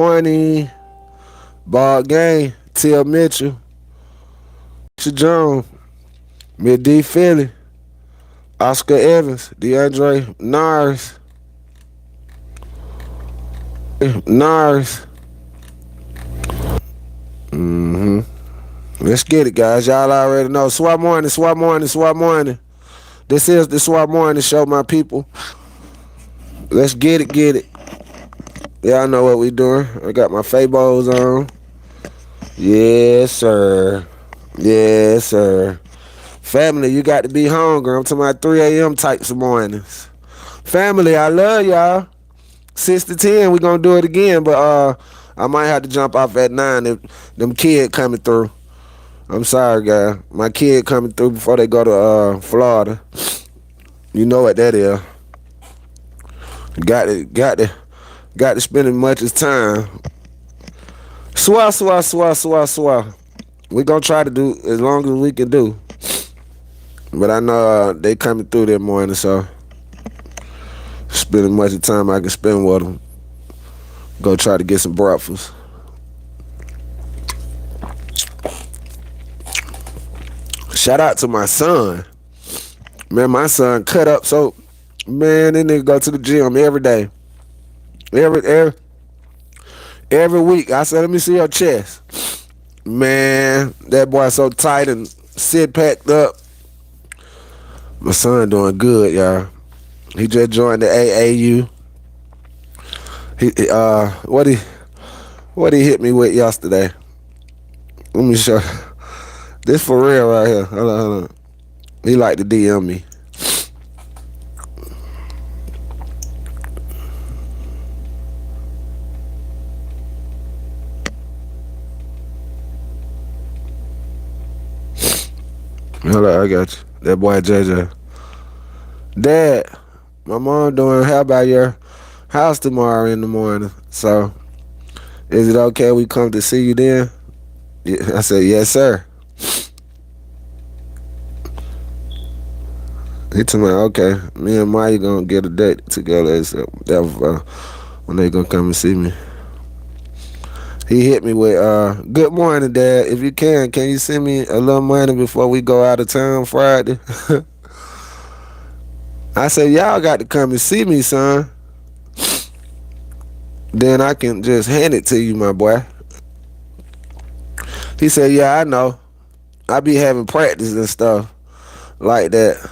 Morning, Ball Game, Tia Mitchell, Tisha Jones, Mid D Philly, Oscar Evans, DeAndre Nars. Let's get it, guys. Y'all already know. SWAT morning, SWAT morning, SWAT morning. This is the SWAT morning show, my people. Let's get it. Y'all know what we doing. I got my Fabos on. Yes, sir. Yes, sir. Family, you got to be hungry. I'm talking about 3 a.m. types of mornings. Family, I love y'all. 6 to 10, we gonna do it again, but I might have to jump off at 9 if them kid coming through. I'm sorry, guy. My kid coming through before they go to Florida. You know what that is. Got to spend as much as time. Swah. We gonna try to do as long as we can do. But I know they coming through that morning, so spend as much time I can spend with them. Go try to get some breakfast. Shout out to my son. Man, my son cut up so, man, that nigga go to the gym every day. Every week. I said, let me see your chest. Man, that boy so tight and sit packed up. My son doing good, y'all. He just joined the AAU. What he hit me with yesterday. Let me show. This for real right here. Hold on. He like to DM me. Hold on, I got you. That boy JJ. Dad, my mom doing how about your house tomorrow in the morning? So, is it okay we come to see you then? Yeah, I said, yes, sir. He told me, okay, me and Maya gonna get a date together. So that was when they gonna come and see me. He hit me with, good morning, Dad. If you can you send me a little money before we go out of town Friday? I said, y'all got to come and see me, son. Then I can just hand it to you, my boy. He said, yeah, I know. I be having practice and stuff like that.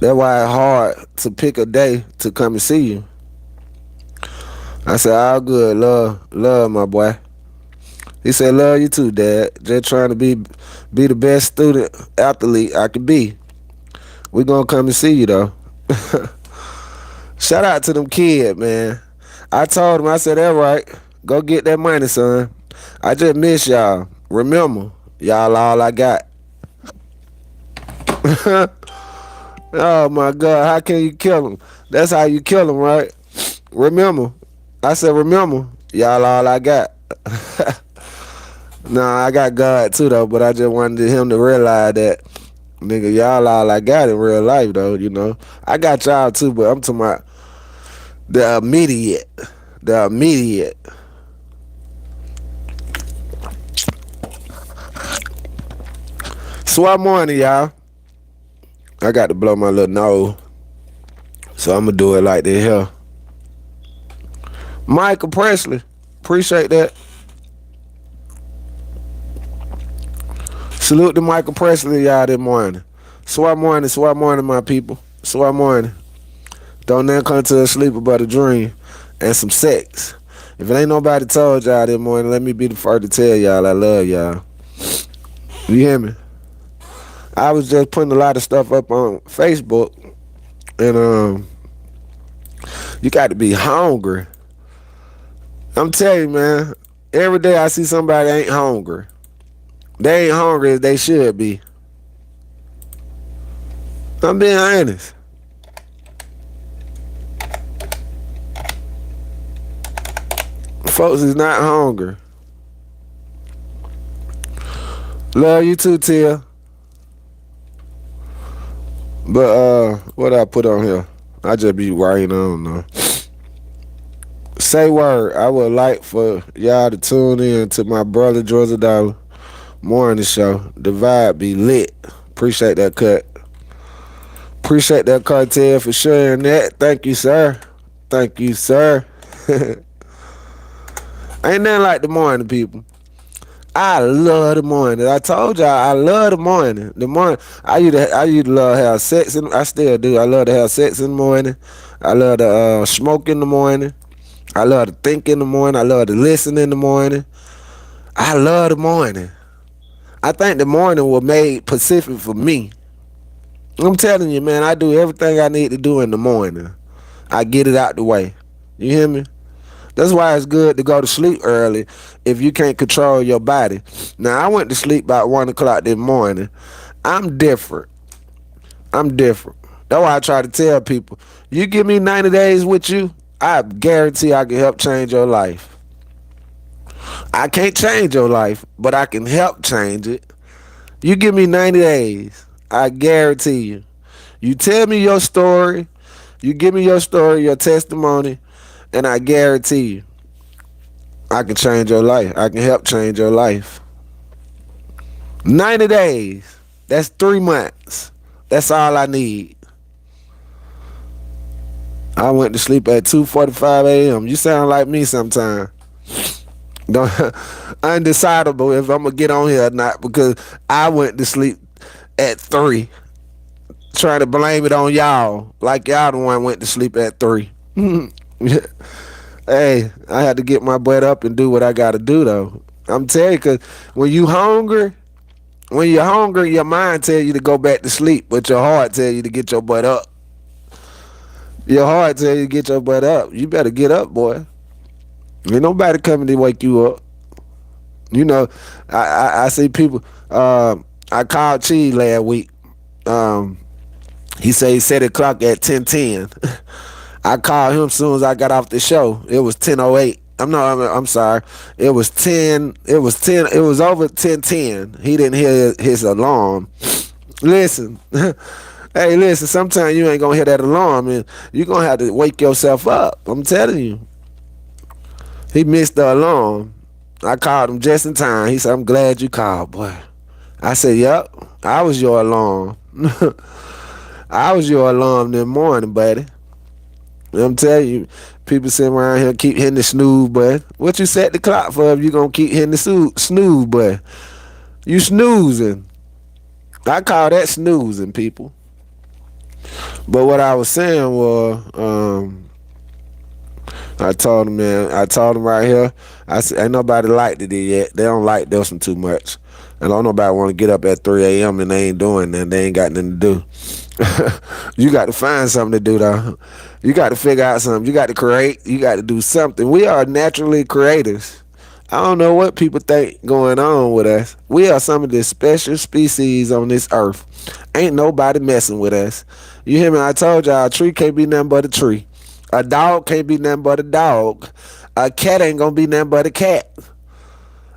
That's why it's hard to pick a day to come and see you. I said, all good, love my boy. He said, love you too, Dad. Just trying to be the best student athlete I could be. We gonna come and see you though. Shout out to them kids, man. I told him, I said, that right. Go get that money, son. I just miss y'all. Remember, y'all all I got. Oh my God, how can you kill him? That's how you kill him, right? Remember. I said, remember, y'all all I got. Nah, I got God too though, but I just wanted him to realize that, nigga, y'all all I got in real life though, you know. I got y'all too, but I'm talking about the immediate. The immediate. SWAT morning, y'all. I got to blow my little nose. So I'm going to do it like this here. Michael Presley. Appreciate that. Salute to Michael Presley, y'all, this morning. SWAT morning, my people. SWAT morning. Don't never come to a sleep about a dream and some sex. If it ain't nobody told y'all this morning, let me be the first to tell y'all I love y'all. You hear me? I was just putting a lot of stuff up on Facebook, and you got to be hungry. I'm telling you, man, every day I see somebody ain't hungry. They ain't hungry as they should be. I'm being honest. Folks is not hungry. Love you too, Tia. But what I put on here? I just be writing, I don't know. Say word. I would like for y'all to tune in to my brother Georgia Dollar morning show. The vibe be lit. Appreciate that cut. Appreciate that cartel for sharing that. Thank you, sir. Thank you, sir. Ain't nothing like the morning, people. I love the morning. I told y'all I love the morning. The morning I used to love to have sex and I still do. I love to have sex in the morning. I love to smoke in the morning. I love to think in the morning. I love to listen in the morning. I love the morning. I think the morning was made Pacific for me. I'm telling you, man, I do everything I need to do in the morning. I get it out the way. You hear me? That's why it's good to go to sleep early if you can't control your body. Now, I went to sleep about 1 o'clock this morning. I'm different. I'm different. That's why I try to tell people, you give me 90 days with you, I guarantee I can help change your life. I can't change your life, but I can help change it. You give me 90 days, I guarantee you. You tell me your story, you give me your story, your testimony, and I guarantee you, I can change your life. I can help change your life. 90 days. That's 3 months. That's all I need. I went to sleep at 2:45 a.m. You sound like me sometime. Don't undecidable if I'm gonna get on here or not because I went to sleep at 3. Trying to blame it on y'all. Like y'all the one went to sleep at 3. Hey, I had to get my butt up and do what I gotta do though. I'm telling you, cause when you're hungry, your mind tell you to go back to sleep, but your heart tell you to get your butt up. Your heart tell you to get your butt up. You better get up, boy. Ain't nobody coming to wake you up. You know, I see people. I called Cheese last week. He said he set the clock at 10:10. I called him as soon as I got off the show. It was 10:08. I'm sorry. It was 10. It was 10. It was over 10:10. He didn't hear his alarm. Listen. Hey, listen, sometimes you ain't gonna hear that alarm and you're gonna have to wake yourself up. I'm telling you. He missed the alarm. I called him just in time. He said, I'm glad you called, boy. I said, yep, I was your alarm. I was your alarm this morning, buddy. I'm telling you, people sitting around here keep hitting the snooze button. What you set the clock for if you gonna keep hitting the snooze button? You snoozing. I call that snoozing, people. But what I was saying was, I told him, man, right here, I said, ain't nobody liked it yet. They don't like this one too much. And don't nobody want to get up at 3 a.m. and they ain't doing nothing. They ain't got nothing to do. You got to find something to do, though. You got to figure out something. You got to create. You got to do something. We are naturally creators. I don't know what people think going on with us. We are some of the special species on this earth. Ain't nobody messing with us. You hear me? I told y'all a tree can't be nothing but a tree. A dog can't be nothing but a dog. A cat ain't gonna be nothing but a cat.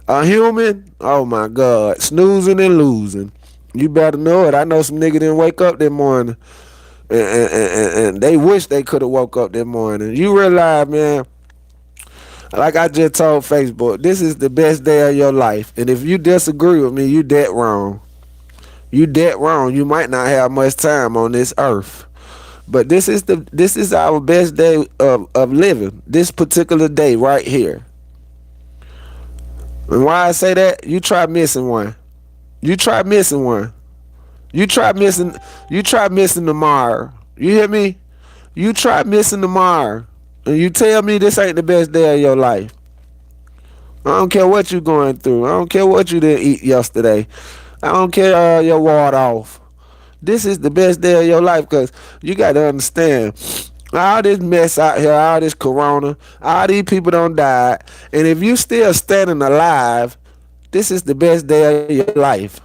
A human, oh my God, snoozing and losing. You better know it. I know some nigga didn't wake up that morning, and they wish they could have woke up that morning. You realize, man, like I just told Facebook, this is the best day of your life. And if you disagree with me, you dead wrong. You dead wrong. You might not have much time on this earth. But this is our best day of living. This particular day right here. And why I say that? You try missing one. You try missing one. You try missing tomorrow. You hear me? You try missing tomorrow. And you tell me this ain't the best day of your life. I don't care what you going through. I don't care what you didn't eat yesterday. I don't care your water off. This is the best day of your life because you got to understand all this mess out here, all this corona, all these people done died. And if you still standing alive, this is the best day of your life.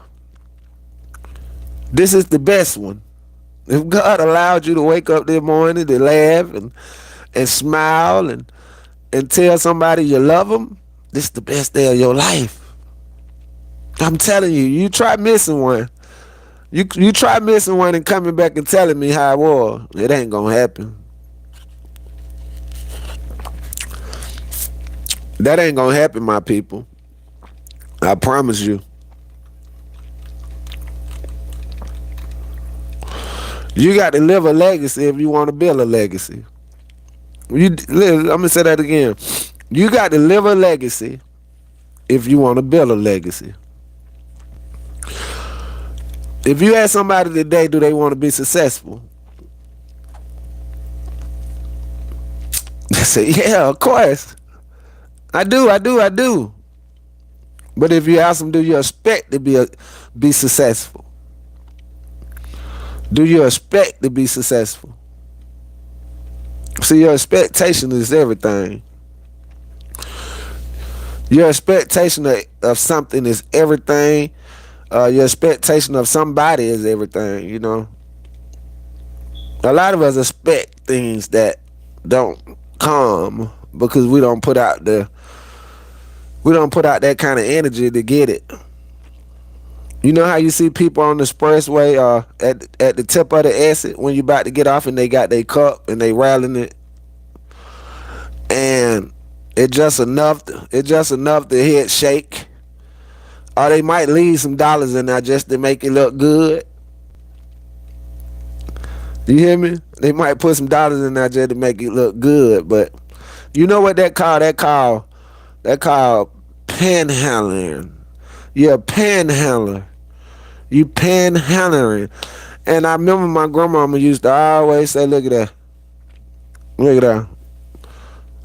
This is the best one. If God allowed you to wake up this morning to laugh and smile and tell somebody you love them, this is the best day of your life. I'm telling you, you try missing one. You try missing one and coming back and telling me how it was. It ain't gonna happen. That ain't gonna happen, my people. I promise you. You got to live a legacy if you want to build a legacy. I'm gonna say that again. You got to live a legacy if you want to build a legacy. If you ask somebody today, do they want to be successful? They say, yeah, of course. I do. But if you ask them, do you expect to be successful? Do you expect to be successful? See, your expectation is everything. Your expectation of something is everything. Your expectation of somebody is everything. You know, a lot of us expect things that don't come because we don't put out that kind of energy to get it. You know how you see people on the expressway at the tip of the exit when you about to get off and they got their cup and they rattling it, and it's just enough to hear it shake, or they might leave some dollars in there just to make it look good. You hear me? They might put some dollars in there just to make it look good, but you know what that called? That called panhandling. You're a panhandler. You panhandling. And I remember my grandmama used to always say, look at that. Look at that.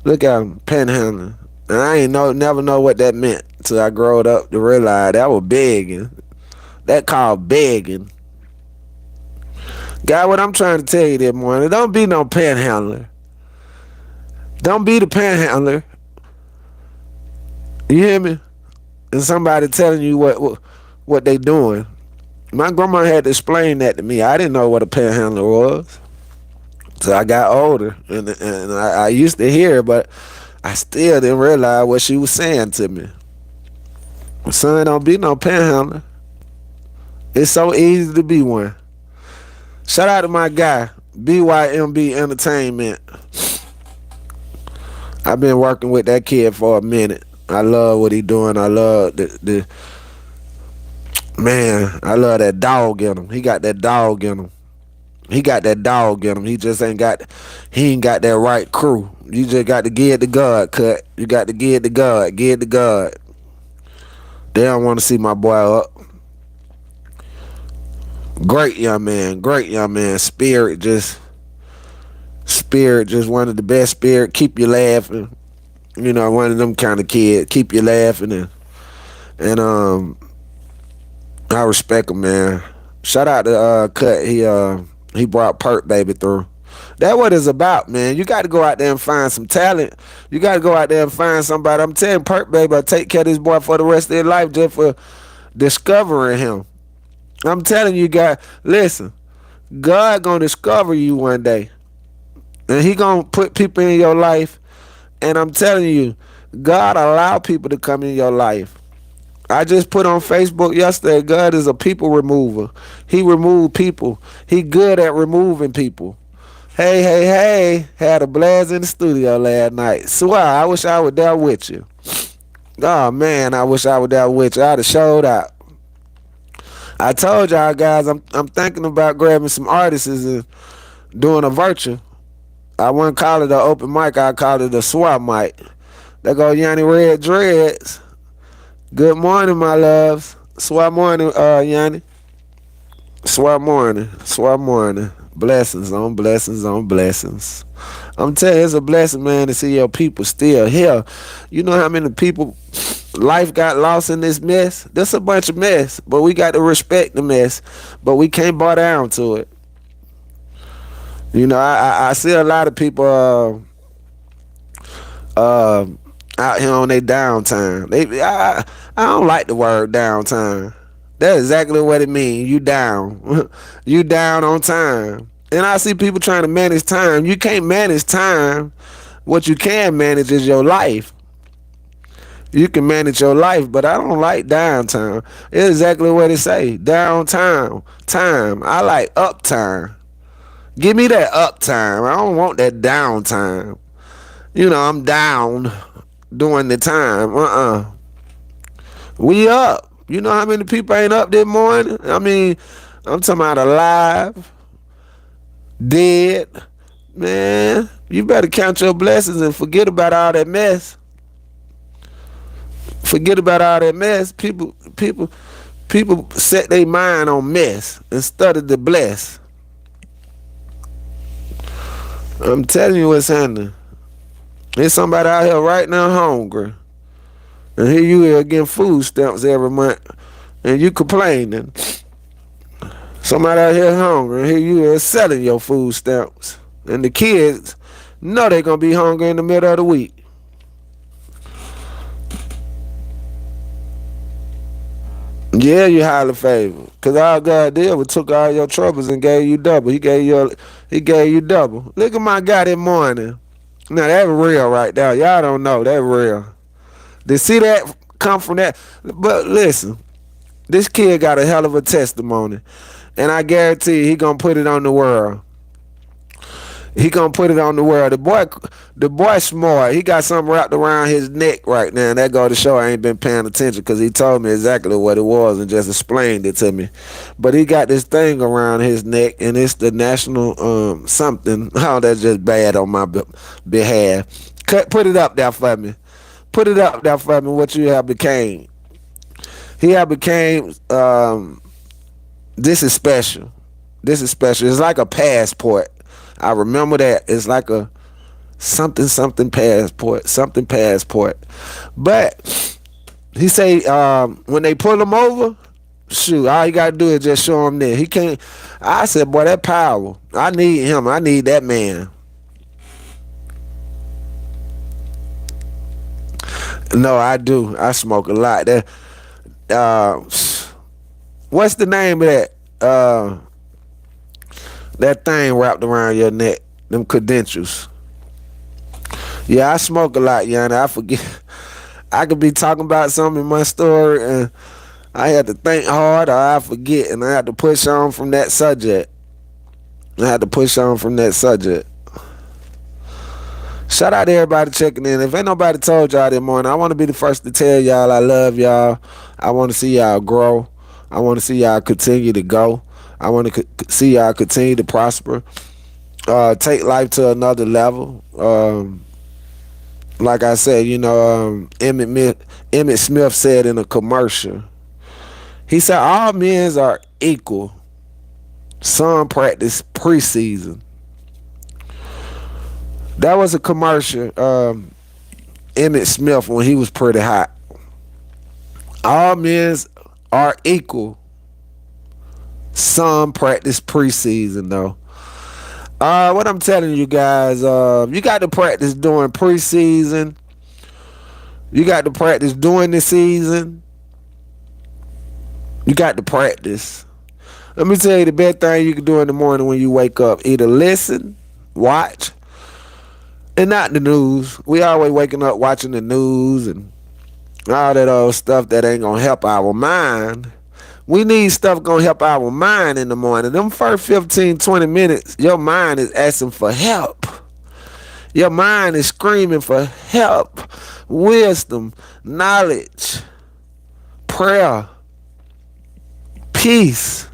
Look at him, panhandling. And I ain't never know what that meant till I growed up to realize that was begging. That called begging. God, what I'm trying to tell you this morning, don't be no panhandler. Don't be the panhandler. You hear me? And somebody telling you what they doing. My grandma had to explain that to me. I didn't know what a panhandler was. So I got older, and I used to hear, but I still didn't realize what she was saying to me. Son, don't be no panhandler. It's so easy to be one. Shout out to my guy, BYMB Entertainment. I've been working with that kid for a minute. I love what he doing. I love the man. I love that dog in him. He got that dog in him. He got that dog in him. He just ain't got that right crew. You just got to give it to God, cut. You got to give it to God. Give it to God. They don't want to see my boy up. Great young man. Great young man. Spirit just one of the best spirit. Keep you laughing. You know, one of them kind of kids. Keep you laughing and I respect him, man. Shout out to Cut. He brought Perk Baby through. That's what it's about, man. You got to go out there and find some talent. You got to go out there and find somebody. I'm telling Perk Baby, I'll take care of this boy for the rest of his life just for discovering him. I'm telling you guys, listen, God gonna discover you one day. And he gonna put people in your life. And I'm telling you, God allow people to come in your life. I just put on Facebook yesterday, God is a people remover. He removed people. He good at removing people. Hey. Had a blast in the studio last night. Swear, I wish I was there with you. Oh, man, I wish I was there with you. I'd have showed out. I told y'all guys, I'm thinking about grabbing some artists and doing a virtual. I wouldn't call it an open mic. I call it a swap mic. There go Yanni Red Dreads. Good morning, my loves. Swap morning, Yanni. Swap morning. Blessings on blessings on blessings. I'm telling you, it's a blessing, man, to see your people still here. You know how many people life got lost in this mess? This a bunch of mess, but we got to respect the mess, but we can't bow down to it. You know, I see a lot of people out here on their downtime. I don't like the word downtime. That's exactly what it means. You down. You down on time. And I see people trying to manage time. You can't manage time. What you can manage is your life. You can manage your life, but I don't like downtime. It's exactly what it say. Downtime. Time. I like uptime. Give me that uptime. I don't want that downtime. You know, I'm down. during the time. We up. You know how many people ain't up this morning? I mean, I'm talking about alive, dead. Man, you better count your blessings and forget about all that mess. Forget about all that mess. People set their mind on mess instead of the bless. I'm telling you what's happening. There's somebody out here right now hungry. And here you are getting food stamps every month. And you complaining. Somebody out here hungry. And here you are selling your food stamps. And the kids know they're going to be hungry in the middle of the week. Yeah, you highly favored. Cause all God did was took all your troubles and gave you double. He gave you double. Look at my guy this morning. Now that's real right there. Y'all don't know that real. To see that come from that. But listen, this kid got a hell of a testimony. And I guarantee you, he gonna put it on the world. He gonna put it on the world. The boy smart. He got something wrapped around his neck right now. And that go to show I ain't been paying attention because he told me exactly what it was and just explained it to me. But he got this thing around his neck and it's the national something. Oh, that's just bad on my behalf. Put it up there for me. Put it up there for me. What you have became. He have became. This is special. This is special. It's like a passport. I remember that. It's like a something passport. But he say when they pull him over, shoot, all you gotta do is just show him there. He can't. I said, boy, that power. I need him. I need that man. No, I do. I smoke a lot. That what's the name of that thing wrapped around your neck? Them credentials. Yeah, I smoke a lot, Yana. I forget. I could be talking about something in my story and I had to think hard or I forget and I had to push on from that subject. Shout out to everybody checking in. If ain't nobody told y'all this morning, I want to be the first to tell y'all I love y'all. I want to see y'all grow. I want to see y'all continue to go. I want to see y'all continue to prosper. Take life to another level. Like I said, you know, Emmett Smith said in a commercial, he said, all men are equal. Some practice preseason. That was a commercial, Emmett Smith, when he was pretty hot. All men are equal. Some practice preseason, though. What I'm telling you guys, you got to practice during preseason. You got to practice during the season. You got to practice. Let me tell you the best thing you can do in the morning when you wake up. Either listen, watch, and not the news. We always waking up watching the news and all that old stuff that ain't gonna help our mind. We need stuff gonna help our mind in the morning. Them first 15, 20 minutes, your mind is asking for help. Your mind is screaming for help, wisdom, knowledge, prayer, peace.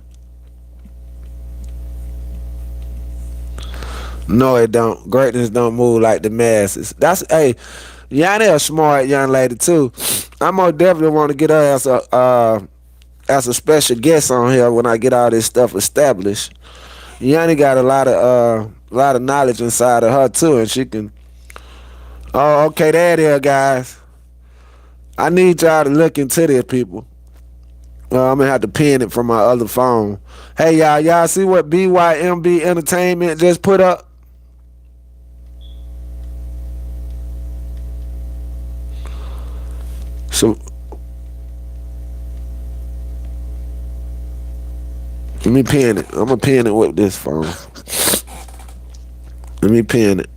No, it don't. Greatness don't move like the masses. That's Yanni a smart young lady too. I most definitely want to get her as a special guest on here when I get all this stuff established. Yanni got a lot of knowledge inside of her too, and she can. Oh, okay, there it is, guys. I need y'all to look into this, people. I'm gonna have to pin it from my other phone. Hey, y'all see what BYMB Entertainment just put up? So let me pin it. I'm gonna pin it with this phone. Let me pin it.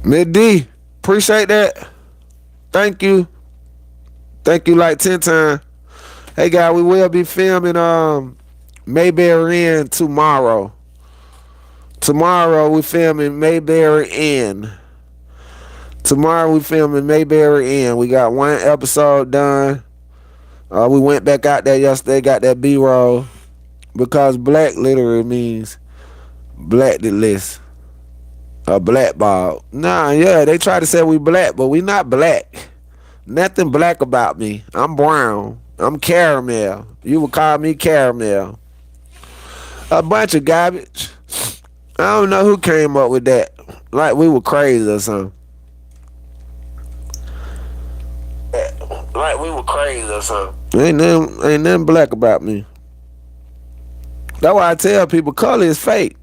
Miss D, appreciate that. Thank you. Thank you like 10 times. Hey guys, we will be filming Mayberry Inn tomorrow. Tomorrow we filming Mayberry Inn. Tomorrow we filming Mayberry Inn. We got one episode done. We went back out there yesterday, got that B-roll. Because black literally means blacklist. A blackball. Nah, yeah, they try to say we black, but we not black. Nothing black about me. I'm brown. I'm caramel. You would call me caramel. A bunch of garbage. I don't know who came up with that. Like we were crazy or something. Like we were crazy or something. Ain't nothing black about me. That's why I tell people color is fake.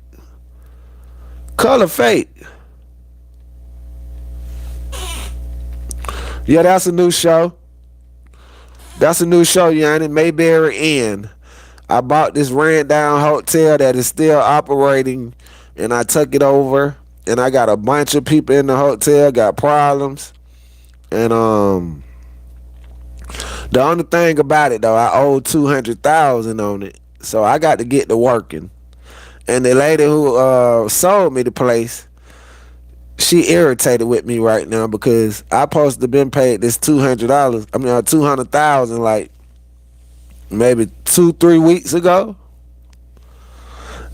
Color fake. Yeah, that's a new show. That's a new show, Yanni. Mayberry Inn. I bought this ran down hotel that is still operating, and I took it over. And I got a bunch of people in the hotel got problems. And the only thing about it though, I owe 200,000 on it, so I got to get to working. And the lady who sold me the place, she irritated with me right now because I supposed to have been paid this $200. I mean, 200,000 like maybe 2-3 weeks ago.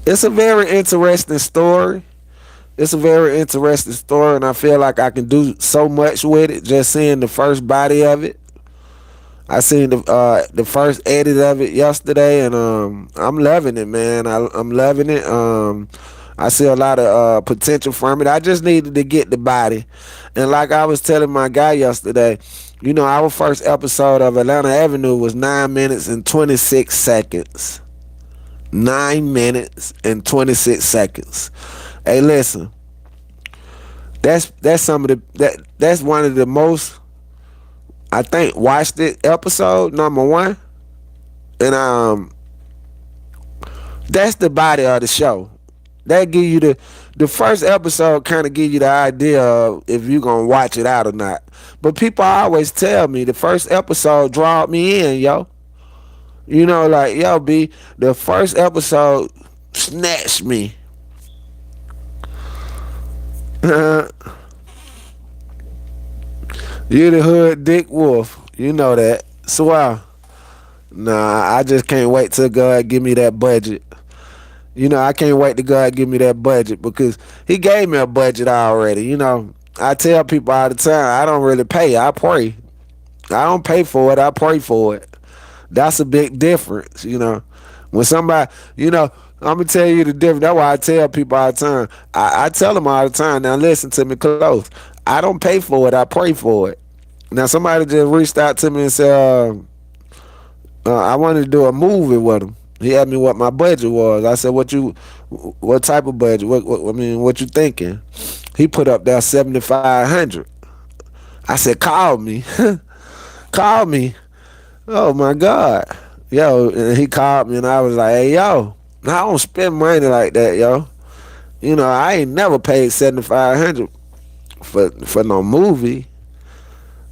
It's a very interesting story. It's a very interesting story, and I feel like I can do so much with it. Just seeing the first body of it, I seen the first edit of it yesterday, and I'm loving it, man. I'm loving it. I see a lot of potential from it. I just needed to get the body, and like I was telling my guy yesterday, you know, our first episode of Atlanta Avenue was 9 minutes and 26 seconds. 9 minutes and 26 seconds. Hey, listen. That's some of that's one of the most, I think, watched it episode number 1. And that's the body of the show. That give you the first episode kind of give you the idea of if you gonna watch it out or not. But people always tell me the first episode drawed me in, yo. You know, like, yo, B, the first episode snatched me. You the hood Dick Wolf. You know that. Swear. Nah, I just can't wait till God give me that budget. You know, I can't wait to God give me that budget because he gave me a budget already. You know, I tell people all the time, I don't really pay. I pray. I don't pay for it. I pray for it. That's a big difference, you know. When somebody, you know, I'm going to tell you the difference. That's why I tell people all the time. I tell them all the time, now listen to me close. I don't pay for it. I pray for it. Now, somebody just reached out to me and said, I wanted to do a movie with him. He asked me what my budget was. I said, what type of budget? What you thinking? He put up there 7,500. I said, call me. Call me. Oh my God. Yo, and he called me and I was like, hey, yo, I don't spend money like that, yo. You know, I ain't never paid 7,500 for no movie.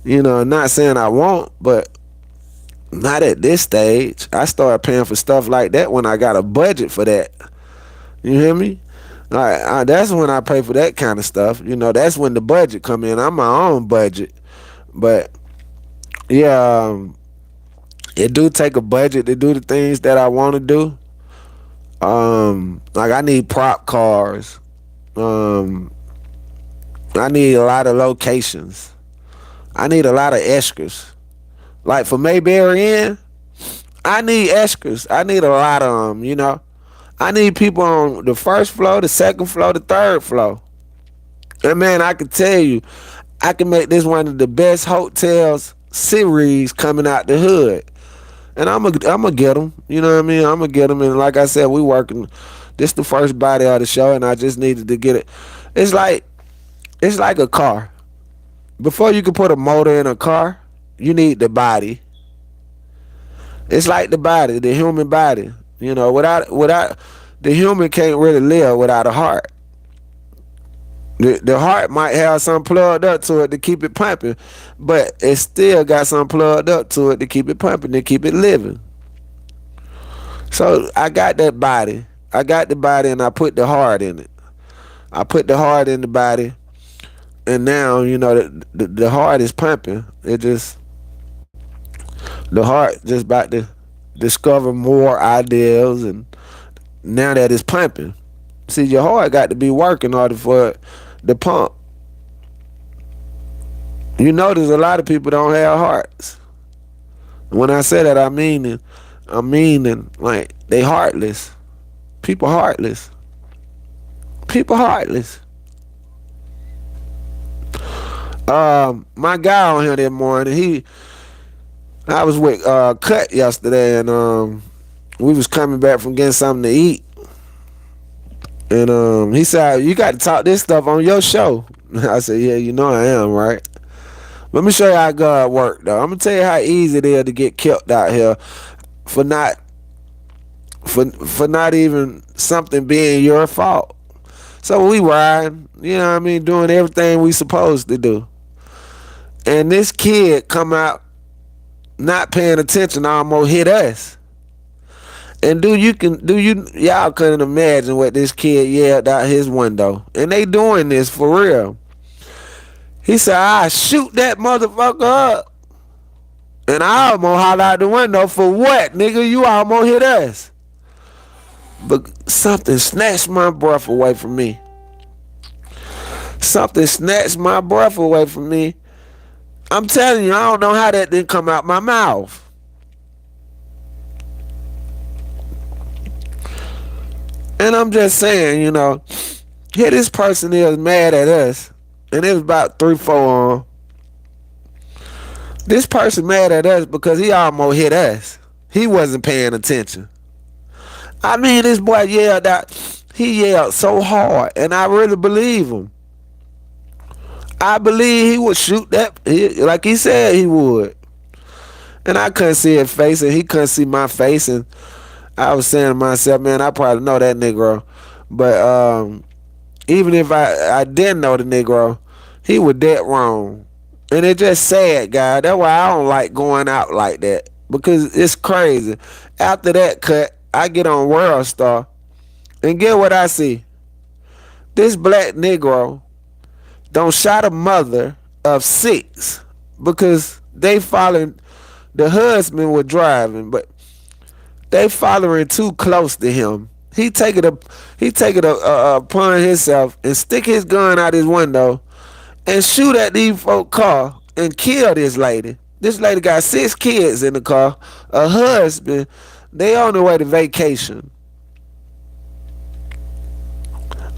You know, not saying I won't, but not at this stage. I started paying for stuff like that when I got a budget for that. You hear me? That's when I pay for that kind of stuff. You know, that's when the budget come in. I'm my own budget. But, yeah, it do take a budget to do the things that I want to do. Like I need prop cars. I need a lot of locations. I need a lot of extras. Like for Mayberry Inn, I need extras. I need a lot of them, you know. I need people on the first floor, the second floor, the third floor. And man, I can tell you, I can make this one of the best hotels series coming out the hood. And I'm gonna get them. You know what I mean? I'm gonna get them. And like I said, we working. This the first body of the show, and I just needed to get it. It's like a car. Before you can put a motor in a car, you need the body. It's like the body, the human body. You know, without the human can't really live without a heart. The heart might have some plugged up to it to keep it pumping, but it still got some plugged up to it to keep it pumping, to keep it living. So I got that body. I got the body and I put the heart in it. I put the heart in the body, and now the heart is pumping. The heart just about to discover more ideas, and now that it's pumping. See, your heart got to be working in order for it to pump. You notice a lot of people don't have hearts. When I say that, I'm meaning like they heartless. People heartless. People heartless. My guy on here that morning, I was with Cut yesterday, and we was coming back from getting something to eat, and he said, "You got to talk this stuff on your show." I said, "Yeah, you know I am, right?" Let me show you how God work, though. I'm gonna tell you how easy it is to get killed out here for not even something being your fault. So we riding, doing everything we supposed to do. And this kid come out not paying attention, almost hit us. And y'all couldn't imagine what this kid yelled out his window. And they doing this for real. He said, "I shoot that motherfucker up." And I almost holler out the window, "For what, nigga? You almost hit us." But something snatched my breath away from me. Something snatched my breath away from me. I'm telling you, I don't know how that didn't come out my mouth. And I'm just saying, here this person is mad at us. And it was about 3-4 on. This person mad at us because he almost hit us. He wasn't paying attention. I mean, this boy yelled out. He yelled so hard, and I really believe him. I believe he would shoot that, like he said he would. And I couldn't see his face, and he couldn't see my face, and I was saying to myself, man, I probably know that Negro. But even if I didn't know the Negro, he was dead wrong. And it just sad, guy. That's why I don't like going out like that. Because it's crazy. After that cut, I get on World Star, and get what I see. This black Negro don't shot a mother of 6 because they following, the husband was driving, but they following too close to him. He take it upon himself and stick his gun out his window and shoot at these folk car and kill this lady. This lady got 6 kids in the car, a husband. They on their way to vacation.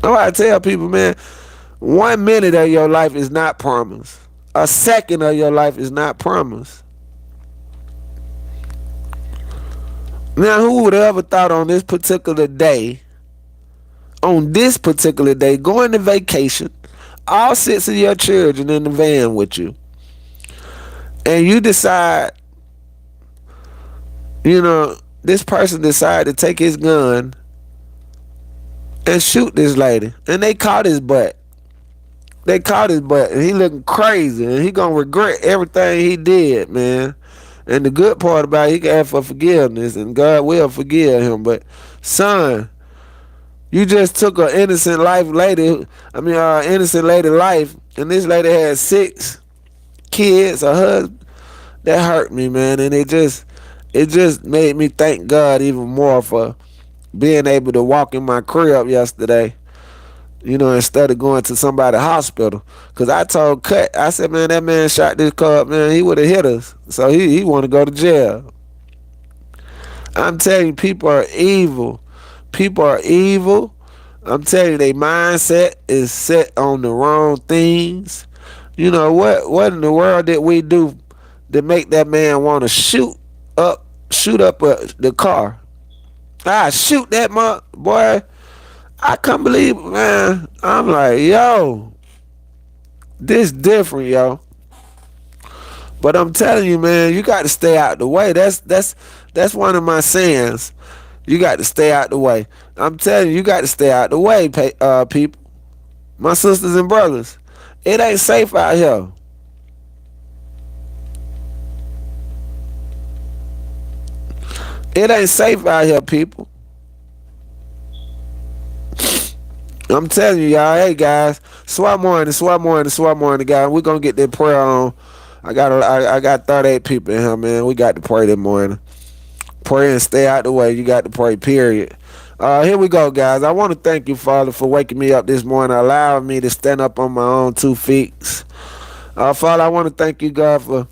I tell people, man, 1 minute of your life is not promised. A second of your life is not promised. Now, who would have ever thought on this particular day, going to vacation, all 6 of your children in the van with you, and you decide, this person decided to take his gun and shoot this lady, and they caught his butt. And he looking crazy, and he gonna regret everything he did, man. And the good part about it, he can ask for forgiveness, and God will forgive him. But son, you just took an innocent lady life, and this lady had 6 kids, a husband. That hurt me, man, and it just made me thank God even more for being able to walk in my crib yesterday, instead of going to somebody's hospital. Because I told Cut, I said, man, that man shot this car up, man, he would have hit us. So he want to go to jail. I'm telling you, people are evil. People are evil. I'm telling you, their mindset is set on the wrong things. What in the world did we do to make that man want to shoot up the car? I shoot that boy. I can't believe it, man. I'm like, yo, this different, yo. But I'm telling you, man, you got to stay out the way. That's one of my sayings. You got to stay out the way. I'm telling you, you got to stay out the way, people. My sisters and brothers, it ain't safe out here. It ain't safe out here, people. I'm telling you, y'all. Hey, guys, SWAT morning, SWAT morning, SWAT morning, guys. We're gonna get that prayer on. I got 38 people in here, man. We got to pray this morning. Pray and stay out the way. You got to pray, period. Here we go, guys. I want to thank you, Father, for waking me up this morning, allowing me to stand up on my own 2 feet. Father, I want to thank you, God, for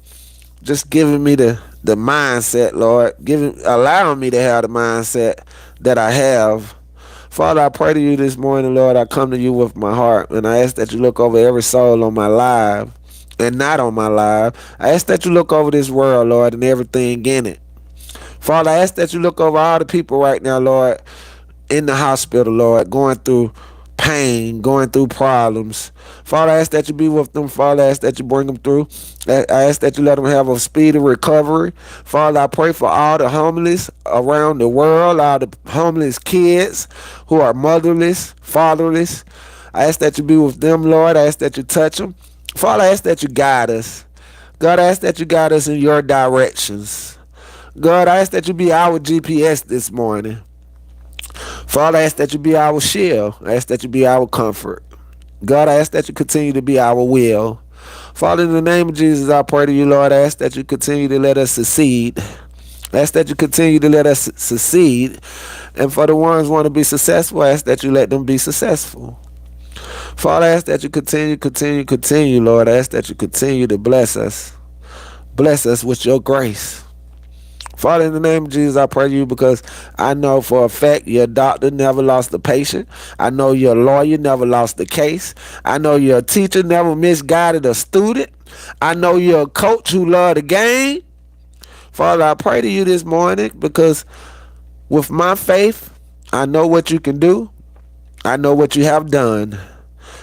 just giving me the mindset, Lord, allowing me to have the mindset that I have. Father, I pray to you this morning, Lord. I come to you with my heart, and I ask that you look over every soul on my life and not on my life. I ask that you look over this world, Lord, and everything in it. Father, I ask that you look over all the people right now, Lord, in the hospital, Lord, going through pain, going through problems. Father, I ask that you be with them. Father, I ask that you bring them through. I ask that you let them have a speedy recovery. Father, I pray for all the homeless around the world, all the homeless kids who are motherless, fatherless. I ask that you be with them, Lord. I ask that you touch them. Father, I ask that you guide us. God, I ask that you guide us in your directions. God, I ask that you be our GPS this morning. Father, I ask that you be our shield. I ask that you be our comfort. God, I ask that you continue to be our will. Father, in the name of Jesus, I pray to you, Lord. I ask that you continue to let us succeed. I ask that you continue to let us succeed. And for the ones who want to be successful, I ask that you let them be successful. Father, I ask that you continue, Lord. I ask that you continue to bless us. Bless us with your grace. Father, in the name of Jesus, I pray to you because I know for a fact your doctor never lost a patient. I know your lawyer never lost a case. I know your teacher never misguided a student. I know you're a coach who loved the game. Father, I pray to you this morning because with my faith, I know what you can do. I know what you have done.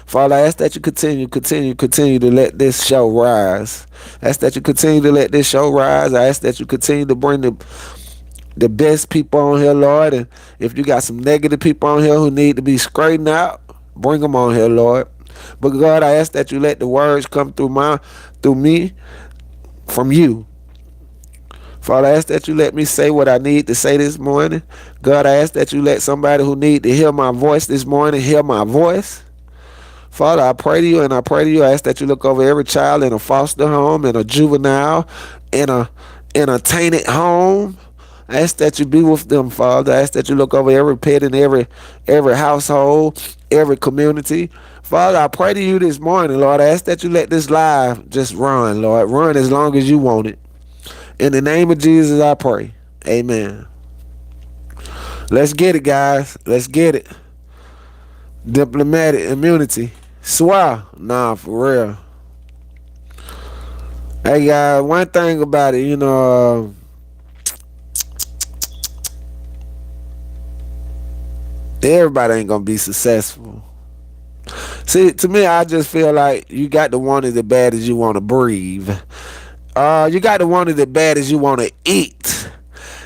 Father, I ask that you continue to let this show rise. I ask that you continue to let this show rise. I ask that you continue to bring the best people on here, Lord. And if you got some negative people on here who need to be straightened out, bring them on here, Lord. But God, I ask that you let the words come through me from you. Father, I ask that you let me say what I need to say this morning. God, I ask that you let somebody who need to hear my voice this morning hear my voice. Father, I pray to you and I pray to you. I ask that you look over every child in a foster home, in a juvenile, in a tainted home. I ask that you be with them, Father. I ask that you look over every pet in every household, every community. Father, I pray to you this morning, Lord. I ask that you let this live just run, Lord. Run as long as you want it. In the name of Jesus, I pray. Amen. Let's get it, guys. Let's get it. Diplomatic immunity. Swear. Nah, for real. Hey, guys, one thing about it, everybody ain't gonna be successful. See, to me, I just feel like you got to want it as bad as you want to breathe. You got to want it as bad as you want to eat.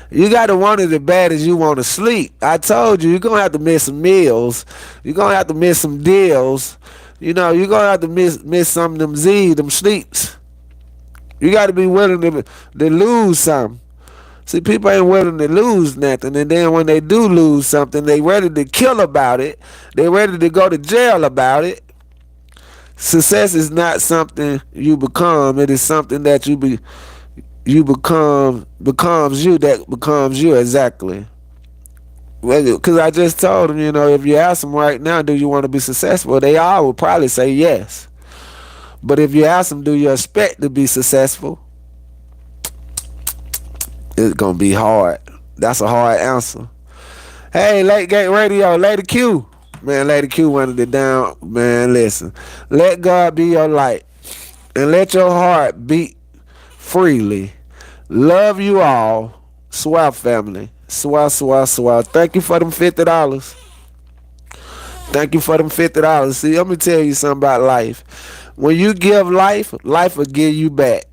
You got to want it as bad as you want to sleep. I told you, you're going to have to miss some meals. You're going to have to miss some deals. You're going to have to miss some of them Z's, them sleeps. You got to be willing to lose something. See, people ain't willing to lose nothing. And then when they do lose something, they ready to kill about it. They ready to go to jail about it. Success is not something you become. It is something that becomes you exactly. Because I just told them, if you ask them right now, do you want to be successful? They all would probably say yes. But if you ask them, do you expect to be successful? It's going to be hard. That's a hard answer. Hey, Late Gate Radio, Lady Q. Man, Lady Q wanted it down. Man, listen. Let God be your light. And let your heart beat freely. Love you all. SWAT family. SWAT. Thank you for them $50. Thank you for them $50. See, let me tell you something about life. When you give life, life will give you back.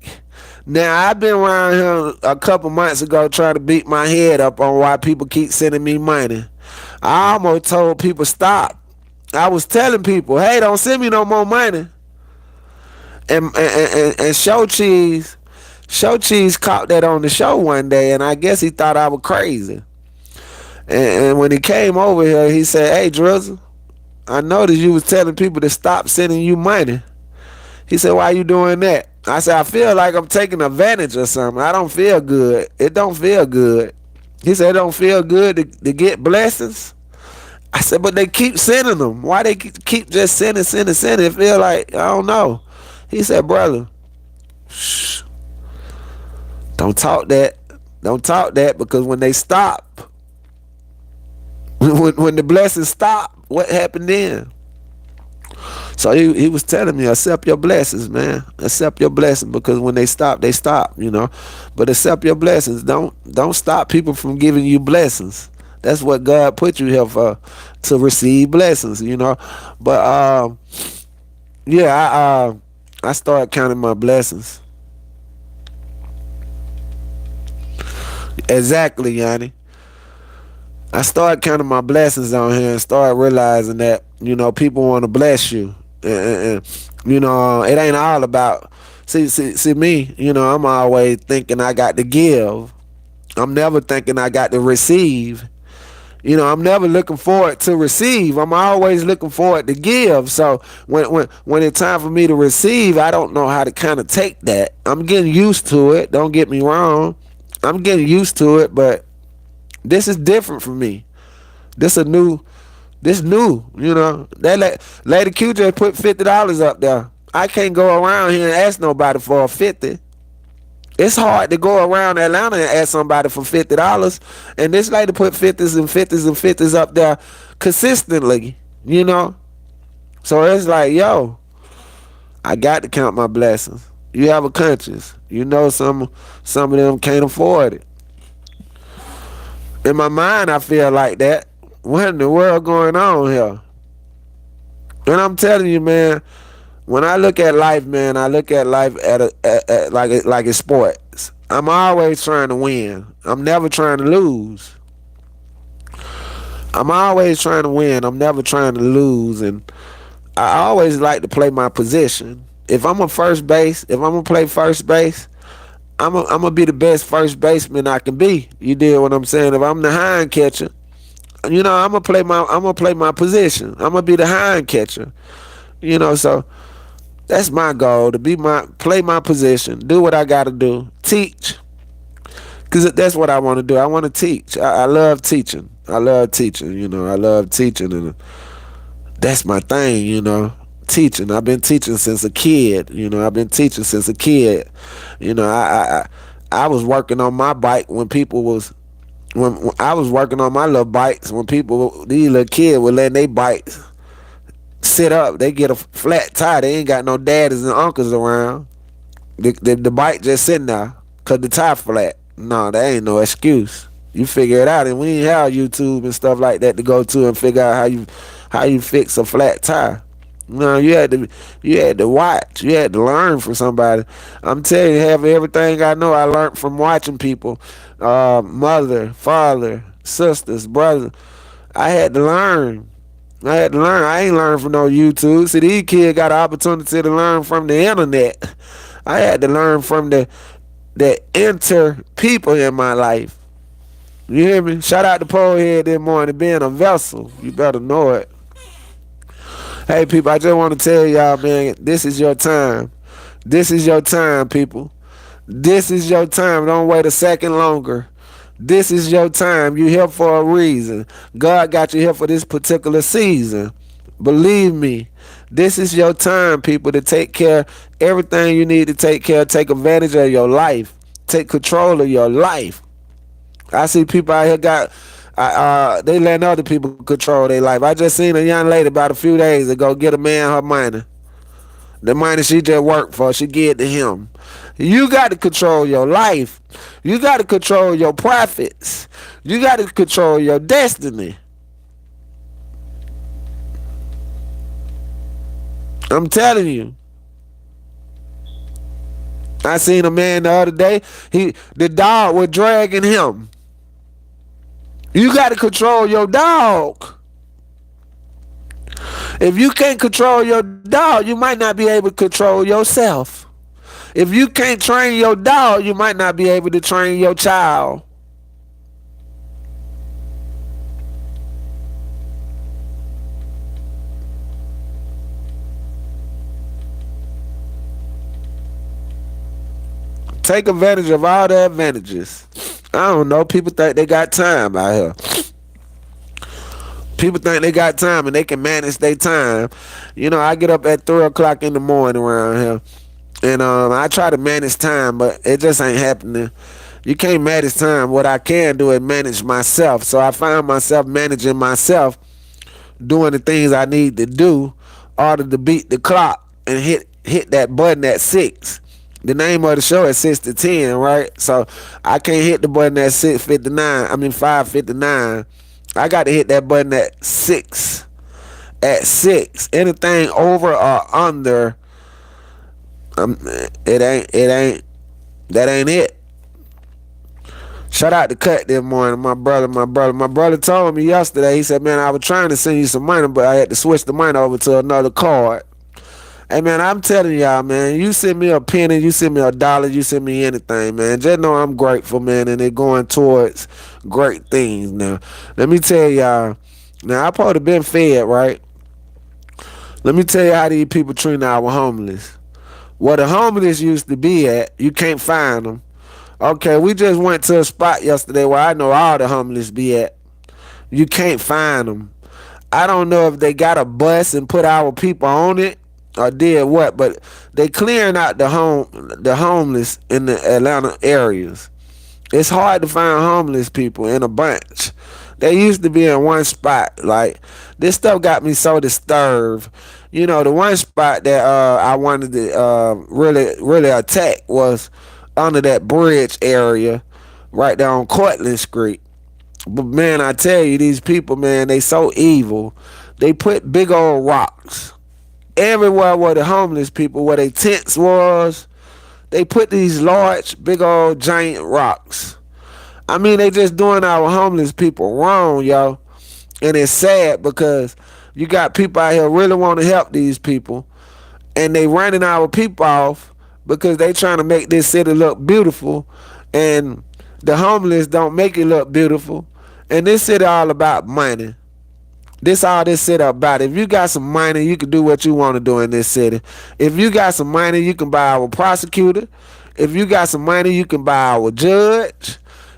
Now, I've been around here a couple months ago trying to beat my head up on why people keep sending me money. I almost told people stop. I was telling people, hey, don't send me no more money. And Show Cheese caught that on the show one day, and I guess he thought I was crazy. And when he came over here, he said, "Hey, Drizzle, I noticed you was telling people to stop sending you money." He said, "Why you doing that?" I said, "I feel like I'm taking advantage or something. I don't feel good. It don't feel good." He said, "It don't feel good to get blessings." I said, "But they keep sending them. Why they keep just sending? It feel like, I don't know." He said, "Brother, shh, don't talk that. Don't talk that, because when they stop, when the blessings stop, what happened then?" So he was telling me, accept your blessings, man. Accept your blessings, because when they stop, they stop, But accept your blessings. Don't stop people from giving you blessings. That's what God put you here for, to receive blessings. But yeah, I started counting my blessings. Exactly, Yanni. I started counting my blessings on here and started realizing that, people want to bless you. And it ain't all about, see me, I'm always thinking I got to give. I'm never thinking I got to receive. I'm never looking forward to receive. I'm always looking forward to give. So when it's time for me to receive, I don't know how to kind of take that. I'm getting used to it. Don't get me wrong. I'm getting used to it, but this is different for me. This new. That Lady Q just put $50 up there. I can't go around here and ask nobody for a 50. It's hard to go around Atlanta and ask somebody for $50. And this lady put 50s and 50s and 50s up there consistently. So it's like, yo, I got to count my blessings. You have a conscience. Some of them can't afford it. In my mind, I feel like that. What in the world going on here? And I'm telling you, man, when I look at life, man, I look at life like it's sports. I'm always trying to win. I'm never trying to lose. I'm always trying to win. I'm never trying to lose. And I always like to play my position. If I'm a first base, if I'm gonna play first base, I'm gonna be the best first baseman I can be. You dig what I'm saying? If I'm the hind catcher, I'm gonna play my position. I'm gonna be the hind catcher. So that's my goal, to play my position, do what I gotta do, teach, because that's what I want to do. I want to teach. I love teaching. I love teaching. I love teaching, and that's my thing. Teaching. I've been teaching since a kid. I've been teaching since a kid. I was working on my bike when people was when I was working on my little bikes, when these little kids were letting their bikes sit up, they get a flat tire. They ain't got no daddies and uncles around. The bike just sitting there because the tire flat. No, that ain't no excuse. You figure it out, and we ain't have YouTube and stuff like that to go to and figure out how you fix a flat tire. No, you had to watch. You had to learn from somebody. I'm telling you, everything I know, I learned from watching people, mother, father, sisters, brother. I had to learn. I ain't learned from no YouTube. See, these kids got an opportunity to learn from the internet. I had to learn from the inter people in my life. You hear me? Shout out to Polehead this morning, being a vessel. You better know it. Hey, people, I just want to tell y'all, man, this is your time. This is your time, people. This is your time. Don't wait a second longer. This is your time. You're here for a reason. God got you here for this particular season. Believe me, this is your time, people, to take care of everything you need to take care of. Take advantage of your life. Take control of your life. I see people out here they letting other people control their life. I just seen a young lady about a few days ago get a man her money. The money she just worked for, she give it to him. You got to control your life. You got to control your profits. You got to control your destiny. I'm telling you. I seen a man the other day. The dog was dragging him. You got to control your dog. If you can't control your dog, you might not be able to control yourself. If you can't train your dog, you might not be able to train your child. Take advantage of all the advantages. I don't know. People think they got time out here. People think they got time and they can manage their time. I get up at 3 o'clock in the morning around here. And I try to manage time, but it just ain't happening. You can't manage time. What I can do is manage myself. So I find myself managing myself, doing the things I need to do, order to beat the clock and hit that button at 6. The name of the show is 6 to 10, right? So I can't hit the button at 6:59. I mean 5:59. I got to hit that button at 6. At 6, anything over or under, it ain't that ain't it. Shout out to Cut this morning, my brother told me yesterday. He said, "Man, I was trying to send you some money, but I had to switch the money over to another card." Hey man, I'm telling y'all, man, you send me a penny, you send me a dollar, you send me anything, man. Just know I'm grateful, man, and it going towards great things now. Let me tell y'all, now I probably been fed, right? Let me tell you how these people treat our homeless. Where the homeless used to be at, you can't find them. Okay, we just went to a spot yesterday where I know all the homeless be at. You can't find them. I don't know if they got a bus and put our people on it or did what, but they clearing out the homeless in the Atlanta areas. It's hard to find homeless people in a bunch. They used to be in one spot. Like, this stuff got me so disturbed. The one spot that I wanted to really attack was under that bridge area right there on Cortlandt Street. But man, I tell you, these people, man, they so evil. They put big old rocks everywhere where the homeless people, where they tents was. They put these large, big old, giant rocks. I mean, they just doing our homeless people wrong, yo. And it's sad because you got people out here really want to help these people, and they running our people off because they trying to make this city look beautiful, and the homeless don't make it look beautiful. And this city all about money. This all this city about. If you got some money, you can do what you want to do in this city. If you got some money, you can buy our prosecutor. If you got some money, you can buy our judge.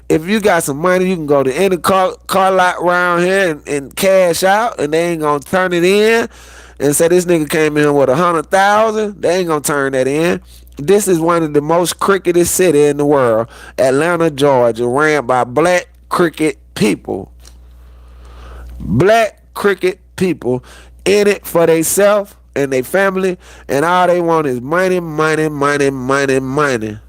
If you got some money, you can go to any car lot around here and cash out, and they ain't gonna turn it in and say this nigga came in with 100,000. They ain't gonna turn that in. This is one of the most cricketed city in the world, Atlanta, Georgia, ran by black cricket people. Black cricket people in it for themselves and their family, and all they want is money, money, money, money, money.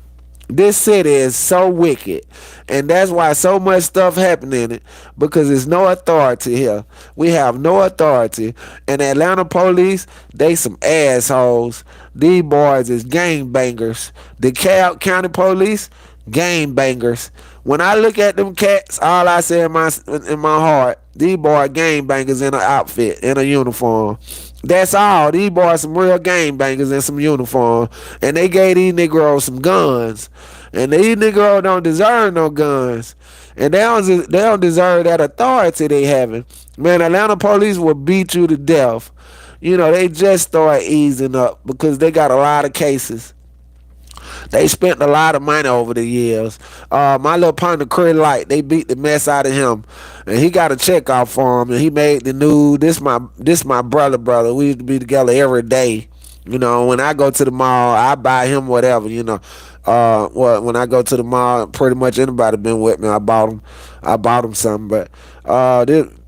This city is so wicked, and that's why so much stuff happening in it, because there's no authority here. We have no authority, and the Atlanta police, they some assholes. These boys is gangbangers. The county police, gangbangers. When I look at them cats, all I say in my heart, these boys gangbangers in an outfit, in a uniform. That's all. These boys some real gangbangers in some uniform. And they gave these Negroes some guns. And these Negroes don't deserve no guns. And they don't deserve that authority they having. Man, Atlanta police will beat you to death. They just start easing up because they got a lot of cases. They spent a lot of money over the years. My little partner, Chris Light, they beat the mess out of him, and he got a check off for him, and he made the news. This my brother. We used to be together every day. When I go to the mall, I buy him whatever. When I go to the mall, pretty much anybody been with me, I bought him something. But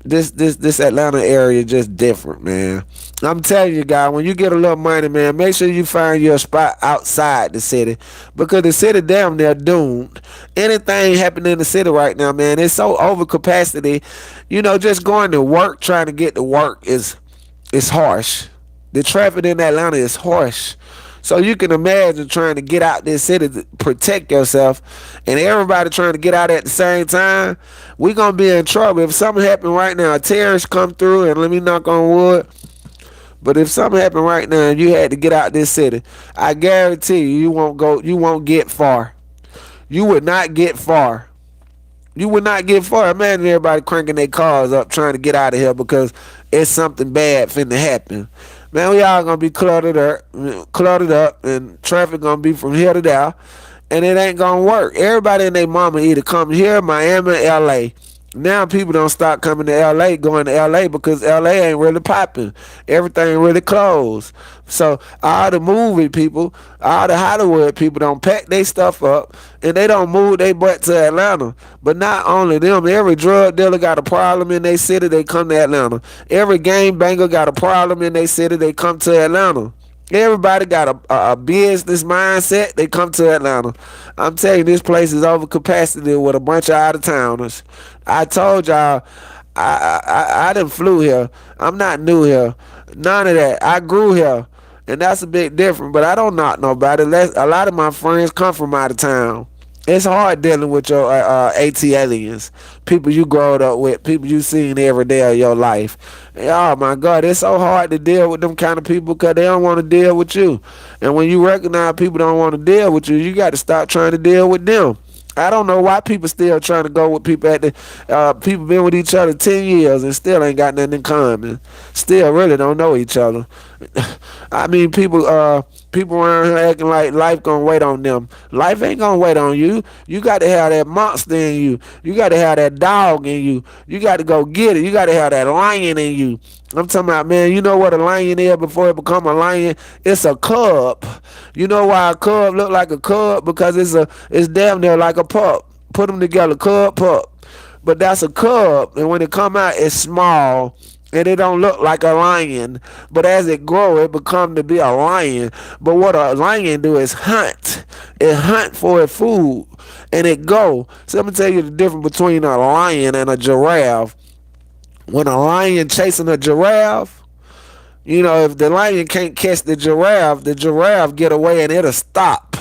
this Atlanta area just different, man. I'm telling you, guys, when you get a little money, man, make sure you find your spot outside the city, because the city damn near doomed. Anything happening in the city right now, man, it's so over capacity. Just going to work, trying to get to work is harsh. The traffic in Atlanta is harsh. So you can imagine trying to get out this city to protect yourself, and everybody trying to get out at the same time. We gonna be in trouble if something happen right now. A terrorist come through, and let me knock on wood. But if something happened right now and you had to get out this city, I guarantee you, you won't get far. You would not get far. You would not get far. Imagine everybody cranking their cars up trying to get out of here because it's something bad finna happen. Man, we all gonna be cluttered up, and traffic gonna be from here to there, and it ain't gonna work. Everybody and their mama either come here, Miami, LA. Now people don't stop coming to LA, going to LA because LA ain't really popping. Everything really closed. So all the movie people, all the Hollywood people don't pack their stuff up and they don't move their butt to Atlanta. But not only them, every drug dealer got a problem in their city, they come to Atlanta. Every game banger got a problem in their city, they come to Atlanta. Everybody got a business mindset. They come to Atlanta. I'm telling you, this place is over capacity with a bunch of out of towners. I told y'all, I done flew here. I'm not new here. None of that. I grew here, and that's a bit different. But I don't knock nobody. A lot of my friends come from out of town. It's hard dealing with your AT aliens, people you growed up with, people you seen every day of your life. Oh my God, it's so hard to deal with them kind of people because they don't want to deal with you. And when you recognize people don't want to deal with you, you got to stop trying to deal with them. I don't know why people still trying to go with people at the people been with each other 10 years and still ain't got nothing in common. Still really don't know each other. I mean, people around here acting like life gonna wait on them. Life ain't gonna wait on you. You got to have that monster in you. You got to have that dog in you. You got to go get it. You got to have that lion in you. I'm talking about, man, you know what a lion is before it become a lion? It's a cub. You know why a cub look like a cub? Because it's damn near like a pup. Put them together, cub, pup. But that's a cub, and when it come out, it's small, and it don't look like a lion. But as it grow, it become to be a lion. But what a lion do is hunt. It hunt for its food, and it go. So let me tell you the difference between a lion and a giraffe. When a lion chasing a giraffe, you know, if the lion can't catch the giraffe get away and it'll stop.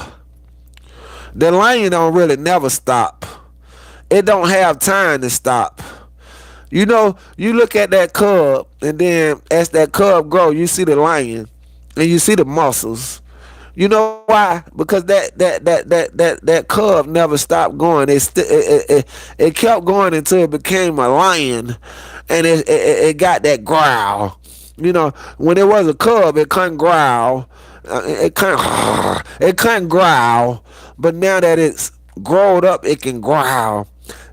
The lion don't really never stop. It don't have time to stop. You know, you look at that cub, and then as that cub grow, you see the lion, and you see the muscles. You know why? Because that cub never stopped going. It kept going until it became a lion, and it got that growl. You know, when it was a cub, it couldn't growl. It couldn't growl. But now that it's grown up, it can growl.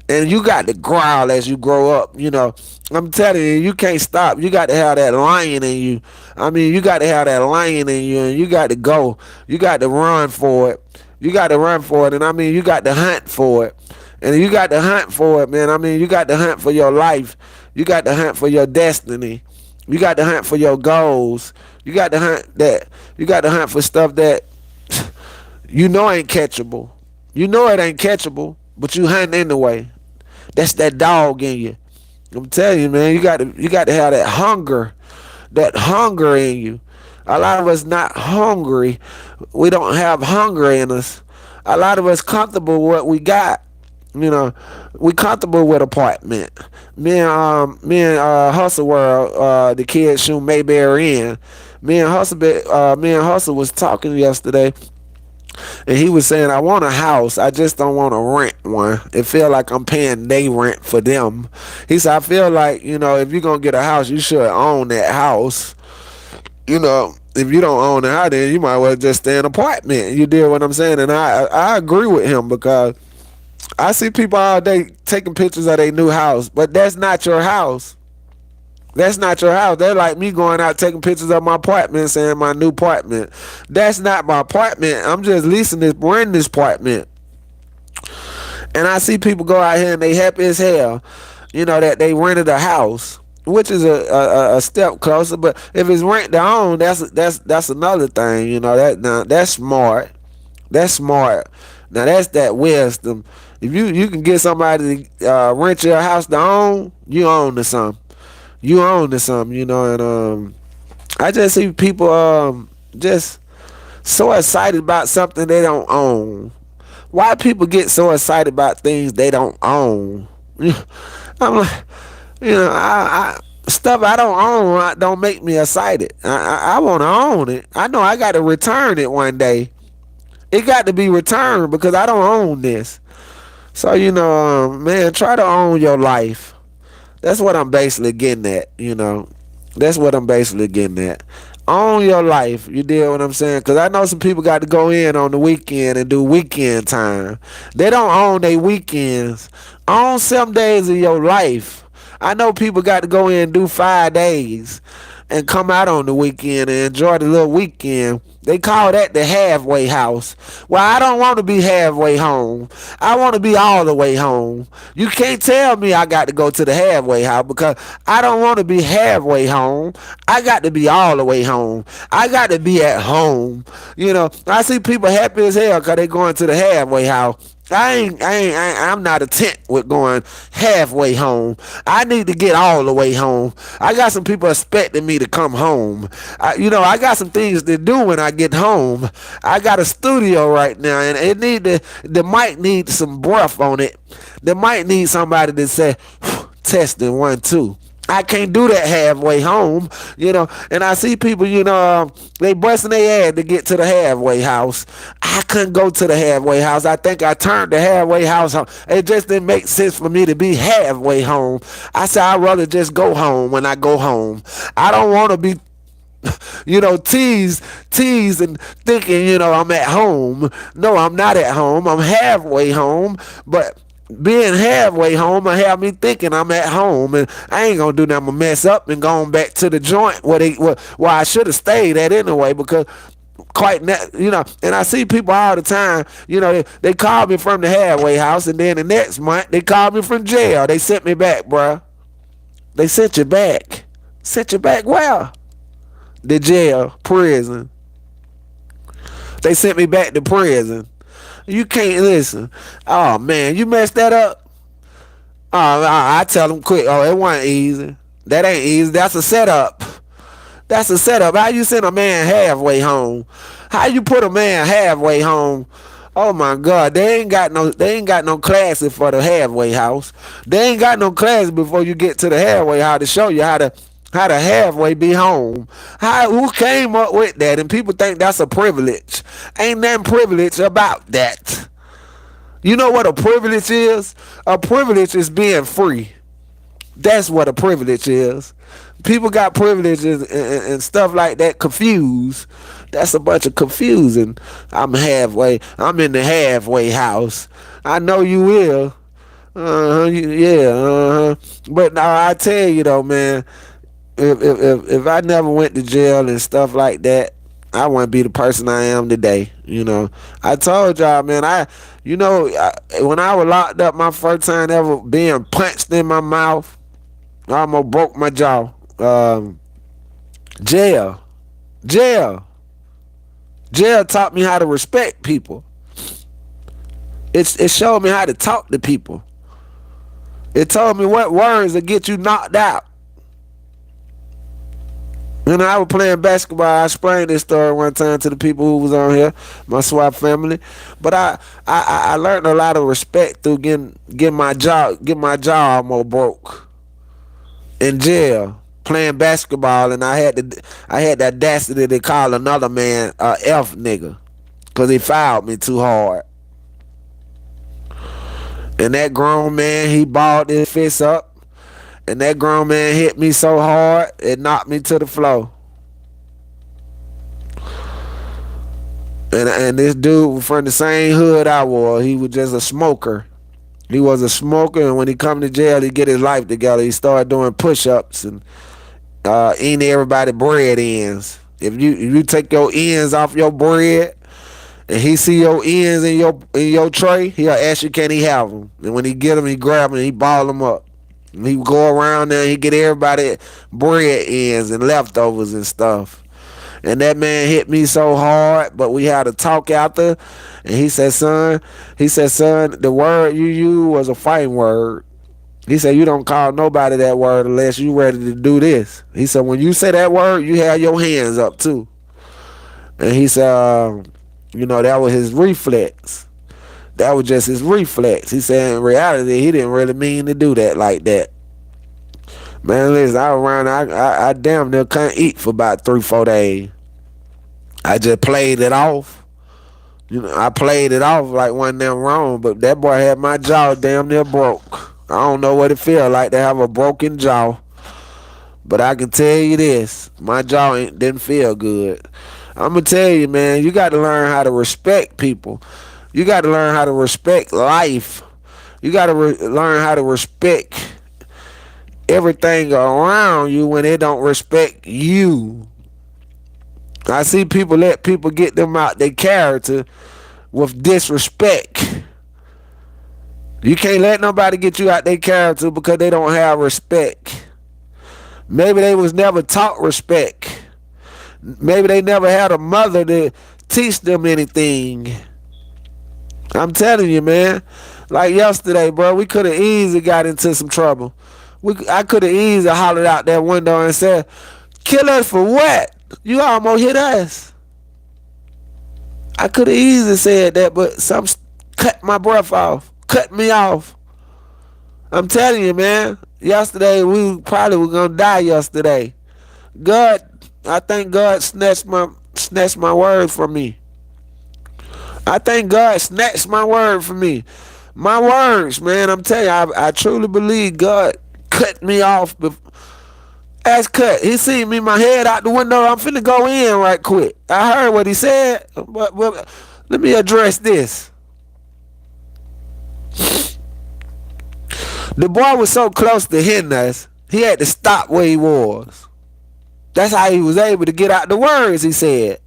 And you got to growl as you grow up. You know, I'm telling you, you can't stop. You got to have that lion in you. I mean, you got to have that lion in you, and you got to go. You got to run for it. You got to run for it, and I mean, you got to hunt for it. And you got to hunt for it, man. I mean, you got to hunt for your life. You got to hunt for your destiny. You got to hunt for your goals. You got to hunt that. You got to hunt for stuff that you know ain't catchable. You know it ain't catchable, but you hunt anyway. That's that dog in you. I'm telling you, man. You got to have that hunger in you. A lot of us not hungry. We don't have hunger in us. A lot of us comfortable with what we got. You know, we comfortable with apartment. Me and Hustle World, the kids shoot Mayberry in. Me and Hustle was talking yesterday, and he was saying, I want a house. I just don't want to rent one. It feel like I'm paying they rent for them. He said, I feel like, you know, if you're going to get a house, you should own that house. You know, if you don't own the house, then you might well just stay in an apartment. You deal what I'm saying? And I agree with him because I see people all day taking pictures of their new house, but that's not your house. That's not your house. They're like me going out taking pictures of my apartment saying my new apartment. That's not my apartment. I'm just renting this apartment. And I see people go out here and they happy as hell, you know, that they rented a house, which is a step closer. But if it's rent to own, that's another thing, you know. That's smart. That's smart. Now that's that wisdom. If you can get somebody to rent your house to own, you own to something. You own to something, you know. And I just see people just so excited about something they don't own. Why people get so excited about things they don't own? I'm like, you know, Stuff I don't own don't make me excited. I want to own it. I know I got to return it one day. It got to be returned because I don't own this. So man, try to own your life. That's what I'm basically getting at. That's what I'm basically getting at. Own your life. You deal what I'm saying? Because I know some people got to go in on the weekend and do weekend time. They don't own their weekends. Own 7 days of your life. I know people got to go in and do 5 days and come out on the weekend and enjoy the little weekend. They call that the halfway house. Well, I don't want to be halfway home. I want to be all the way home. You can't tell me I got to go to the halfway house because I don't want to be halfway home. I got to be all the way home. I got to be at home. I see people happy as hell because they going to the halfway house. I'm not a tent with going halfway home. I need to get all the way home. I got some people expecting me to come home. I got some things to do when I get home. I got a studio right now, and the mic needs some breath on it. The mic needs somebody to say, testing 1 2. I can't do that halfway home, and I see people, they busting their ass to get to the halfway house. I couldn't go to the halfway house. I think I turned the halfway house home. It just didn't make sense for me to be halfway home. I said I'd rather just go home when I go home. I don't want to be teased and thinking, I'm at home. No, I'm not at home. I'm halfway home, but being halfway home I have me thinking I'm at home, and I ain't gonna do nothing but mess up and going back to the joint where I should have stayed at anyway, because and I see people all the time, they call me from the halfway house, and then the next month they call me from jail. They sent me back, bruh. They sent you back. Sent you back where? The jail, prison. They sent me back to prison. You can't listen. Oh man, you messed that up. Oh, I tell them quick. Oh, it wasn't easy. That ain't easy. That's a setup. That's a setup. How you send a man halfway home? How you put a man halfway home? Oh my God, they ain't got no classes for the halfway house. They ain't got no classes before you get to the halfway house to show you how to halfway be home. Who came up with that? And people think that's a privilege. Ain't nothing privilege about that. You know what a privilege is? A privilege is being free. That's what a privilege is. People got privileges and stuff like that confused. That's a bunch of confusing. I'm in the halfway house. I know you will. Yeah. But I tell you though, man, if I never went to jail and stuff like that, I wouldn't be the person I am today. I told y'all, man. When I was locked up, my first time ever being punched in my mouth, I almost broke my jaw. Jail, jail taught me how to respect people. It showed me how to talk to people. It told me what words would get you knocked out. When I was playing basketball, I explained this story one time to the people who was on here, my SWAT family. But I learned a lot of respect through getting my jaw almost broke in jail playing basketball, and I had the audacity to call another man a F nigga because he fouled me too hard. And that grown man, he balled his fist up. And that grown man hit me so hard, it knocked me to the floor. And this dude from the same hood I was, he was just a smoker. He was a smoker, and when he come to jail, he get his life together. He started doing push-ups and eating everybody bread ends. If you take your ends off your bread, and he see your ends in your tray, he'll ask you, can he have them? And when he get them, he grab them and he ball them up. He would go around there and he get everybody bread ends and leftovers and stuff. And that man hit me so hard, but we had a talk after. And he said, son, the word you used was a fighting word. He said, you don't call nobody that word unless you ready to do this. He said, when you say that word, you have your hands up too. And he said, that was his reflex. That was just his reflex. He said in reality, he didn't really mean to do that like that. Man, listen, I was around. I damn near couldn't eat for about 3, 4 days. I just played it off. You know, I played it off like wasn't them wrong, but that boy had my jaw damn near broke. I don't know what it feel like to have a broken jaw, but I can tell you this: my jaw didn't feel good. I'm gonna tell you, man, you got to learn how to respect people. You got to learn how to respect life. You got to learn how to respect everything around you when they don't respect you. I see people let people get them out their character with disrespect. You can't let nobody get you out their character because they don't have respect. Maybe they was never taught respect. Maybe they never had a mother to teach them anything. I'm telling you, man. Like yesterday, bro, we could have easily got into some trouble. I could have easily hollered out that window and said, "Kill us for what? You almost hit us." I could have easily said that, but some cut my breath off, cut me off. I'm telling you, man. Yesterday, we probably were gonna die yesterday. God, I think God snatched my word from me. I think God snatched my word from me. My words, man. I'm telling you, I truly believe God cut me off. As cut. He seen me, my head out the window. I'm finna go in right quick. I heard what he said, but let me address this. The boy was so close to hitting us, he had to stop where he was. That's how he was able to get out the words he said.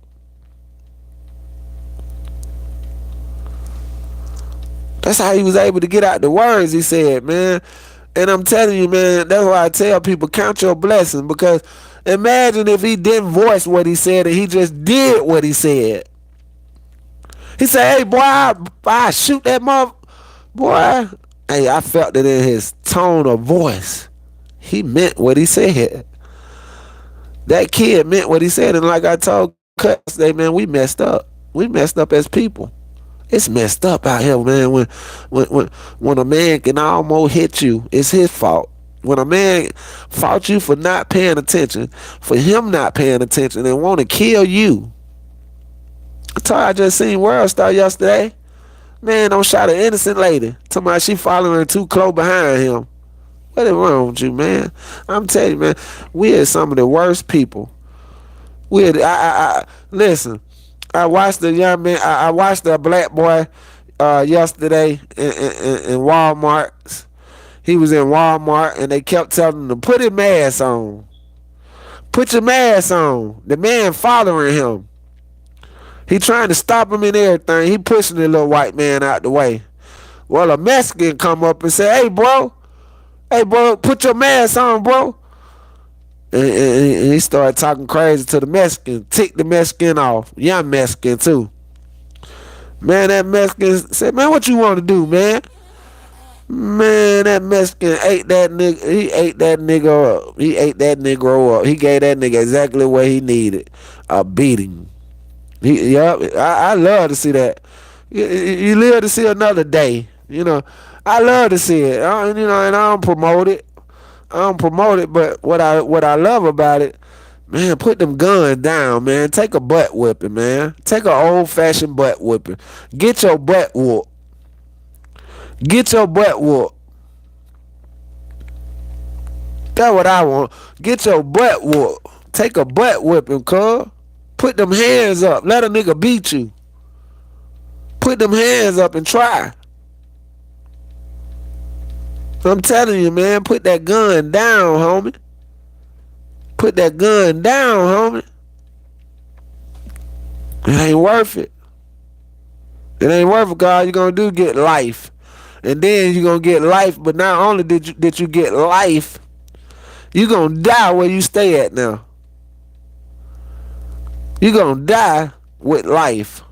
That's how he was able to get out the words he said, man. And I'm telling you, man, that's why I tell people, count your blessings. Because imagine if he didn't voice what he said and he just did what he said. He said, "Hey, boy, I shoot that mother." Boy, hey, I felt it in his tone of voice. He meant what he said. That kid meant what he said. And like I told Cut today, man, we messed up. We messed up as people. It's messed up out here, man. When a man can almost hit you, it's his fault. When a man fought you for not paying attention, for him not paying attention and want to kill you. I just seen World Star yesterday. Man, don't shot an innocent lady. Talking about she following too close behind him. What is wrong with you, man? I'm telling you, man, we are some of the worst people. Listen. I watched the young man. I watched a black boy yesterday in Walmart. He was in Walmart, and they kept telling him to put his mask on. Put your mask on. The man following him. He trying to stop him and everything. He pushing the little white man out the way. Well, a Mexican come up and say, "Hey, bro, put your mask on, bro." And he started talking crazy to the Mexican. Ticked the Mexican off. Young Mexican, too. Man, that Mexican said, "Man, what you want to do, man?" Man, that Mexican ate that nigga. He ate that nigga up. He ate that Negro up. He gave that nigga exactly what he needed. A beating. I love to see that. You live to see another day. You know, I love to see it. And I don't promote it. But what I love about it, man, put them guns down, man. Take a butt whipping, man. Take an old fashioned butt whipping. Get your butt whooped. Get your butt whooped. That's what I want. Get your butt whooped. Take a butt whipping, cuz. Put them hands up. Let a nigga beat you. Put them hands up and try. I'm telling you, man, put that gun down, homie. Put that gun down, homie. It ain't worth it. It ain't worth it, God. You're going to get life. And then you're going to get life, but not only did you get life, you're going to die where you stay at now. You're going to die with life.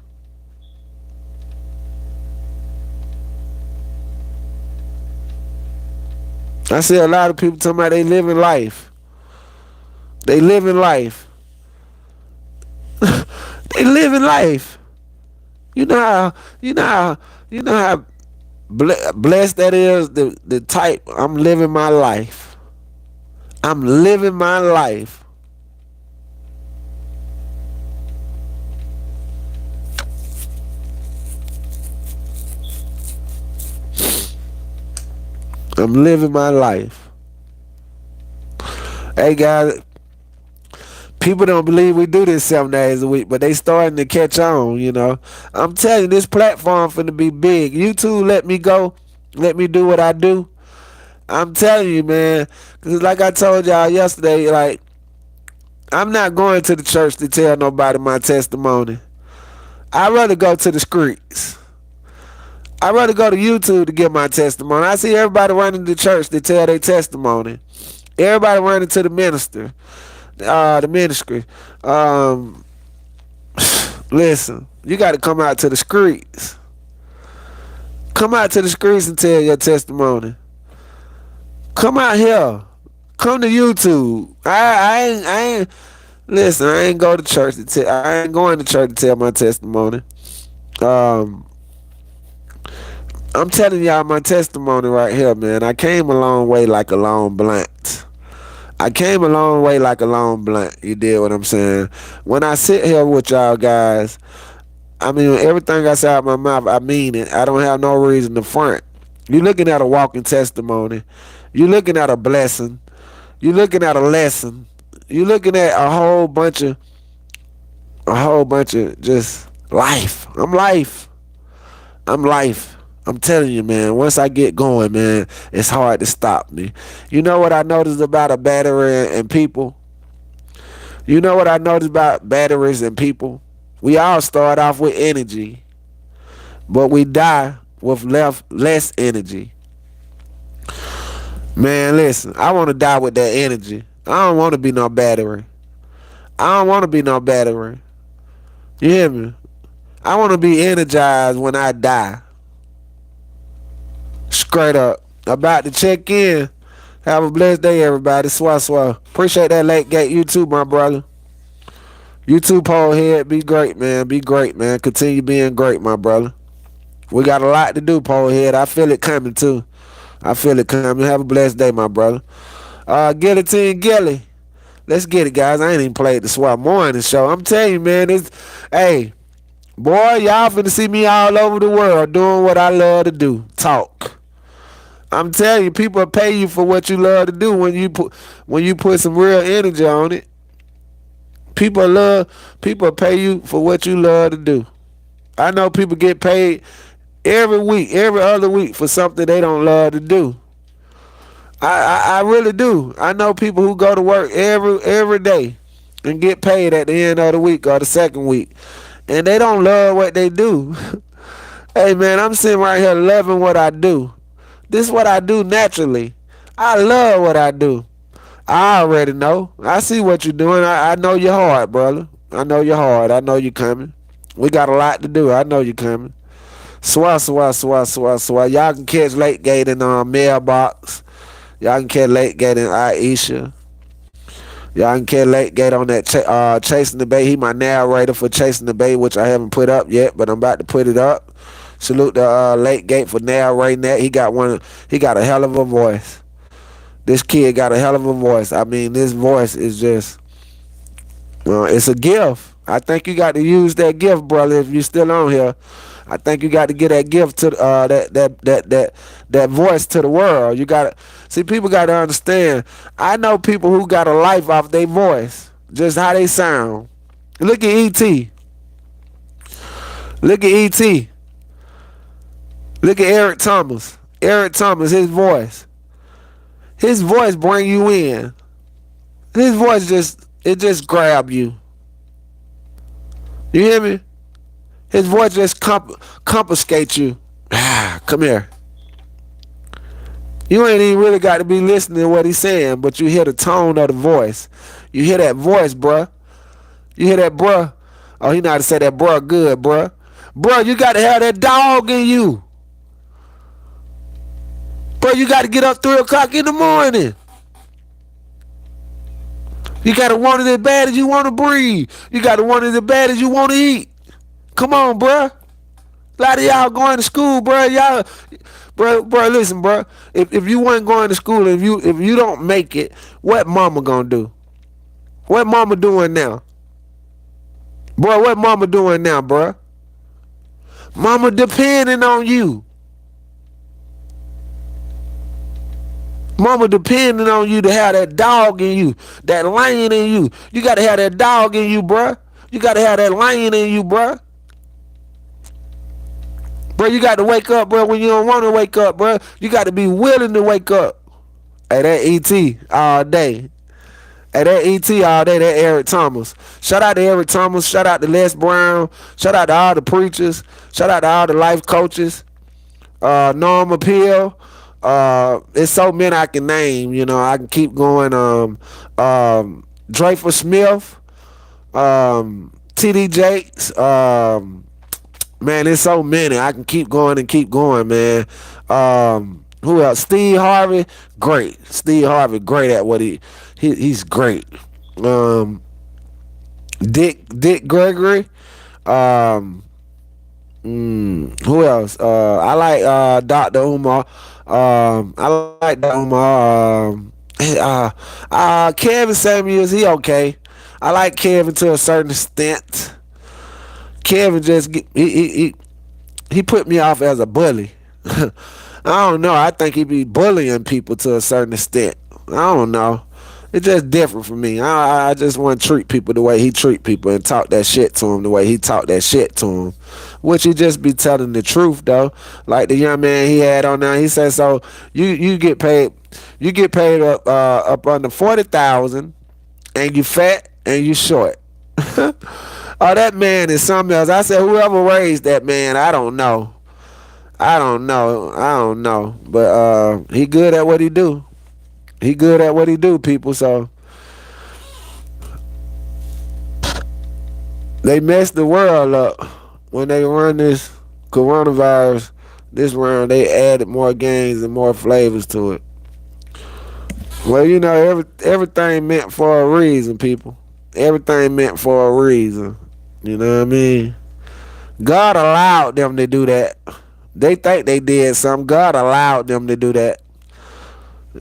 I see a lot of people talking about they living life. They living life. They living life. You know how blessed that is. The type I'm living my life. I'm living my life. I'm living my life. Hey guys, people don't believe we do this 7 days a week, but they starting to catch on, you know. I'm telling you, this platform finna be big. YouTube let me go, let me do what I do. I'm telling you, man, cause like I told y'all yesterday, like, I'm not going to the church to tell nobody my testimony. I'd rather go to the streets. I'd rather go to YouTube to give my testimony. I see everybody running to church to tell their testimony. Everybody running to the ministry. Listen, you got to come out to the streets. Come out to the streets and tell your testimony. Come out here. Come to YouTube. I ain't. Listen, I ain't go to church to tell. I ain't going to church to tell my testimony. Um, I'm telling y'all my testimony right here, man. I came a long way like a long blunt. I came a long way like a long blunt. You did what I'm saying? When I sit here with y'all guys, I mean, everything I say out my mouth, I mean it. I don't have no reason to front. You looking at a walking testimony. You looking at a blessing. You looking at a lesson. You looking at a whole bunch of just life. I'm life. I'm life. I'm telling you, man, once I get going, man, it's hard to stop me. You know what I noticed about a battery and people? You know what I noticed about batteries and people? We all start off with energy, but we die with less energy. Man, listen, I want to die with that energy. I don't want to be no battery. I don't want to be no battery. You hear me? I want to be energized when I die. Straight up. About to check in. Have a blessed day, everybody. Swah. Appreciate that late gate. You too, my brother. You too, Paul Head. Be great, man. Be great, man. Continue being great, my brother. We got a lot to do, Paul Head. I feel it coming, too. I feel it coming. Have a blessed day, my brother. Guillotine Gilly. Let's get it, guys. I ain't even played the SWAT morning show. I'm telling you, man. Hey, boy, y'all finna see me all over the world doing what I love to do. Talk. I'm telling you, people pay you for what you love to do when you put some real energy on it. People pay you for what you love to do. I know people get paid every week, every other week for something they don't love to do. I really do. I know people who go to work every day and get paid at the end of the week or the second week, and they don't love what they do. Hey man, I'm sitting right here loving what I do. This is what I do naturally. I love what I do. I already know. I see what you're doing. I know you're hard, brother. I know you're hard. I know you're coming. We got a lot to do. I know you're coming. Swah. Y'all can catch Late Gate in Mailbox. Y'all can catch Late Gate in Aisha. Y'all can catch Late Gate on that Chasing the Bay. He my narrator for Chasing the Bay, which I haven't put up yet, but I'm about to put it up. Salute the Late Gate for narrating that. He got a hell of a voice. This kid got a hell of a voice. I mean, this voice is just, it's a gift. I think you got to use that gift, brother. If you're still on here, I think you got to get that gift to that voice to the world. You got to see. People got to understand. I know people who got a life off their voice, just how they sound. Look at E.T. Look at E.T. Look at Eric Thomas. Eric Thomas, his voice. His voice bring you in. His voice just grab you. You hear me? His voice just confiscate you. Come here. You ain't even really got to be listening to what he's saying, but you hear the tone of the voice. You hear that voice, bruh. You hear that, bruh. Oh, he know how to say that, bruh, good, bruh. Bruh, you got to have that dog in you. Bro, you got to get up 3 o'clock in the morning. You got to want it as bad as you want to breathe. You got to want it as bad as you want to eat. Come on, bruh. A lot of y'all going to school, bruh. Bro, listen, bro. If you weren't going to school, if you don't make it, what mama gonna do? What mama doing now? Bro, what mama doing now, bro? Mama depending on you. Mama depending on you to have that dog in you, that lion in you. You gotta have that dog in you, bruh. You gotta have that lion in you, bruh. Bro, you got to wake up, bro, when you don't want to wake up, bro. You got to be willing to wake up. Hey, that ET all day. Hey, that ET all day, that Eric Thomas. Shout out to Eric Thomas. Shout out to Les Brown. Shout out to all the preachers. Shout out to all the life coaches. Norma Peel. It's so many I can name. You know, I can keep going. Draper Smith. TD Jakes. Man, there's so many. I can keep going and keep going, man. Who else? Steve Harvey, great. Steve Harvey, great at what he's great. Dick Gregory. Who else? I like Dr. Umar. I like Dr. Umar. Kevin Samuels, he okay. I like Kevin to a certain extent. Kevin just he put me off as a bully. I don't know. I think he be bullying people to a certain extent. I don't know. It's just different for me. I just want to treat people the way he treat people and talk that shit to him the way he talk that shit to him. Which he just be telling the truth though. Like the young man he had on there, he said, so you get paid up under 40,000 and you fat and you short. Oh, that man is something else. I said, whoever raised that man, I don't know. But he good at what he do. He good at what he do, people. So they messed the world up when they run this coronavirus. This round, they added more games and more flavors to it. Well, you know, everything meant for a reason, people. Everything meant for a reason. You know what I mean? God allowed them to do that. They think they did something. God allowed them to do that.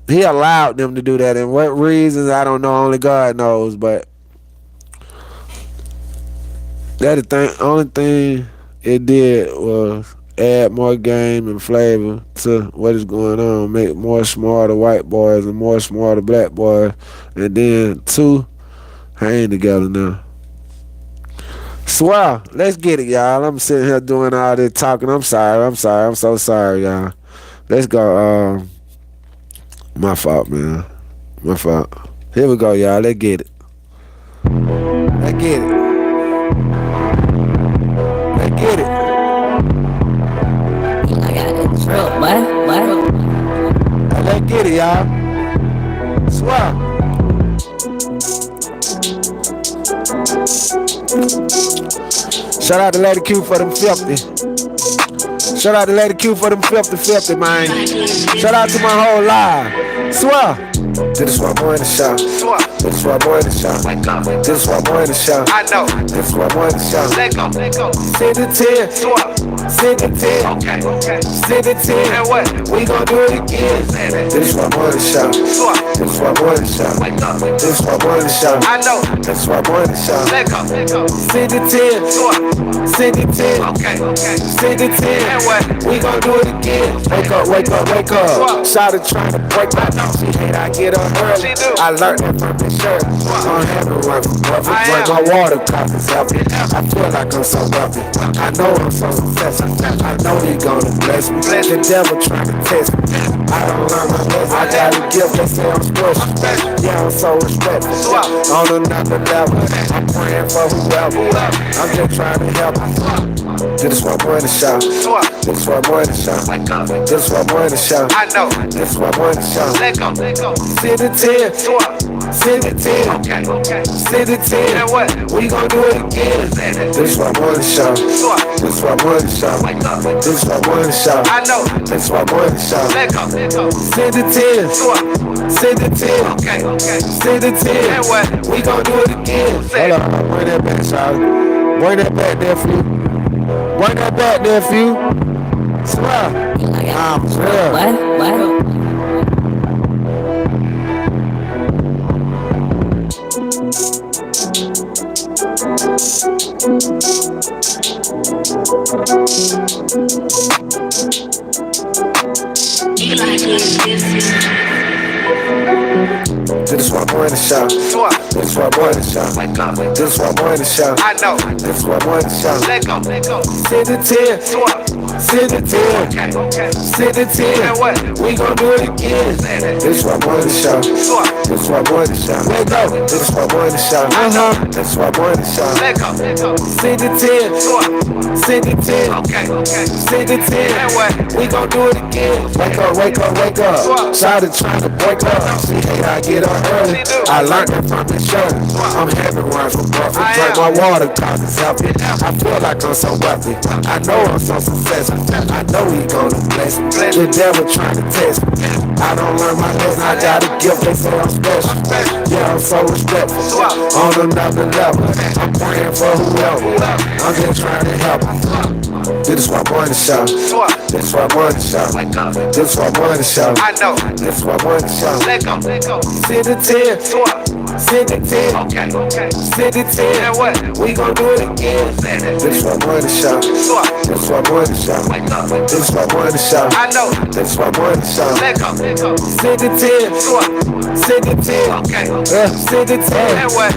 He allowed them to do that. And what reasons, I don't know. Only God knows. But that the only thing it did was add more game and flavor to what is going on. Make more smarter white boys and more smarter black boys. And then two hang together now. Swear, let's get it, y'all. I'm sitting here doing all this talking. I'm so sorry, y'all. Let's go. My fault, man. My fault. Here we go, y'all. Let's get it. Let's get it. Let's get it. I got it. Drill, what? Let's get it, y'all. Swear. Shout out to Lady Q for them 50. Shout out to Lady Q for them 50, man. Shout out to my whole live. Swear. This is why I'm on the show. This is why I'm on the show. This is why I'm on the show. I know. This is why I'm on the show. Let go. Send it 10. Send it 10. Okay. Send it 10. And what? We gon' do it again. This is why I'm on the show. This is why I'm on the show. This is why I'm on the show. I know. This is why I'm on the show. Let go. Send it 10. Send it 10. Okay. Send it 10. And what? We gon' do it again. Wake up. Shawty trying to break my nose. She hate I get up early. She do. I learned that from the shirt. I have to work for drink my water cup is healthy. I feel like I'm so wealthy. I know I'm so successful. I know he gonna bless me. The devil trying to test me. I don't learn my lesson. I got a gift, they say I'm special. Yeah, I'm so respectful. On another level, I'm praying for whoever. I'm just trying to help. This is why I'm on the show. This is why I'm on the show. This is why I'm on the show. I know. This is why I'm on the show. Let go. Send it 10. Send it 10. Okay. Send it 10. And what? We gon' do it again. This is why I'm on the show. This is why I'm on the show. This is why I'm on the show. I know. This is why I'm on the show. Let go. Send it 10. Send it 10. Okay. Send it 10. And what? We gon' do it again. Hold on. Bring that back, Charlie. Bring that back, nephew. Bring that back, nephew. Swear. I'm real. What? This is what boy in the show. This is what boy in the show. This is what boy in the show. I know. This is what boy in the show. Let go. Let go. Send it 10. Send it 10. Okay. Okay. Send it 10. And what? We gon' do it again. This is what boy in the show. This is what boy in the show. Let go. This is what boy in the show. This is what boy in the show. Let go. Let go. Send it 10. Send it 10. Okay. Okay. Send it 10. And what? We gon' do it again. Wake up, wake up, wake up. Shout it trying to break up. See how I get up early. I learned it from the show. I'm having one from breakfast. Drink my water cause it's healthy. I feel like I'm so wealthy. I know I'm so successful. I know he gonna bless me. The devil trying to test me. I don't learn my lesson. I got a gift. They say I'm special. Yeah, I'm so respectful. On another level. I'm praying for whoever. I'm just trying to help them. This is what boy in the show. This is what boy in the show. This is what boy in the show. I know. This is what boy in the show. Let go. Let go. Send it 10. Send it 10. Okay. Okay. Send it 10. And what? We gon' do it again. This is what boy in the show. This is what boy in the show. This is what boy in the show. I know. This is what boy in the show. Let go. Let go. Send it 10. Send it 10. Okay. Send it 10. And what?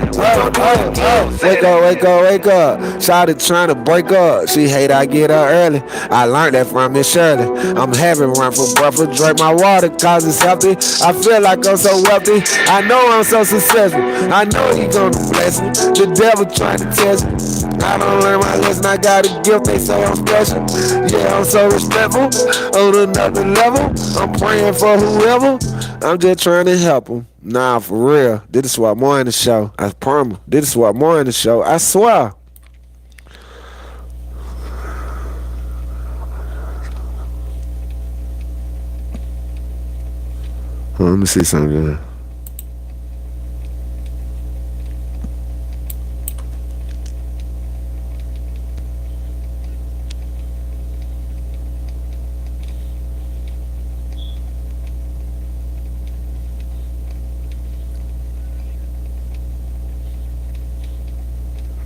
Wake up, wake up, wake up. Shawty trying to break up. She hate I get up early. I learned that from Miss Shirley. I'm having run for breakfast. Drink my water cause it's healthy. I feel like I'm so wealthy. I know I'm so successful. I know he gonna bless me. The devil trying to test me. I don't learn my lesson. I got a gift. They say I'm special. Yeah, I'm so respectful. On another level. I'm praying for whoever. I'm just trying to help them. Nah, for real. This is what more in the show. I promise. This is what more in the show. I swear. Let me see something.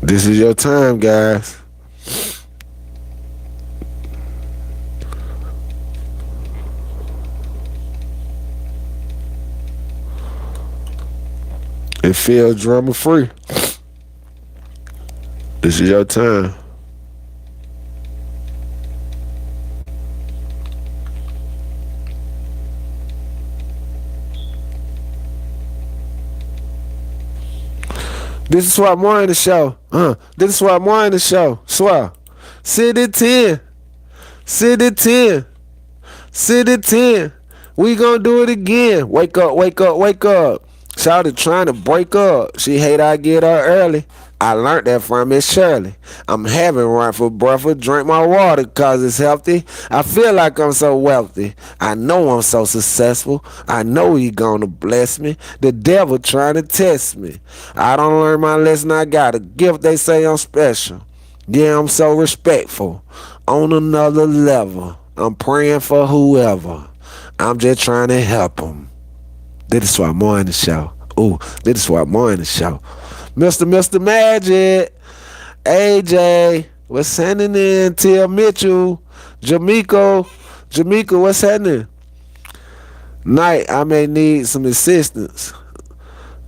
This is your time, guys. It feels drama free. This is your time. This is what more in the show. This is what more in the show. Swear. Send it 10. Send it 10. Send it 10. We gonna do it again. Wake up, wake up, wake up. Shawty trying to break up. She hate I get up early. I learned that from Miss Shirley. I'm having run for breakfast. Drink my water cause it's healthy. I feel like I'm so wealthy. I know I'm so successful. I know he gonna bless me. The devil trying to test me. I don't learn my lesson. I got a gift. They say I'm special. Yeah, I'm so respectful. On another level. I'm praying for whoever. I'm just trying to help them. This is why more in the show. Ooh, this is why more in the show. Mr. Magic, AJ, what's happening? Tia Mitchell, Jamaica, what's happening? Night, I may need some assistance.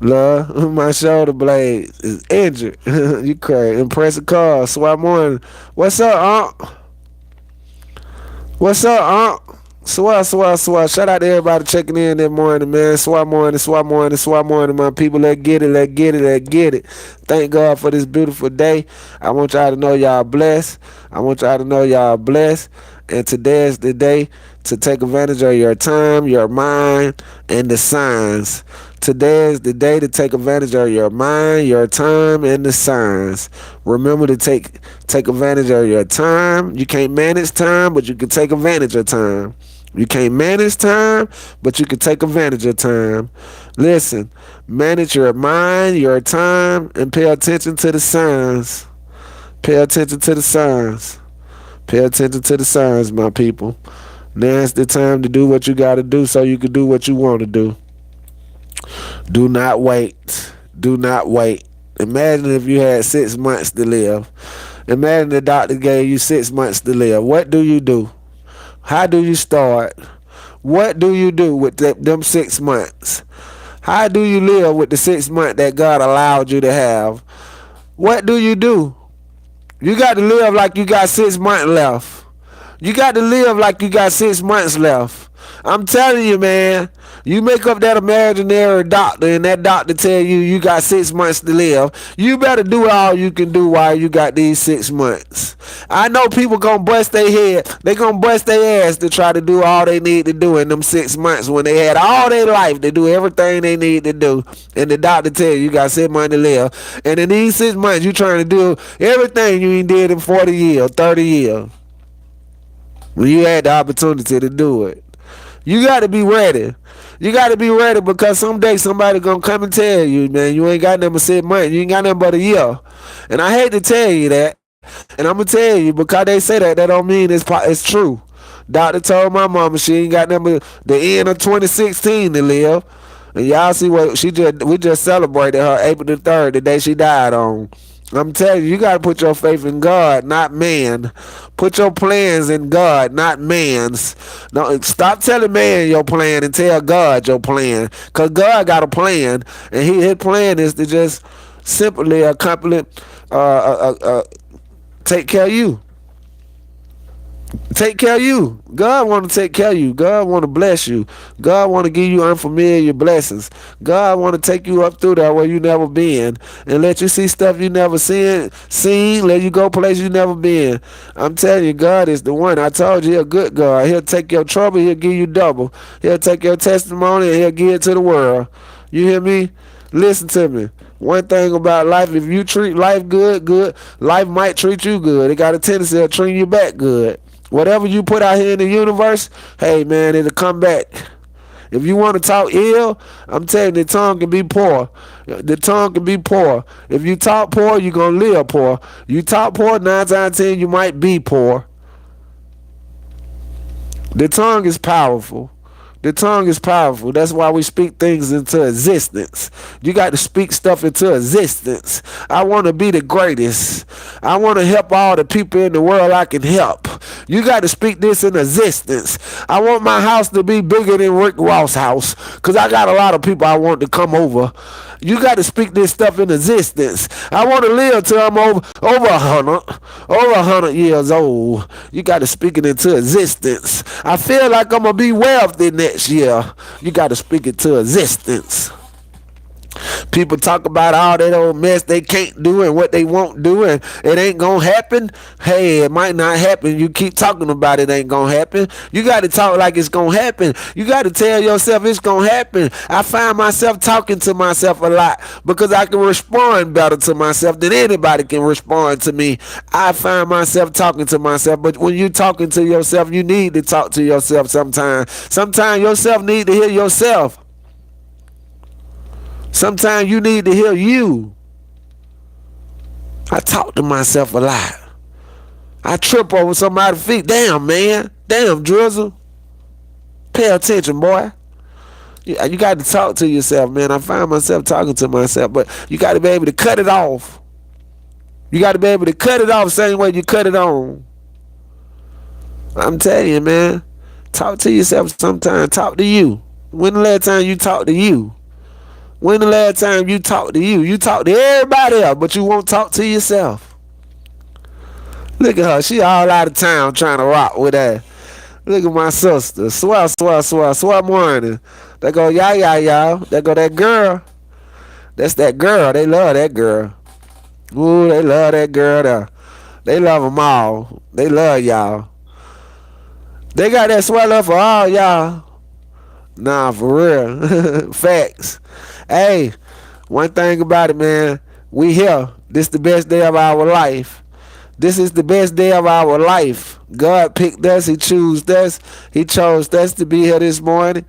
Love, my shoulder blade is injured. You crazy. Impressive car. Swap morning. What's up, Unc? What's up, Unc? Swat. Shout out to everybody checking in that morning, man. Swat morning, my people. Let's get it. Thank God for this beautiful day. I want y'all to know y'all blessed. And today is the day to take advantage of your time, your mind, and the signs. Today is the day to take advantage of your mind, your time, and the signs. Remember to take advantage of your time. You can't manage time, but you can take advantage of time. You can't manage time, but you can take advantage of time. Listen, manage your mind, your time, and pay attention to the signs. Pay attention to the signs. Pay attention to the signs, my people. Now's the time to do what you got to do so you can do what you want to do. Do not wait. Do not wait. Imagine if you had 6 months to live. Imagine the doctor gave you 6 months to live. What do you do? How do you start? What do you do with them 6 months? How do you live with the 6 months that God allowed you to have? What do you do? You got to live like you got 6 months left. You got to live like you got 6 months left. I'm telling you, man. You make up that imaginary doctor and that doctor tell you you got 6 months to live. You better do all you can do while you got these 6 months. I know people gonna bust their head. They gonna bust their ass to try to do all they need to do in them 6 months when they had all their life to do everything they need to do. And the doctor tell you got 6 months to live. And in these 6 months you trying to do everything you ain't did in 40 years, 30 years. When you had the opportunity to do it. You got to be ready. You got to be ready because someday somebody going to come and tell you, man, you ain't got nothing but 6 months. You ain't got nothing but a year. And I hate to tell you that. And I'm going to tell you because they say that don't mean it's true. Doctor told my mama she ain't got nothing but the end of 2016 to live. And y'all see what we just celebrated her April the 3rd, the day she died on. I'm telling you, you got to put your faith in God, not man. Put your plans in God, not man's. No, stop telling man your plan and tell God your plan. Because God got a plan, and his plan is to just simply accomplish, take care of you. Take care of you. God want to take care of you. God want to bless you. God want to give you unfamiliar blessings. God want to take you up through there where you never been and let you see stuff you never seen, let you go places you never been. I'm telling you, God is the one. I told you, He's a good God. He'll take your trouble, He'll give you double. He'll take your testimony and He'll give it to the world. You hear me? Listen to me. One thing about life, if you treat life good, life might treat you good. It got a tendency of treating you back good. Whatever you put out here in the universe, hey man, it'll come back. If you want to talk ill, I'm telling you, the tongue can be poor. The tongue can be poor. If you talk poor, you're going to live poor. You talk poor, 9 times out of 10, you might be poor. The tongue is powerful. The tongue is powerful. That's why we speak things into existence. You got to speak stuff into existence. I want to be the greatest. I want to help all the people in the world I can help. You got to speak this in existence. I want my house to be bigger than Rick Ross' house because I got a lot of people I want to come over. You got to speak this stuff in existence. I want to live till I'm over 100 years old. You got to speak it into existence. I feel like I'm going to be wealthy next year. You got to speak it to existence. People talk about all that old mess they can't do and what they won't do and it ain't gonna happen. Hey, it might not happen. You keep talking about it ain't gonna happen. You got to talk like it's gonna happen. You got to tell yourself it's gonna happen. I find myself talking to myself a lot because I can respond better to myself than anybody can respond to me. I find myself talking to myself, but when you talking to yourself, you need to talk to yourself sometimes. Sometimes yourself need to hear yourself. Sometimes you need to hear you. I talk to myself a lot. I trip over somebody's feet. Damn, man. Damn, Drizzle. Pay attention, boy. You got to talk to yourself, man. I find myself talking to myself, but you got to be able to cut it off. You got to be able to cut it off the same way you cut it on. I'm telling you, man. Talk to yourself sometimes. Talk to you. When the last time you talked to you? When the last time you talk to you? You talk to everybody else, but you won't talk to yourself. Look at her. She all out of town trying to rock with that. Look at my sister. Swear morning. They go, y'all. They go, that girl. That's that girl. They love that girl. Ooh, they love that girl there. They love them all. They love y'all. They got that swell up for all y'all. Nah, for real. Facts. Hey, one thing about it, man. We here. This the best day of our life. This is the best day of our life. God picked us. He chose us. He chose us to be here this morning.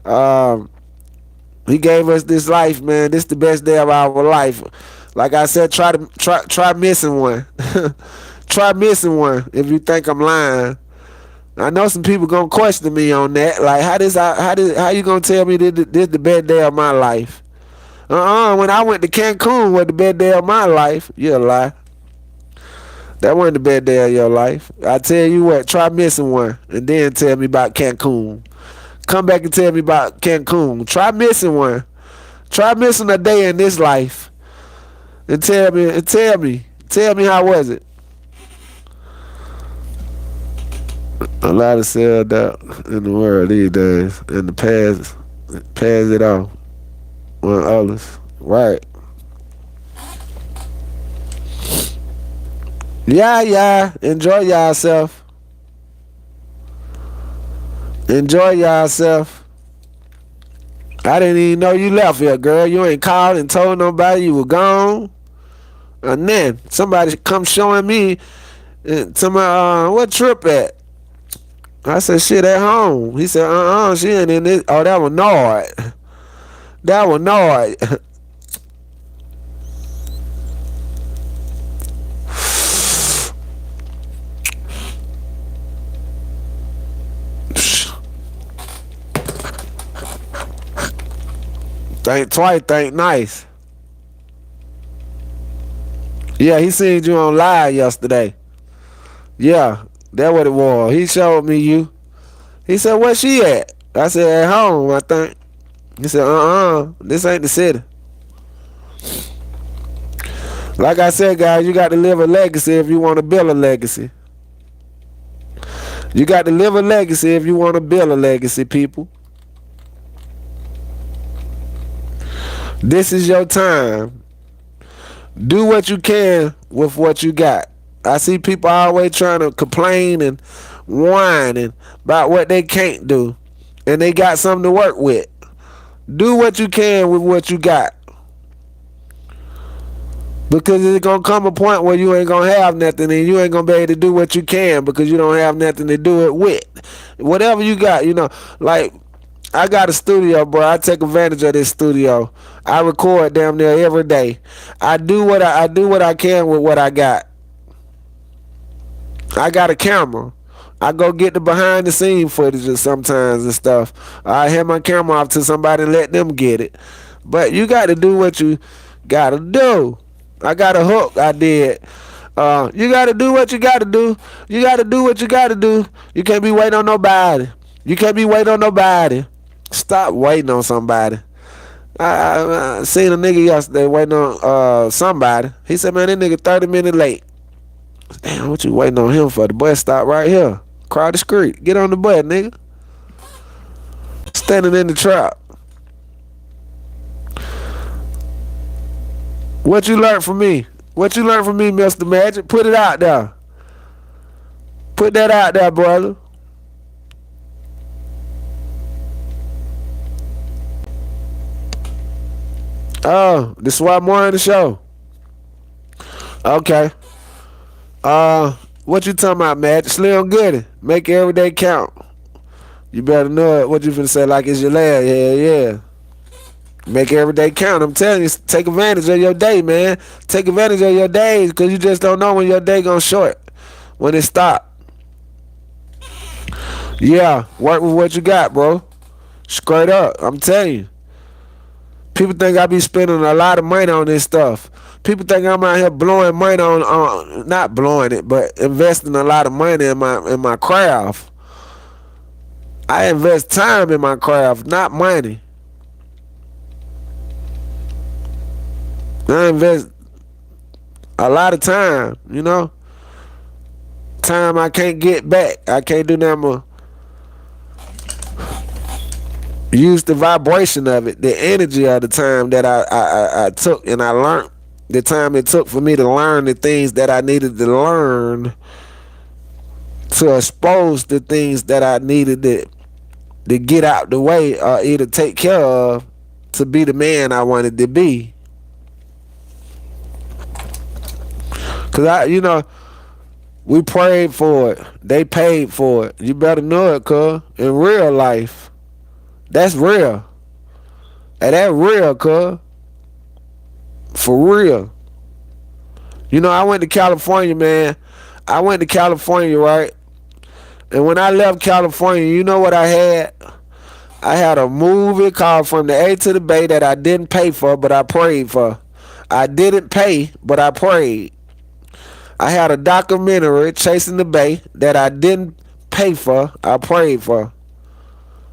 He gave us this life, man. This the best day of our life. Like I said, try missing one. try missing one if you think I'm lying. I know some people gonna question me on that. Like, how you gonna tell me this the best day of my life? When I went to Cancun was the best day of my life. You a lie. That wasn't the best day of your life. I tell you what, try missing one and then tell me about Cancun. Come back and tell me about Cancun. Try missing one. Try missing a day in this life. And tell me how was it? A lot of sold out in the world these days. In the past it off on others. Right. Yeah. Enjoy yourself. Enjoy yourself. I didn't even know you left here, girl. You ain't called and told nobody you were gone. And then somebody come showing me to my what trip at? I said, shit, at home. He said, she ain't in this. Oh, that was Nord. That was Nord. Think twice, think nice. Yeah, he seen you on live yesterday. Yeah, that what it was. He showed me you. He said, where she at? I said, at home, I think. He said, this ain't the city. Like I said, guys, you got to live a legacy if you want to build a legacy. You got to live a legacy if you want to build a legacy, people. This is your time. Do what you can with what you got. I see people always trying to complain and whining about what they can't do, and they got something to work with. Do what you can with what you got, because it's gonna come a point where you ain't gonna have nothing, and you ain't gonna be able to do what you can because you don't have nothing to do it with. Whatever you got, like I got a studio, bro. I take advantage of this studio. I record damn near every day. I do what I can with what I got. I got a camera. I go get the behind the scene footage sometimes and stuff. I hand my camera off to somebody and let them get it. But you got to do what you got to do. I got a hook I did. You got to do what you got to do. You got to do what you got to do. You can't be waiting on nobody. You can't be waiting on nobody. Stop waiting on somebody. I seen a nigga yesterday waiting on somebody. He said, man, that nigga 30 minutes late. Damn, what you waiting on him for? The bus stop right here. Crowd the street. Get on the bus, nigga. Standing in the trap. What you learned from me? What you learned from me, Mr. Magic? Put it out there. Put that out there, brother. Oh, the SWAT morning show. Okay. What you talking about, Magic? Slim Goody. Make every day count. You better know it. What you finna say like it's your last? Yeah. Make every day count. I'm telling you, take advantage of your day, man. Take advantage of your days, because you just don't know when your day gonna short. When it stop. Yeah, work with what you got, bro. Straight up. I'm telling you. People think I be spending a lot of money on this stuff. People think I'm out here blowing money on not blowing it, but investing a lot of money in my craft. I invest time in my craft, not money. I invest a lot of time, Time I can't get back. I can't do nothing more. Use the vibration of it, the energy of the time that I took and I learned. The time it took for me to learn the things that I needed to learn, to expose the things that I needed to get out the way or either take care of to be the man I wanted to be. Cause we prayed for it. They paid for it. You better know it, cuz. In real life. That's real. And that real, cuz. For real. I went to California, man. I went to California, right? And when I left California, you know what I had? I had a movie called From the A to the Bay that I didn't pay for, but I prayed for. I didn't pay, but I prayed. I had a documentary, Chasing the Bay, that I didn't pay for, I prayed for.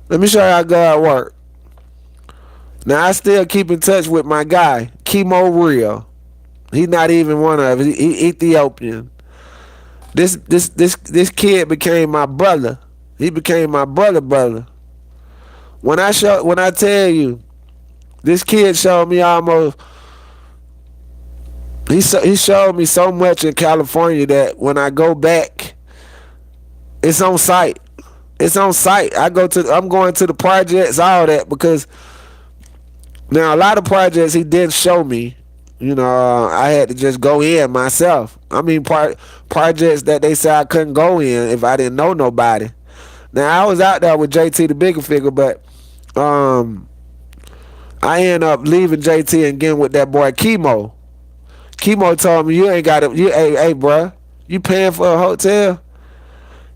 Let me show you how God worked. Now, I still keep in touch with my guy, Chemo Real. He's not even one of it. He Ethiopian. This kid became my brother. He became my brother. When I tell you, this kid showed me almost. He showed me so much in California that when I go back, it's on site. It's on site. I'm going to the projects, all that, because now a lot of projects he didn't show me. You know, I had to just go in myself. I mean, projects that they said I couldn't go in if I didn't know nobody. Now I was out there with JT the Bigger Figure, but I ended up leaving JT and getting with that boy Chemo. Chemo told me, you ain't got to. Hey, bruh, you paying for a hotel?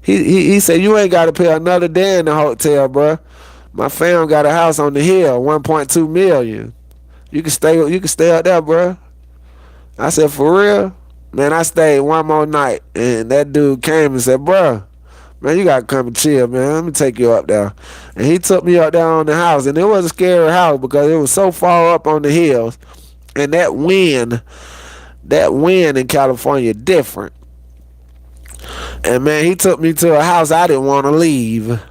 He said you ain't got to pay another day in the hotel, bruh. My fam got a house on the hill, 1.2 million. You can stay up there, bruh. I said, for real? Man, I stayed one more night, and that dude came and said, bruh, man, you gotta come and chill, man. Let me take you up there. And he took me up there on the house, and it was a scary house because it was so far up on the hills, and that wind in California different. And man, he took me to a house I didn't want to leave.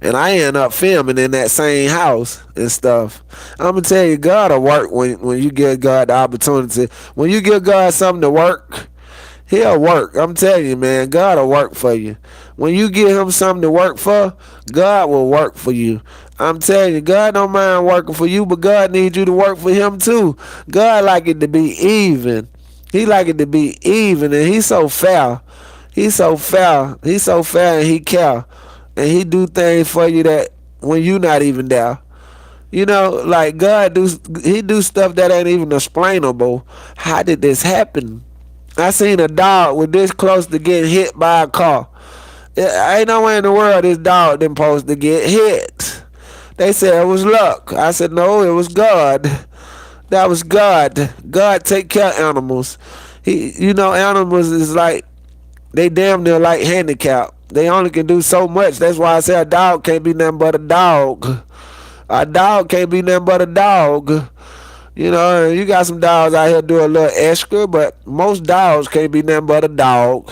And I ended up filming in that same house and stuff. I'm going to tell you, God will work when you give God the opportunity. When you give God something to work, he'll work. I'm telling you, man, God will work for you. When you give him something to work for, God will work for you. I'm telling you, God don't mind working for you, but God needs you to work for him too. God like it to be even. He like it to be even, and he's so fair. He's so fair. He's so fair, and he care. And he do things for you that when you not even there. You know, like God he do stuff that ain't even explainable. How did this happen? I seen a dog with this close to getting hit by a car. Ain't nowhere in the world this dog didn't supposed to get hit. They said it was luck. I said no, it was God. That was God. God take care of animals. Animals is like, they damn near like handicapped. They only can do so much. That's why I say a dog can't be nothing but a dog. A dog can't be nothing but a dog. You know, you got some dogs out here do a little extra, but most dogs can't be nothing but a dog.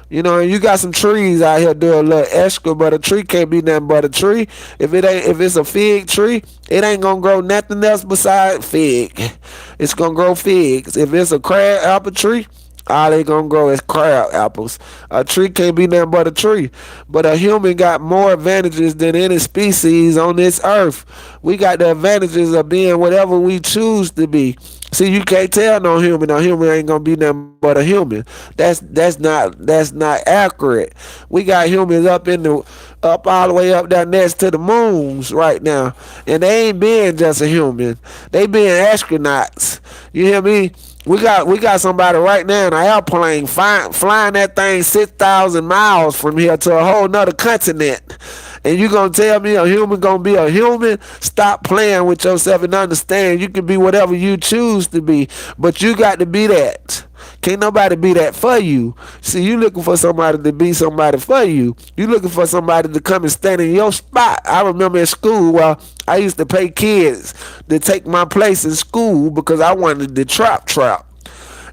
You know, you got some trees out here do a little extra, but a tree can't be nothing but a tree. If it's a fig tree, it ain't gonna grow nothing else besides fig. It's gonna grow figs. If it's a crab apple tree, all they gonna grow is crab apples. A tree can't be nothing but a tree. But a human got more advantages than any species on this earth. We got the advantages of being whatever we choose to be. See, you can't tell no human ain't gonna be nothing but a human. That's not accurate. We got humans up all the way up there next to the moons right now, and they ain't being just a human. They being astronauts. You hear me? We got somebody right now in an airplane flying that thing 6,000 miles from here to a whole nother continent. And you gonna tell me a human gonna be a human? Stop playing with yourself and understand you can be whatever you choose to be, but you got to be that. Can't nobody be that for you. See, you looking for somebody to be somebody for you. You looking for somebody to come and stand in your spot. I remember in school, I used to pay kids to take my place in school because I wanted to trap.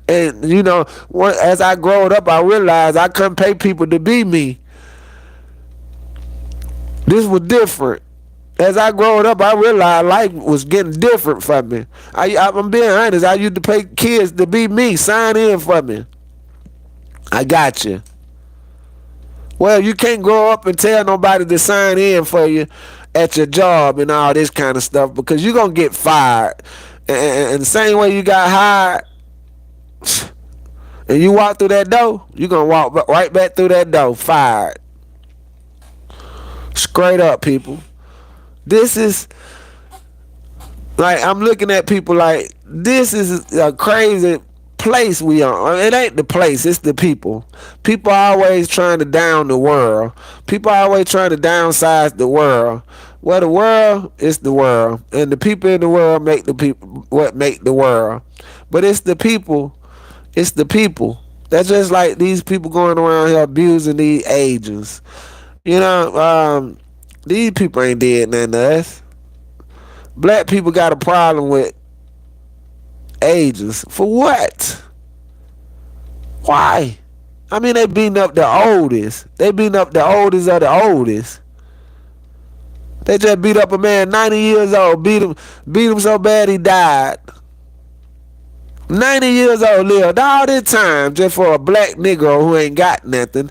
And, you know, as I growed up, I realized I couldn't pay people to be me. This was different. As I growed up, I realized life was getting different for me. I'm being honest. I used to pay kids to be me. Sign in for me. I got you. Well, you can't grow up and tell nobody to sign in for you at your job and all this kind of stuff because you're going to get fired. And the same way you got hired and you walk through that door, you're going to walk right back through that door, fired. Straight up, people. This is like, I'm looking at people like, this is a crazy place we on. It ain't the place, it's the people. People always trying to down the world. People always trying to downsize the world. Well, the world is the world, and the people in the world make the people what make the world. But it's the people. It's the people. That's just like these people going around here abusing these agents. You know, these people ain't did nothing to us. Black people got a problem with agents. For what? Why? I mean, they beating up the oldest. They beating up the oldest of the oldest. They just beat up a man 90 years old. Beat him so bad he died. 90 years old, lived all this time just for a black nigga who ain't got nothing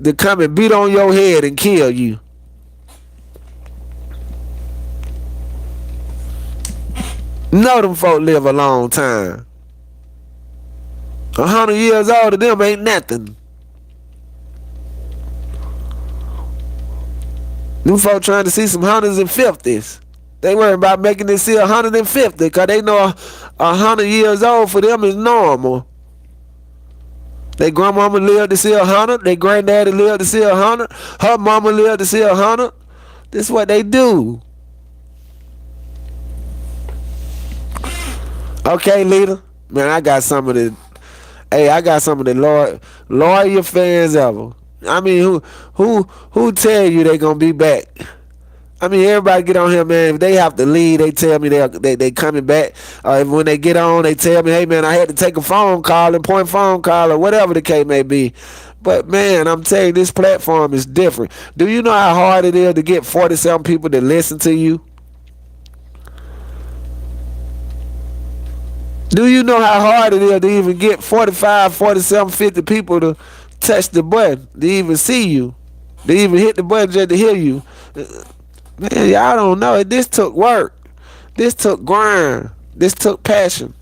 to come and beat on your head and kill you. Know them folk live a long time. 100 years old to them ain't nothing. Them folk trying to see some hundreds and fifties. They worry about making it see 150 because they know 100 years old for them is normal. Their grandmama lived to see 100. Their granddaddy lived to see 100. Her mama lived to see 100. This is what they do. Okay, leader. Man, I got some of the loyal fans ever. I mean, who tell you they gonna be back? I mean, everybody get on here, man. If they have to leave, they tell me they coming back. When they get on, they tell me, hey, man, I had to take a phone call, important phone call, or whatever the case may be. But, man, I'm telling you, this platform is different. Do you know how hard it is to get 47 people to listen to you? Do you know how hard it is to even get 45, 47, 50 people to touch the button, to even see you, to even hit the button just to hear you? Man, y'all don't know it. This took work. This took grind. This took passion.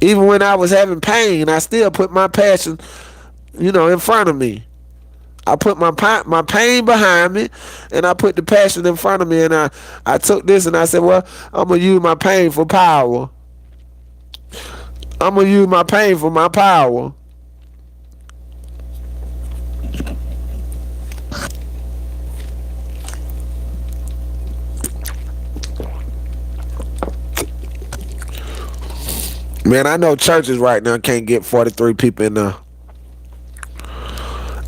Even when I was having pain, I still put my passion, in front of me. I put my pain behind me, and I put the passion in front of me. And I took this and I said, well, I'm going to use my pain for power. I'm going to use my pain for my power. Man, I know churches right now can't get 43 people in there.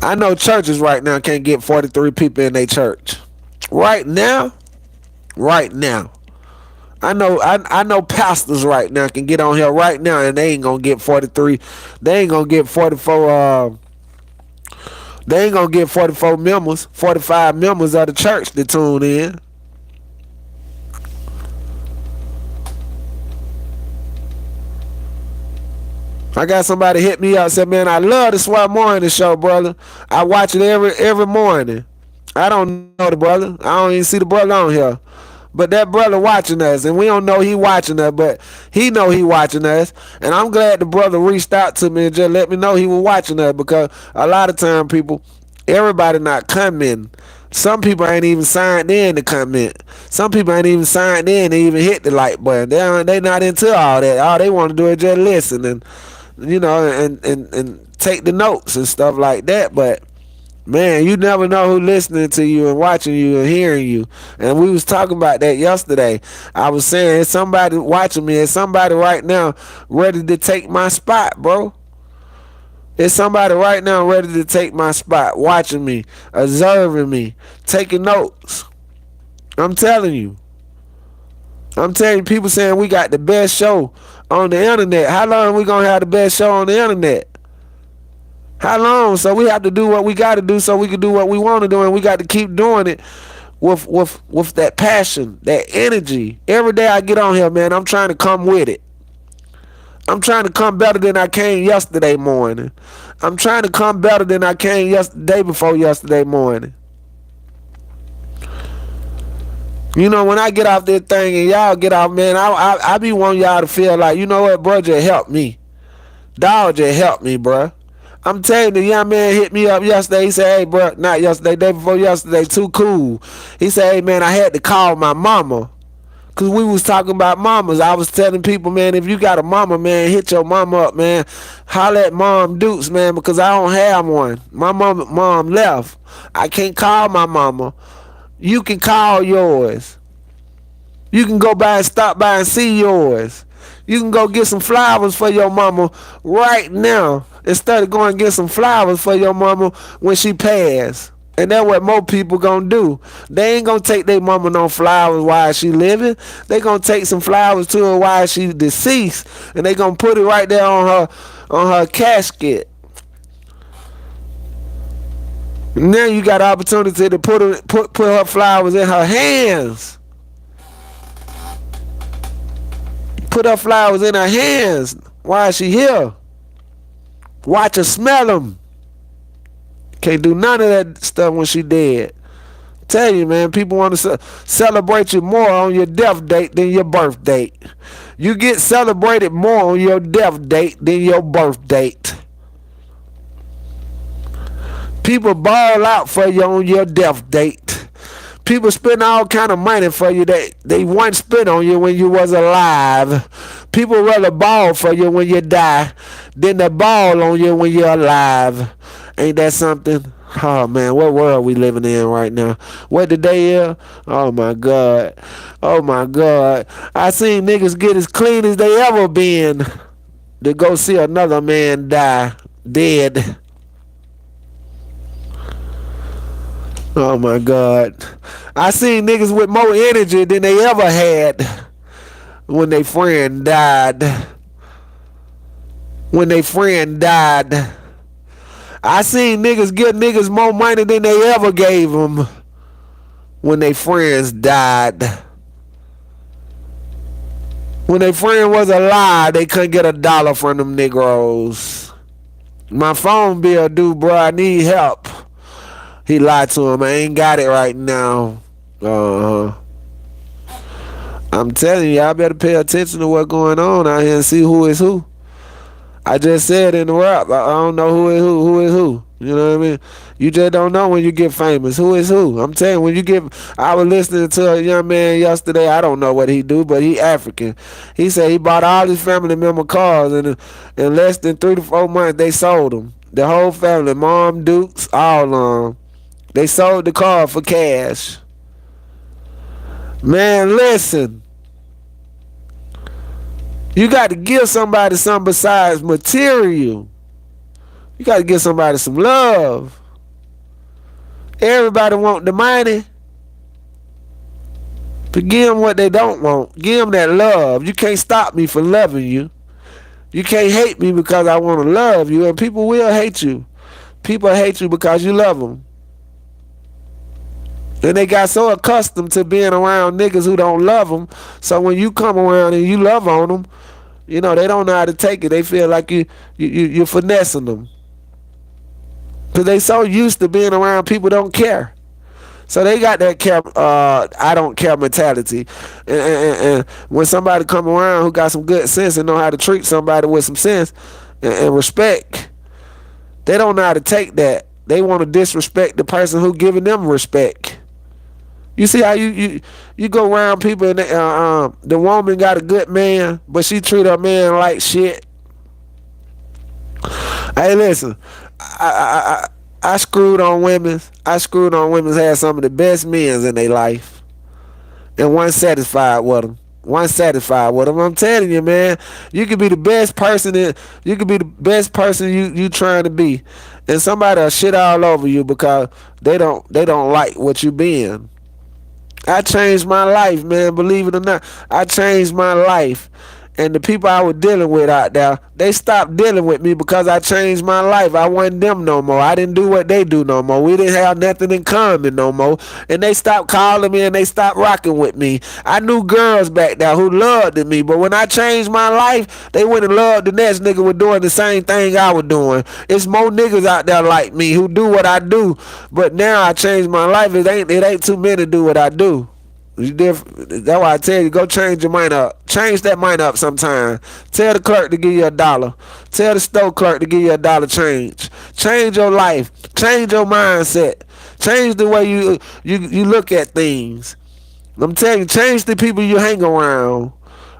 I know churches right now can't get 43 people in their church. Right now. I know pastors right now can get on here right now and they ain't gonna get 43. They ain't gonna get 44. They ain't gonna get 44 members, 45 members of the church to tune in. I got somebody hit me up, said, man, I love the SWAT Morning Show, brother. I watch it every morning. I don't know the brother. I don't even see the brother on here. But that brother watching us, and we don't know he watching us, but he know he watching us. And I'm glad the brother reached out to me and just let me know he was watching us, because a lot of time people, everybody not coming. Some people ain't even signed in to comment. Some people ain't even signed in to even hit the like button. They not into all that. All they want to do is just listen and and take the notes and stuff like that. But man, you never know who listening to you and watching you and hearing you. And we was talking about that yesterday. I was saying, it's somebody watching me. It's somebody right now ready to take my spot, bro. It's somebody right now ready to take my spot, watching me, observing me, taking notes. I'm telling you. People saying we got the best show on the internet. How long we gonna have the best show on the internet? How long? So we have to do what we got to do so we can do what we want to do, and we got to keep doing it with that passion, that energy. Every day I get on here, man, I'm trying to come with it. I'm trying to come better than I came yesterday morning. I'm trying to come better than I came day before yesterday morning. When I get off this thing and y'all get off, man, I be wanting y'all to feel like, you know what, bro, just help me. Dog just help me, bro. I'm telling you, the young man hit me up yesterday. He said, hey, bro, not yesterday, day before yesterday, too cool. He said, hey, man, I had to call my mama. Cause we was talking about mamas. I was telling people, man, if you got a mama, man, hit your mama up, man. Holler at Mom Dukes, man, because I don't have one. My mom left. I can't call my mama. You can call yours. You can go by and stop by and see yours. You can go get some flowers for your mama right now instead of going and get some flowers for your mama when she passed. And that's what most people gonna do. They ain't gonna take their mama no flowers while she living. They gonna take some flowers to her while she deceased, and they gonna put it right there on her casket. Now you got the opportunity to put her flowers in her hands. Put her flowers in her hands while she here. Watch her smell them. Can't do none of that stuff when she dead. Tell you, man, people want to celebrate you more on your death date than your birth date. You get celebrated more on your death date than your birth date. People ball out for you on your death date. People spend all kind of money for you that they once spent on you when you was alive. People rather ball for you when you die than they ball on you when you're alive. Ain't that something? Oh man, what world we living in right now? What the day is? Oh my God. Oh my God. I seen niggas get as clean as they ever been to go see another man die dead. Oh my God. I seen niggas with more energy than they ever had when they friend died. When they friend died. I seen niggas give niggas more money than they ever gave them when they friends died. When their friend was alive, they couldn't get $1 from them Negroes. My phone bill due, bro. I need help. He lied to him. I ain't got it right now. I'm telling you, y'all better pay attention to what's going on out here and see who is who. I just said in the rap, I don't know who is who. You know what I mean? You just don't know when you get famous. Who is who? I'm telling you, when you get... I was listening to a young man yesterday. I don't know what he do, but he African. He said he bought all his family member cars, and in less than 3 to 4 months, they sold them. The whole family, Mom, Dukes, all of them. They sold the car for cash. Man, listen. You got to give somebody something besides material. You got to give somebody some love. Everybody want the money. But give them what they don't want. Give them that love. You can't stop me from loving you. You can't hate me because I want to love you. And people will hate you. People hate you because you love them. And they got so accustomed to being around niggas who don't love them. So when you come around and you love on them, you know, they don't know how to take it. They feel like you're finessing them. Because they so used to being around people don't care. So they got that I don't care mentality. And when somebody come around who got some good sense and know how to treat somebody with some sense and respect, they don't know how to take that. They want to disrespect the person who giving them respect. You see how you go around people and the woman got a good man, but she treat her man like shit. Hey, listen, I screwed on women. I screwed on women had some of the best men in their life, and one satisfied with them. One satisfied with them. I'm telling you, man, you could be the best person. You could be the best person you trying to be, and somebody'll shit all over you because they don't like what you being. I changed my life, man. Believe it or not, I changed my life. And the people I was dealing with out there, they stopped dealing with me because I changed my life. I wasn't them no more. I didn't do what they do no more. We didn't have nothing in common no more. And they stopped calling me and they stopped rocking with me. I knew girls back there who loved me, but when I changed my life, they went and loved the next nigga was doing the same thing I was doing. It's more niggas out there like me who do what I do, but now I changed my life. It ain't too many to do what I do. That's why I tell you, go change your mind up. Change that mind up sometime. Tell the clerk to give you $1. Tell the store clerk to give you $1 change. Change your life. Change your mindset. Change the way you look at things. I'm telling you, change the people you hang around.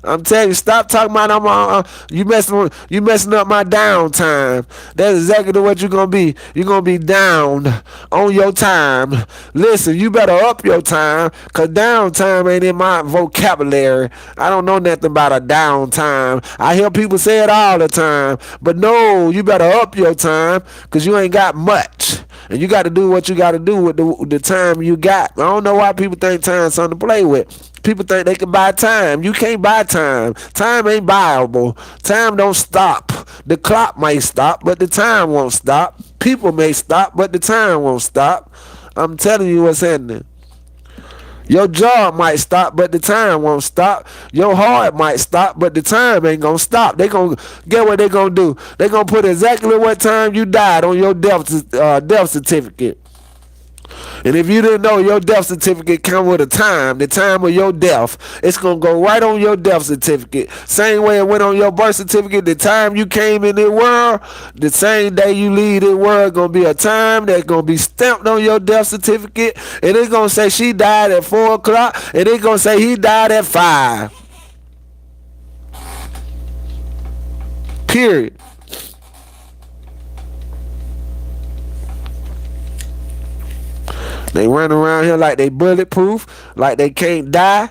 I'm telling you, stop talking about you messing up my downtime. That's exactly what you're gonna be. You're gonna be down on your time. Listen, you better up your time, cause downtime ain't in my vocabulary. I don't know nothing about a downtime. I hear people say it all the time, but no, you better up your time, cause you ain't got much. And you got to do what you got to do with the time you got. I don't know why people think time's something to play with. People think they can buy time. You can't buy time. Time ain't buyable. Time don't stop. The clock may stop, but the time won't stop. People may stop, but the time won't stop. I'm telling you what's happening. Your job might stop, but the time won't stop. Your heart might stop, but the time ain't gonna stop. They gonna get what they gonna do. They gonna put exactly what time you died on your death certificate. And if you didn't know, your death certificate come with a time, the time of your death. It's going to go right on your death certificate. Same way it went on your birth certificate, the time you came in the world, the same day you leave the world, going to be a time that's going to be stamped on your death certificate. And it's going to say she died at 4 o'clock, and it's going to say he died at 5. Period. They run around here like they bulletproof, like they can't die.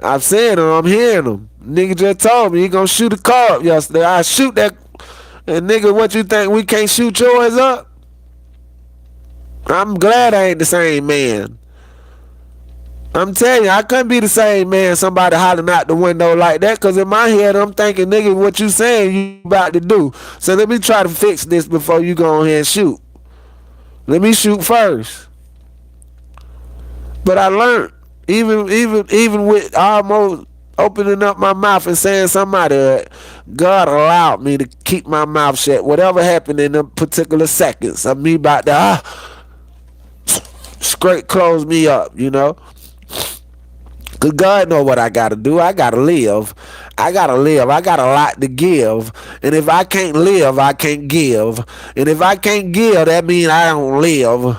I'm saying them, I'm hearing them. Nigga just told me he gonna shoot a car up yesterday. I shoot that. And nigga, what you think, we can't shoot yours up? I'm glad I ain't the same man. I'm telling you, I couldn't be the same man, somebody hollering out the window like that, because in my head, I'm thinking, nigga, what you saying you about to do. So let me try to fix this before you go ahead and shoot. Let me shoot first. But I learned, even with almost opening up my mouth and saying somebody, God allowed me to keep my mouth shut. Whatever happened in them particular seconds of me about to straight close me up, you know. Cause God know what I gotta do. I gotta live. I gotta live. I got a lot to give. And if I can't live, I can't give. And if I can't give, that means I don't live.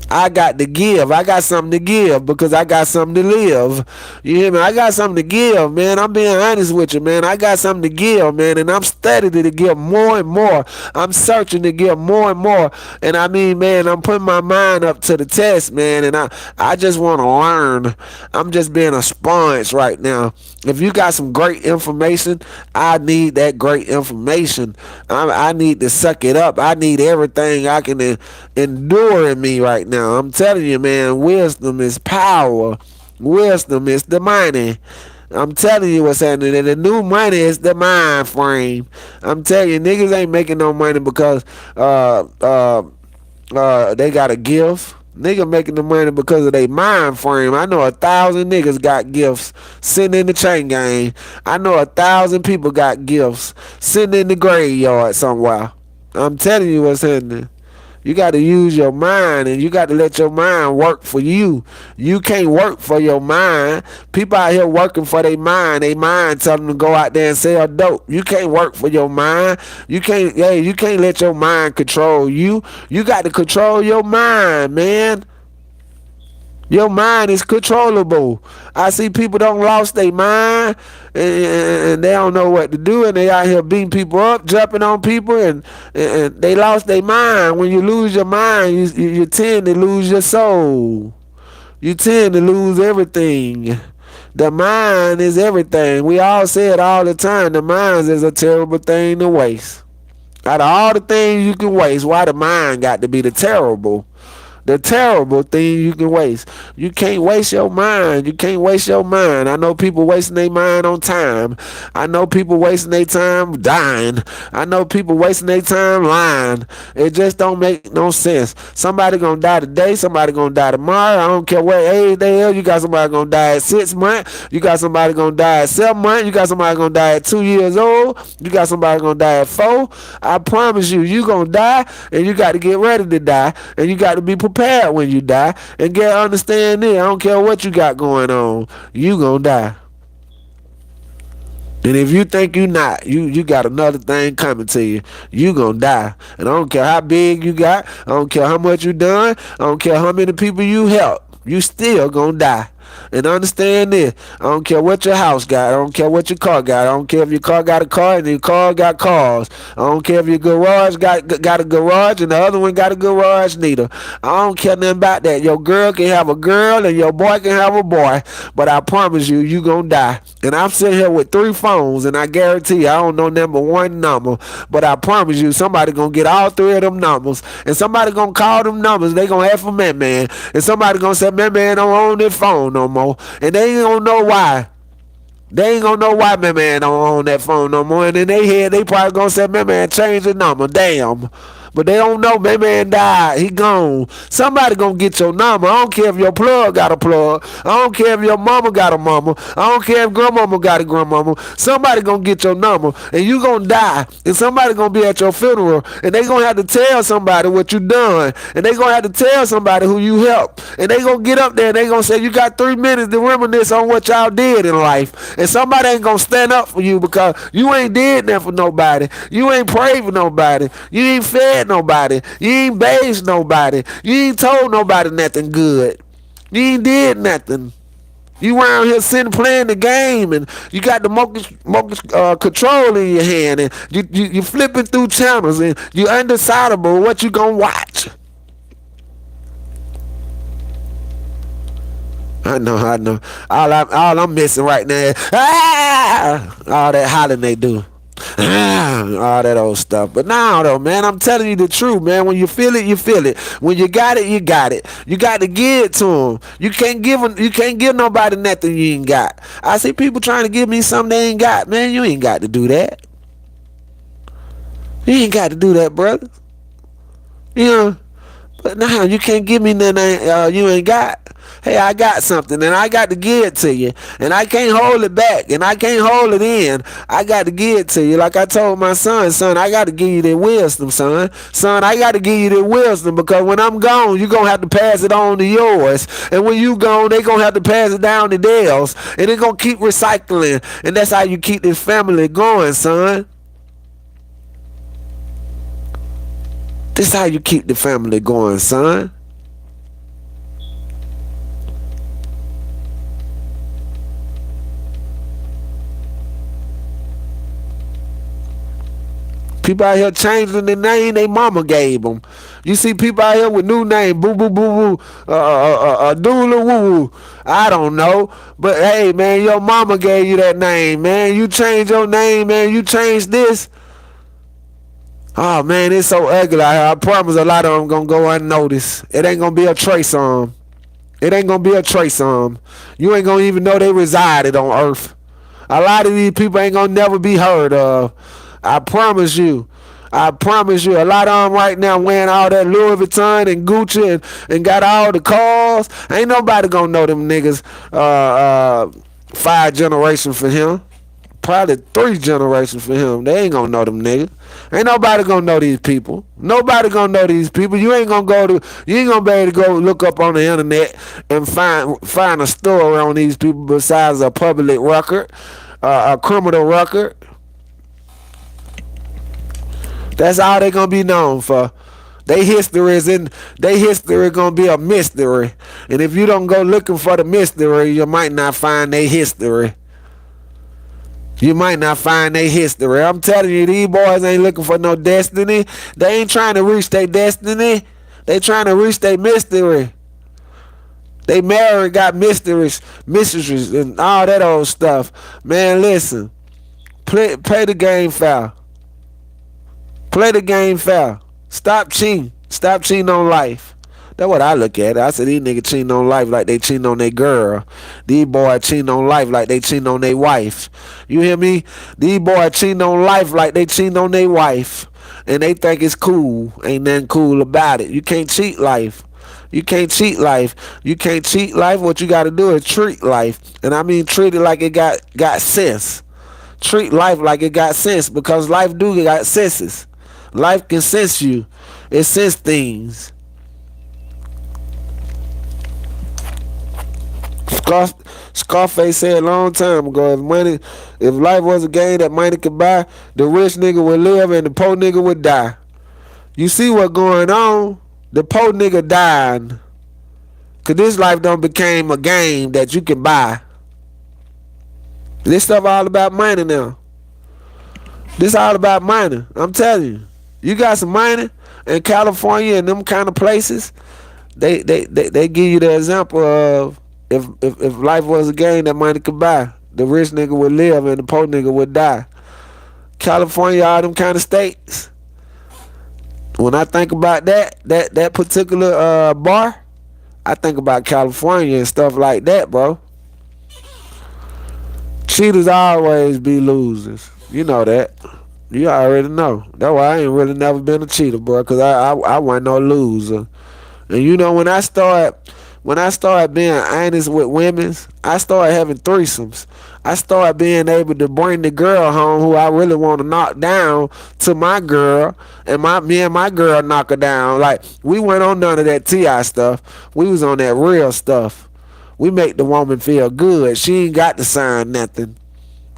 I got to give. I got something to give because I got something to live. You hear me? I got something to give, man. I'm being honest with you, man. I got something to give, man. And I'm steady to give more and more. I'm searching to give more and more. And I mean, man, I'm putting my mind up to the test, man. And I just want to learn. I'm just being a sponge right now. If you got some great information, I need that great information. I need to suck it up. I need everything I can endure in me right now. I'm telling you, man, wisdom is power. Wisdom is the money. I'm telling you what's happening. And the new money is the mind frame. I'm telling you, niggas ain't making no money because they got a gift. Nigga making the money because of their mind frame. I know 1,000 niggas got gifts sitting in the chain gang. I know 1,000 people got gifts sitting in the graveyard somewhere. I'm telling you what's happening. You got to use your mind, and you got to let your mind work for you. You can't work for your mind. People out here working for their mind. They mind tell them to go out there and sell dope. You can't work for your mind. You can't let your mind control you. You got to control your mind, man. Your mind is controllable. I see people don't lost their mind and they don't know what to do, and they out here beating people up, jumping on people, and they lost their mind. When you lose your mind, you tend to lose your soul. You tend to lose everything. The mind is everything. We all say it all the time. The mind is a terrible thing to waste. Out of all the things you can waste, why the mind got to be the terrible thing you can waste? You can't waste your mind. You can't waste your mind. I know people wasting their mind on time. I know people wasting their time dying. I know people wasting their time lying. It just don't make no sense. Somebody gonna die today. Somebody gonna die tomorrow. I don't care what age they are. You got somebody gonna die at 6 months. You got somebody gonna die at 7 months. You got somebody gonna die at 2 years old. You got somebody gonna die at 4. I promise you, you gonna die, and you got to get ready to die, and you got to be prepared when you die, and understand this. I don't care what you got going on, you gonna die. And if you think you not, you got another thing coming to you. You gonna die. And I don't care how big you got. I don't care how much you done. I don't care how many people you help. You still gonna die. And understand this. I don't care what your house got. I don't care what your car got. I don't care if your car got a car and your car got cars. I don't care if your garage got a garage and the other one got a garage neither. I don't care nothing about that. Your girl can have a girl and your boy can have a boy. But I promise you, you gonna die. And I'm sitting here with 3 phones and I guarantee you, I don't know number 1 number. But I promise you, somebody gonna get all 3 of them numbers. And somebody gonna call them numbers. They gonna ask for Man. And somebody gonna say, Man don't own this phone no more. And they ain't gonna know why. They ain't gonna know why Man don't own that phone no more. And in their head, they probably gonna say, Man, change the number. Damn. But they don't know Man died. He gone. Somebody gonna get your number. I don't care if your plug got a plug. I don't care if your mama got a mama. I don't care if grandmama got a grandmama. Somebody gonna get your number. And you gonna die. And somebody gonna be at your funeral. And they gonna have to tell somebody what you done. And they gonna have to tell somebody who you helped. And they gonna get up there and they gonna say, you got 3 minutes to reminisce on what y'all did in life. And somebody ain't gonna stand up for you because you ain't did that for nobody. You ain't prayed for nobody. You ain't fed nobody. You ain't bathed nobody. You ain't told nobody nothing good. You ain't did nothing. You around here sitting playing the game and you got the mocha control in your hand and you flipping through channels and you undecidable what you gonna watch. I know. All I'm missing right now is all that hollering they do. All that old stuff. But now though, man, I'm telling you the truth, man. When you feel it, you feel it. When you got it, you got it. You got to give it to them. You can't give nobody nothing you ain't got. I see people trying to give me something they ain't got. Man, you ain't got to do that. You ain't got to do that, brother. You know. But nah, you can't give me nothing you ain't got. Hey, I got something and I got to give it to you. And I can't hold it back and I can't hold it in. I got to give it to you. Like I told my son, I got to give you that wisdom, son. Son, I got to give you that wisdom because when I'm gone, you're going to have to pass it on to yours. And when you gone, they going to have to pass it down to theirs. And they're going to keep recycling. And that's how you keep this family going, son. This how you keep the family going, son. People out here changing the name they mama gave them. You see people out here with new name, boo boo boo boo, doodle woo woo. I don't know, but hey man, your mama gave you that name, man. You changed your name, man. You changed this. Oh man, it's so ugly out here. I promise a lot of them gonna go unnoticed. It ain't gonna be a trace on them. It ain't gonna be a trace on them. You ain't gonna even know they resided on Earth. A lot of these people ain't gonna never be heard of. I promise you. A lot of them right now wearing all that Louis Vuitton and Gucci and got all the cars. Ain't nobody gonna know them niggas 5 generations for him. Probably 3 generations for him. They ain't gonna know them niggas. Ain't nobody gonna know these people. Nobody gonna know these people. You ain't gonna be able to go look up on the internet and find a story on these people besides a public record, a criminal record. That's all they gonna be known for. They history gonna be a mystery. And if you don't go looking for the mystery, you might not find their history. I'm telling you, these boys ain't looking for no destiny. They ain't trying to reach their destiny. They trying to reach their mystery. They married, got mysteries, and all that old stuff. Man, listen. Play the game foul. Play the game fair. Stop cheating. Stop cheating on life. That's what I look at. I said these niggas cheating on life like they cheating on their girl. These boys cheating on life like they cheating on their wife. You hear me? These boys cheating on life like they cheating on their wife. And they think it's cool. Ain't nothing cool about it. You can't cheat life. You can't cheat life. What you got to do is treat life. And I mean treat it like it got sense. Treat life like it got sense because life do got senses. Life can sense you. It sense things. Scarface said a long time ago, if life was a game that money could buy, the rich nigga would live and the poor nigga would die. You see what going on? The poor nigga dying. Cause this life done became a game that you can buy. This stuff all about money now. This all about money. I'm telling you. You got some money in California and them kind of places, they give you the example of if life was a game that money could buy, the rich nigga would live and the poor nigga would die. California, all them kind of states. When I think about that particular bar, I think about California and stuff like that, bro. Cheaters always be losers. You know that. You already know. That's why I ain't really never been a cheater, bro, because I wasn't no loser. And you know, when I started being honest with women, I started having threesomes. I started being able to bring the girl home who I really want to knock down to my girl, and me and my girl knock her down. Like, we went on none of that T.I. stuff. We was on that real stuff. We make the woman feel good. She ain't got to sign nothing.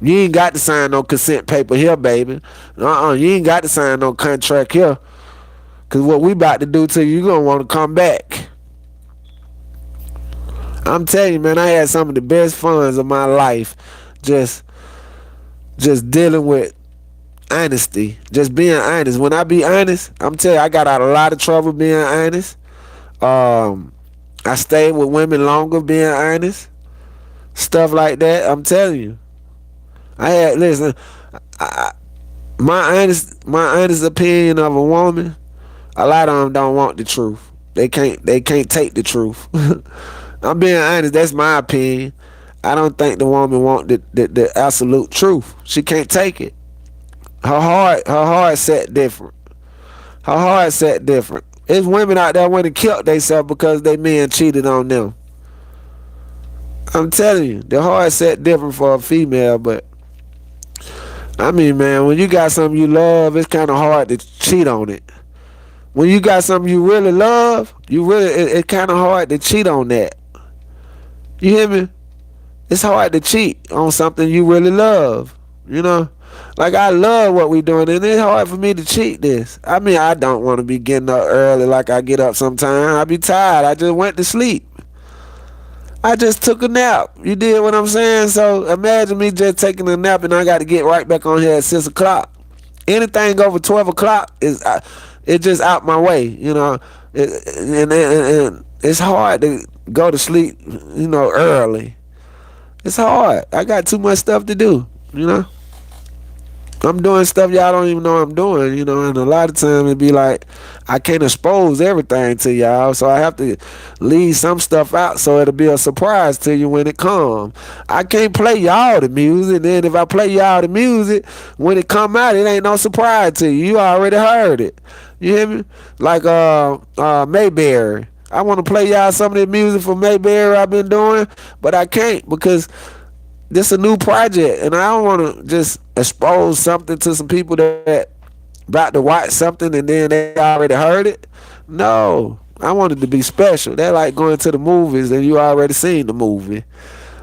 You ain't got to sign no consent paper here, baby. You ain't got to sign no contract here. Cause what we about to do to you, you gonna want to come back. I'm telling you, man, I had some of the best funs of my life just dealing with honesty. Just being honest. When I be honest, I'm telling you, I got out a lot of trouble being honest. I stayed with women longer being honest. Stuff like that. I'm telling you. Listen, my honest opinion of a woman, a lot of them don't want the truth. They can't take the truth. I'm being honest, that's my opinion. I don't think the woman want the absolute truth. She can't take it. Her heart set different. Her heart set different. There's women out there went and killed themselves because they men cheated on them. I'm telling you, the heart set different for a female, but I mean, man, when you got something you love, it's kind of hard to cheat on it. When you got something you really love, it's kind of hard to cheat on that. You hear me? It's hard to cheat on something you really love. You know? Like, I love what we doing, and it's hard for me to cheat this. I mean, I don't want to be getting up early like I get up sometimes. I be tired. I just went to sleep. I just took a nap. You did what I'm saying? So imagine me just taking a nap and I got to get right back on here at 6 o'clock. Anything over 12 o'clock is it's just out my way, you know. And it's hard to go to sleep, you know, early. It's hard. I got too much stuff to do, you know. I'm doing stuff y'all don't even know I'm doing, you know, and a lot of times it be like I can't expose everything to y'all, so I have to leave some stuff out so it'll be a surprise to you when it comes. I can't play y'all the music, then if I play y'all the music, when it come out, it ain't no surprise to you. You already heard it. You hear me? Like Mayberry. I want to play y'all some of the music for Mayberry I've been doing, but I can't because this a new project, and I don't want to just expose something to some people that about to watch something and then they already heard it. No, I want it to be special. They're like going to the movies and you already seen the movie.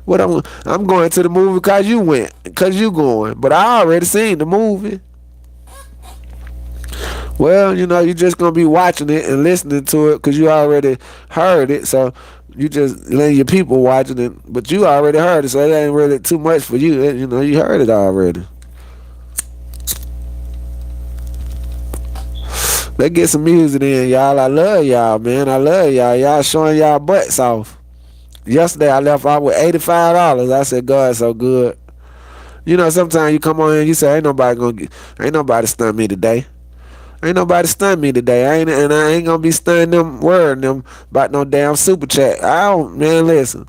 What I'm going to the movie because you went, because you going, but I already seen the movie. Well, you know, you're just gonna be watching it and listening to it because you already heard it. So you just letting your people watching it, but you already heard it, so it ain't really too much for you. You know, you heard it already. Let's get some music in, y'all. I love y'all, man. I love y'all. Y'all showing y'all butts off. Yesterday I left out with $85. I said, God, so good. You know, sometimes you come on here and you say, ain't nobody stun me today. Ain't nobody stun me today. I ain't gonna be stunning them, worrying them about no damn super chat. Man, listen.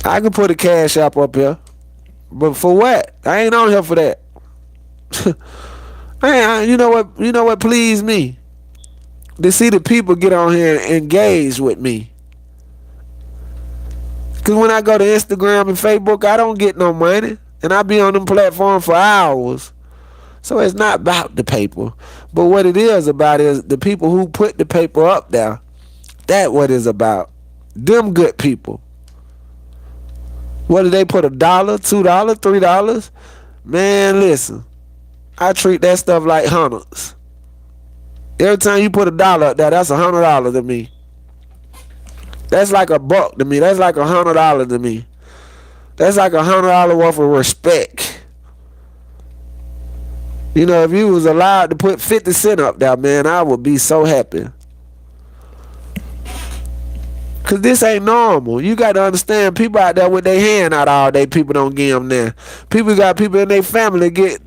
I can put a cash app up here, but for what? I ain't on here for that. You know what pleased me? To see the people get on here and engage with me. Cause when I go to Instagram and Facebook, I don't get no money, and I be on them platforms for hours. So it's not about the paper. But what it is about is the people who put the paper up there. That's what it's about. Them good people. Whether they put $1, $2, $3, man, listen. I treat that stuff like hundreds. Every time you put $1 up there, that's $100 to me. That's like $1 to me. That's like $100 to me. That's like $100 worth of respect. You know, if you was allowed to put 50 cent up there, man, I would be so happy. Cause this ain't normal. You got to understand, people out there with their hand out all day, people don't give them there. People got people in their family get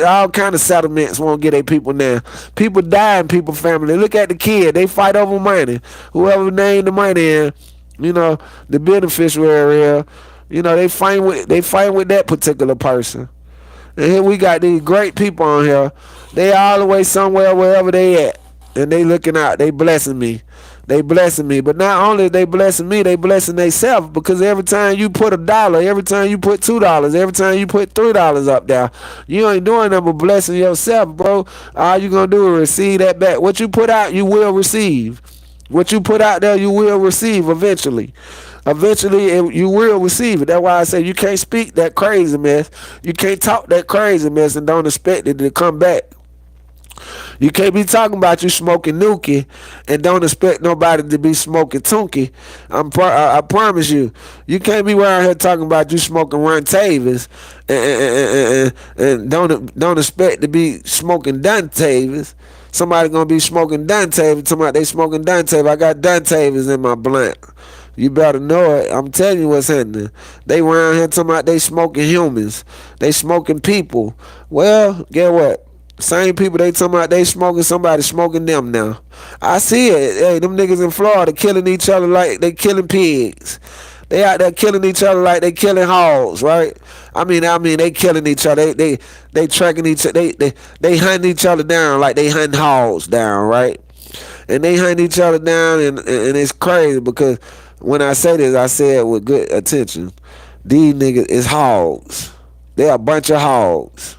all kind of settlements, won't get their people now. People die in people's family. Look at the kid, they fight over money. Whoever named the money in, you know, the beneficiary area, you know, they fight with that particular person. And here we got these great people on here. They all the way somewhere wherever they at. And they looking out, they blessing me. They blessing me. But not only they blessing me, they blessing themselves. Because every time you put $1, every time you put $2, every time you put $3 up there, you ain't doing nothing but blessing yourself, bro. All you gonna do is receive that back. What you put out, you will receive. What you put out there, you will receive eventually. Eventually, you will receive it. That's why I say you can't speak that crazy mess. You can't talk that crazy mess and don't expect it to come back. You can't be talking about you smoking nookie and don't expect nobody to be smoking tunky. I promise you. You can't be around here talking about you smoking Ron Tavis and don't expect to be smoking Dun Tavis. Somebody gonna be smoking Dun Tavis. Talking about they smoking Dun Tavis. I got Dun Tavis in my blunt. You better know it. I'm telling you what's happening. They around here talking about they smoking humans. They smoking people. Well, guess what? Same people they talking about they smoking, somebody smoking them now. I see it. Hey, them niggas in Florida killing each other like they killing pigs. They out there killing each other like they killing hogs, right? I mean they killing each other. They tracking each other. They hunting each other down like they hunting hogs down, right? And they hunt each other down, and it's crazy because when I say this, I say it with good attention. These niggas is hogs. They a bunch of hogs.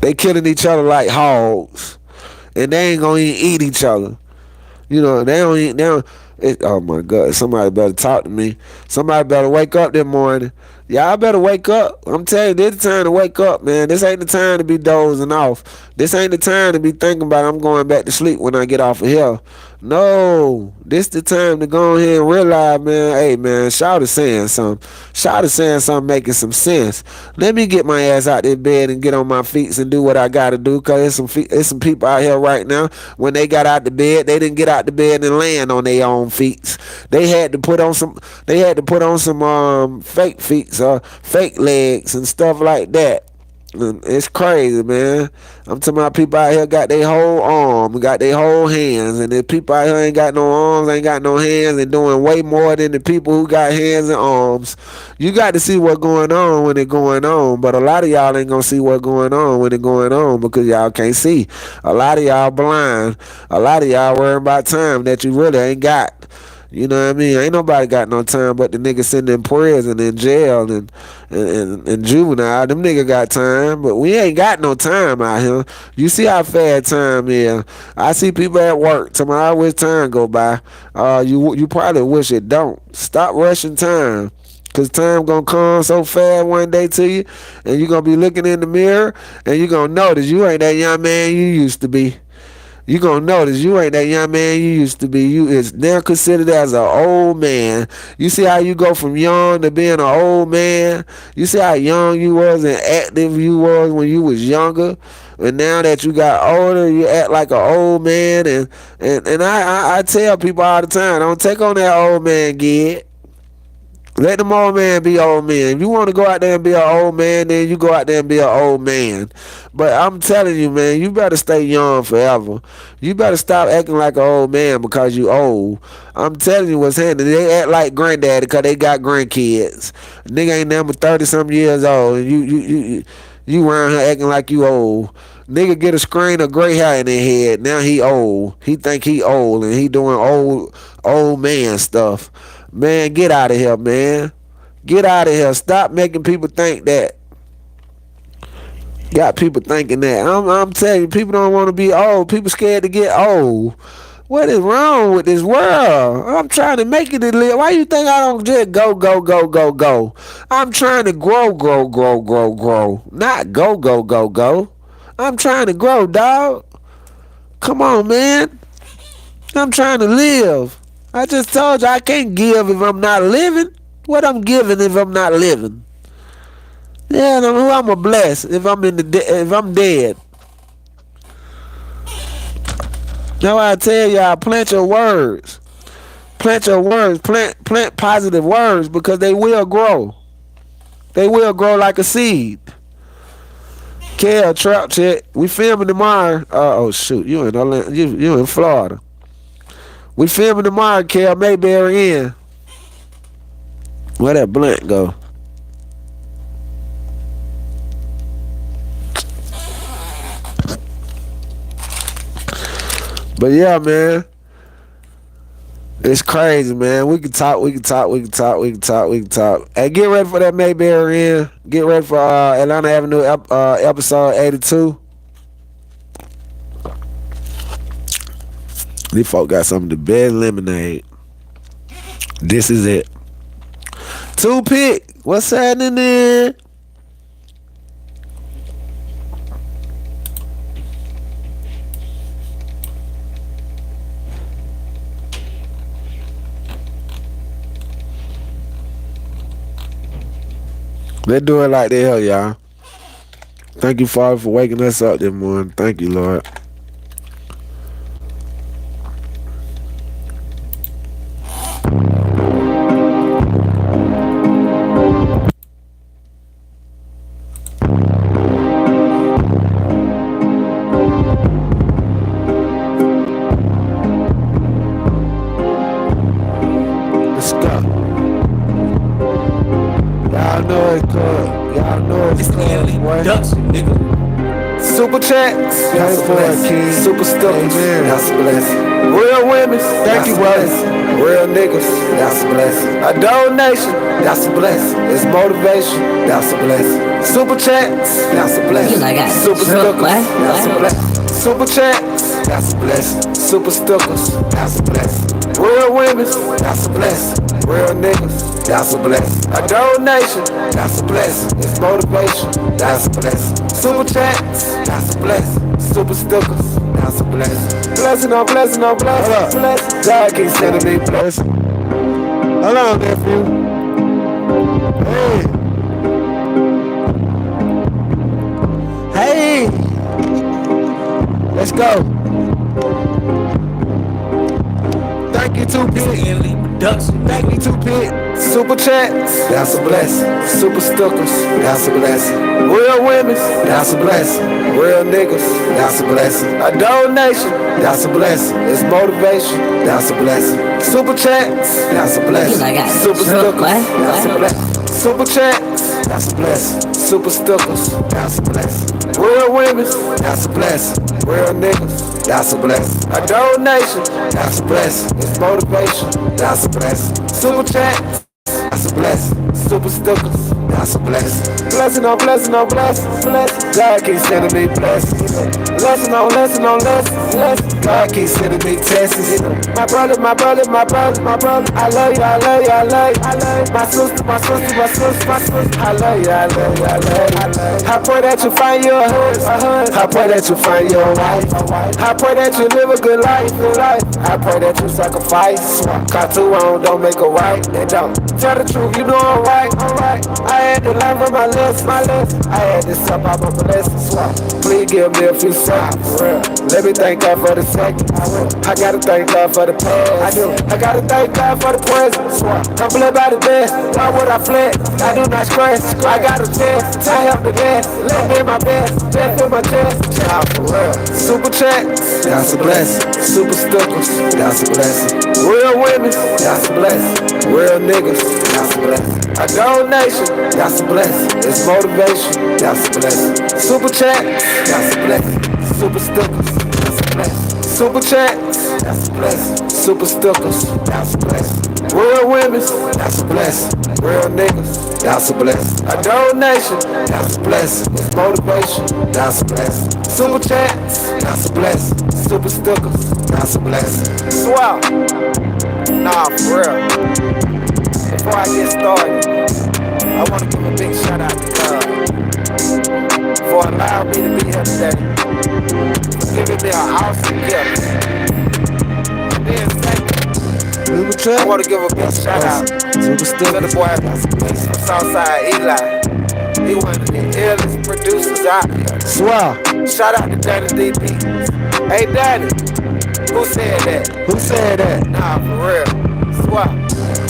They killing each other like hogs, and they ain't gonna even eat each other. You know, they don't eat. Oh my God! Somebody better talk to me. Somebody better wake up this morning. Y'all better wake up. I'm telling you, this the time to wake up, man. This ain't the time to be dozing off. This ain't the time to be thinking about I'm going back to sleep when I get off of here. No, this the time to go ahead and realize, man, hey, man, Shout is saying something. Shout is saying something making some sense. Let me get my ass out this bed and get on my feet and do what I got to do, because there's some people out here right now, when they got out the bed, they didn't get out the bed and land on their own feet. They had to put on some fake feet, fake legs and stuff like that. It's crazy, man. I'm talking about people out here got their whole arm, got their whole hands, and the people out here ain't got no arms, ain't got no hands, and doing way more than the people who got hands and arms. You got to see what's going on when it's going on, but a lot of y'all ain't gonna see what's going on when it's going on because y'all can't see. A lot of y'all blind. A lot of y'all worrying about time that you really ain't got. You know what I mean? Ain't nobody got no time but the niggas sitting in prison, in jail, and juvenile. Them niggas got time, but we ain't got no time out here. You see how fast time is. I see people at work. Tomorrow, I wish time go by. You probably wish it don't. Stop rushing time. Cause time gonna come so fast one day to you, and you gonna be looking in the mirror, and you gonna notice you ain't that young man you used to be. You gonna notice you ain't that young man you used to be. You is now considered as an old man. You see how you go from young to being an old man? You see how young you was and active you was when you was younger? And now that you got older, you act like an old man. And I tell people all the time, don't take on that old man gig. Let them old man be old man. If you want to go out there and be an old man, then you go out there and be an old man. But I'm telling you, man, you better stay young forever. You better stop acting like an old man because you old. I'm telling you what's happening. They act like granddaddy because they got grandkids. Nigga ain't number 30-something years old, and you around here acting like you old. Nigga get a screen of gray hair in their head. Now he old. He think he old, and he doing old man stuff. Man, get out of here, man. Get out of here. Stop making people think that. Got people thinking that. I'm telling you, people don't want to be old. People scared to get old. What is wrong with this world? I'm trying to make it to live. Why you think I don't just go? I'm trying to grow. Not go. I'm trying to grow, dog. Come on, man. I'm trying to live. I just told you I can't give if I'm not living. What I'm giving if I'm not living? Yeah, who I'ma bless if I'm if I'm dead. That's why I tell y'all, plant your words. Plant your words. Plant positive words because they will grow. They will grow like a seed. Kel, Trap Check. We filming tomorrow. Oh shoot, you in Orlando, you in Florida. We filming tomorrow, Kel. Mayberry Inn. Where that blunt go? But yeah, man. It's crazy, man. We can talk. Hey, get ready for that Mayberry Inn. Get ready for Atlanta Avenue episode 82. These folk got some of the best lemonade. This is it. Two Pick. What's happening there? Let's do it like the hell, y'all. Thank you, Father, for waking us up this morning. Thank you, Lord. Let's go. Y'all know it's good. Y'all know it's good. Production, nigga. Super chats. That's a blessing. Super stuff. Amen. That's a blessing. Real women. Thank you, brothers. Real niggas. That's a blessing. A donation. That's a blessing. It's motivation. That's a blessing. Super chats. That's a blessing. You like that? Super Sure, stickers. what? That's a blessing. Super chats. That's a blessing. Super stickers. That's a blessing. Real women. That's a blessing. Real niggas. That's a blessing. A donation. That's a blessing. It's motivation. That's a blessing. Super chats. That's a blessing. Super stickers. That's a blessing. Blessing on blessing on blessing. Blessing. God keeps sending me blessing. Hold on, nephew. Hey. Hey. Let's go. Thank you, 2P. Production. Thank you, 2P. Super chats. That's a blessing. Super stickers. That's a blessing. Real women. That's a blessing. Real niggas. That's a blessing. A donation. That's a blessing. It's motivation. That's a blessing. Super chats. That's a You blessing. like that? Super Sure, stickers. what? That's a blessing. Super chats. That's a blessing. Super stickers. That's a blessing. Real women. That's a blessing. Real niggas. That's a blessing. A donation. That's a blessing. It's motivation. That's a blessing. Super chats. That's a blessing. Super stickers. That's a blessing. Blessing on blessing on blessing. Blessing. God keeps sending me blessings. Lesson on lesson on lesson. Lesson. God keeps sending me tests. My brother, my brother, my brother, my brother. I love you, I love you, I love you, I love you. My sister, my sister, my sister, my sister. I love you, I love you, I love you, I love you. I pray that you find your husband. I pray that you find your wife. I pray that you live a good life, good life. I pray that you sacrifice. Cause two wrong don't make a right. They don't. Tell the truth, you know I'm right, alright. I had to learn from my lesson. I had to stop out my blessings. Please give me a few seconds. Let me thank God for the second. I gotta thank God for the past. I do. I gotta thank God for the present. I'm blessed by the best. Why would I flex? I do not stress. I got a chance. I help the gas. Let me my best. Just in my chest. Nah, for real. Super check. That's a blessing. Super stickers. That's a blessing. Real women. That's a blessing. Real niggas. That's a blessing. A donation. That's a blessing. It's motivation. That's a blessing. Super chat. That's a blessing. Super stickers. That's a blessing. Super chat. That's a blessing. Super stickers. That's a blessing. Real women. That's a blessing. Real niggas. That's a blessing. A donation. That's a blessing. It's motivation. That's a blessing. Super chat. That's a blessing. Super stickers. That's a blessing. Swell. Nah, for real. Before I get started, I want to give a big shout out to God for allowing me to be here today, for giving me an awesome gift. And then second, Super I Trap. want to give a big shout out Super to Step. the boy from Southside Eli. He one of the illest producers out there. Swell. Shout out to Danny DP. Hey Danny, who said that? Who said that? Nah, for real. Swap.